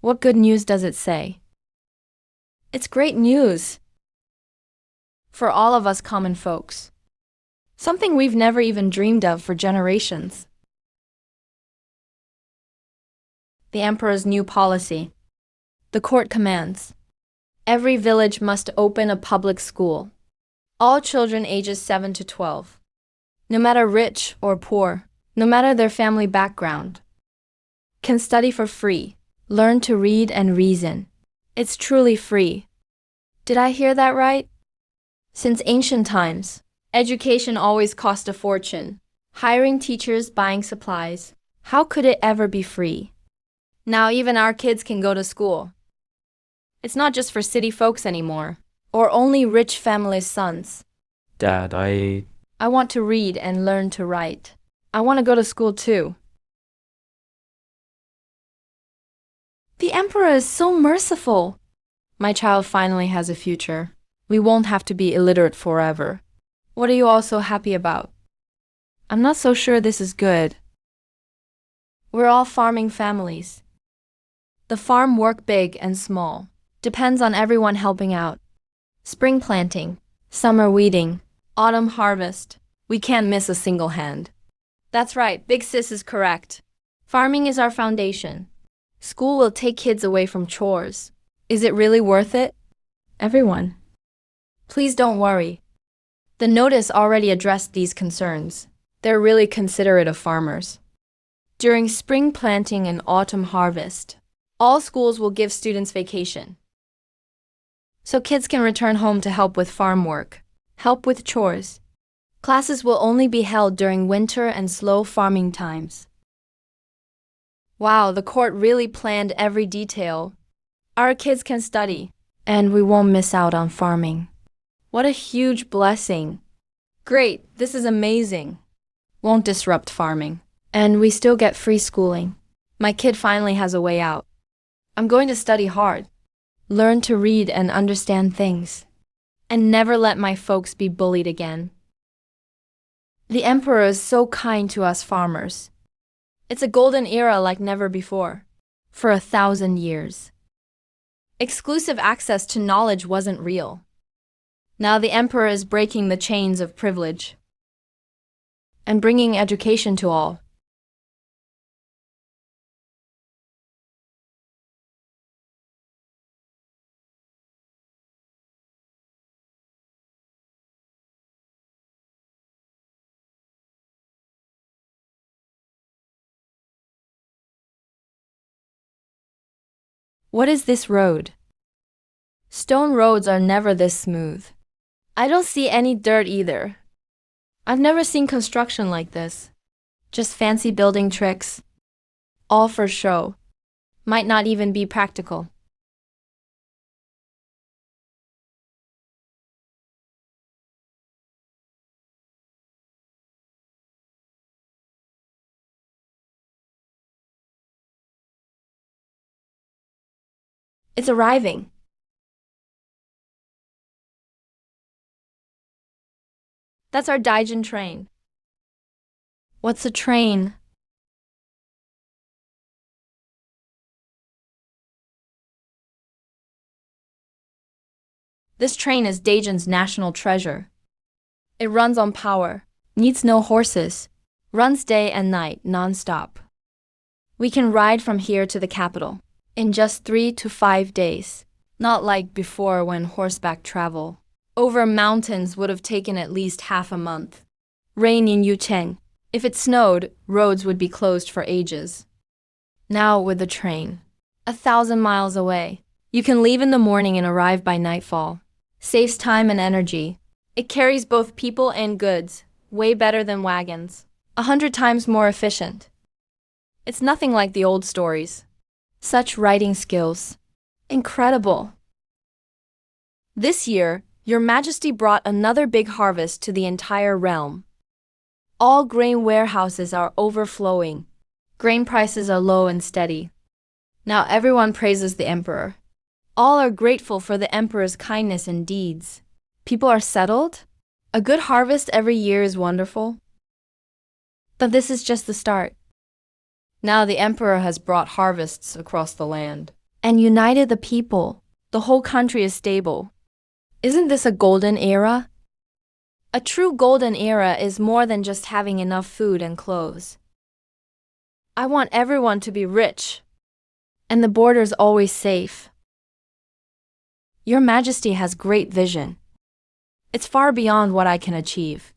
What good news does it say? It's great news. For all of us common folks. Something we've never even dreamed of for generations. The emperor's new policy. The court commands. Every village must open a public school. All children ages 7 to 12. No matter rich or poor, no matter their family background, can study for free, learn to read and reason. It's truly free. Did I hear that right? Since ancient times, education always cost a fortune. Hiring teachers, buying supplies. How could it ever be free? Now even our kids can go to school. It's not just for city folks anymore, or only rich families' sons. Dad, I want to read and learn to write. I want to go to school too. The emperor is so merciful. My child finally has a future. We won't have to be illiterate forever. What are you all so happy about? I'm not so sure this is good. We're all farming families. The farm work big and small. Depends on everyone helping out. Spring planting, summer weeding, autumn harvest. We can't miss a single hand. That's right, Big Sis is correct. Farming is our foundation. School will take kids away from chores. Is it really worth it? Everyone. Please don't worry. The notice already addressed these concerns. They're really considerate of farmers. During spring planting and autumn harvest, all schools will give students vacation. So kids can return home to help with farm work, help with chores. Classes will only be held during winter and slow farming times. Wow, the court really planned every detail. Our kids can study, and we won't miss out on farming. What a huge blessing. Great, this is amazing. Won't disrupt farming. And we still get free schooling. My kid finally has a way out. I'm going to study hard, learn to read and understand things, and never let my folks be bullied again. The emperor is so kind to us farmers. It's a golden era like never before, for 1,000 years. Exclusive access to knowledge wasn't real. Now the emperor is breaking the chains of privilege and bringing education to all. What is this road? Stone roads are never this smooth. I don't see any dirt either. I've never seen construction like this. Just fancy building tricks. All for show. Might not even be practical. It's arriving. That's our Daijin train. What's a train? This train is Daijin's national treasure. It runs on power, needs no horses, runs day and night non-stop. We can ride from here to the capital in just 3 to 5 days, not like before when horseback travel over mountains would have taken at least half a month. Rain in Yucheng. If it snowed, roads would be closed for ages. Now with the train, 1,000 miles away, you can leave in the morning and arrive by nightfall. Saves time and energy. It carries both people and goods, way better than wagons. 100 times more efficient. It's nothing like the old stories. Such writing skills. Incredible. This year, Your Majesty brought another big harvest to the entire realm. All grain warehouses are overflowing. Grain prices are low and steady. Now everyone praises the emperor. All are grateful for the emperor's kindness and deeds. People are settled. A good harvest every year is wonderful. But this is just the start. Now the emperor has brought harvests across the land. And united the people. The whole country is stable. Isn't this a golden era? A true golden era is more than just having enough food and clothes. I want everyone to be rich. And the borders always safe. Your Majesty has great vision. It's far beyond what I can achieve.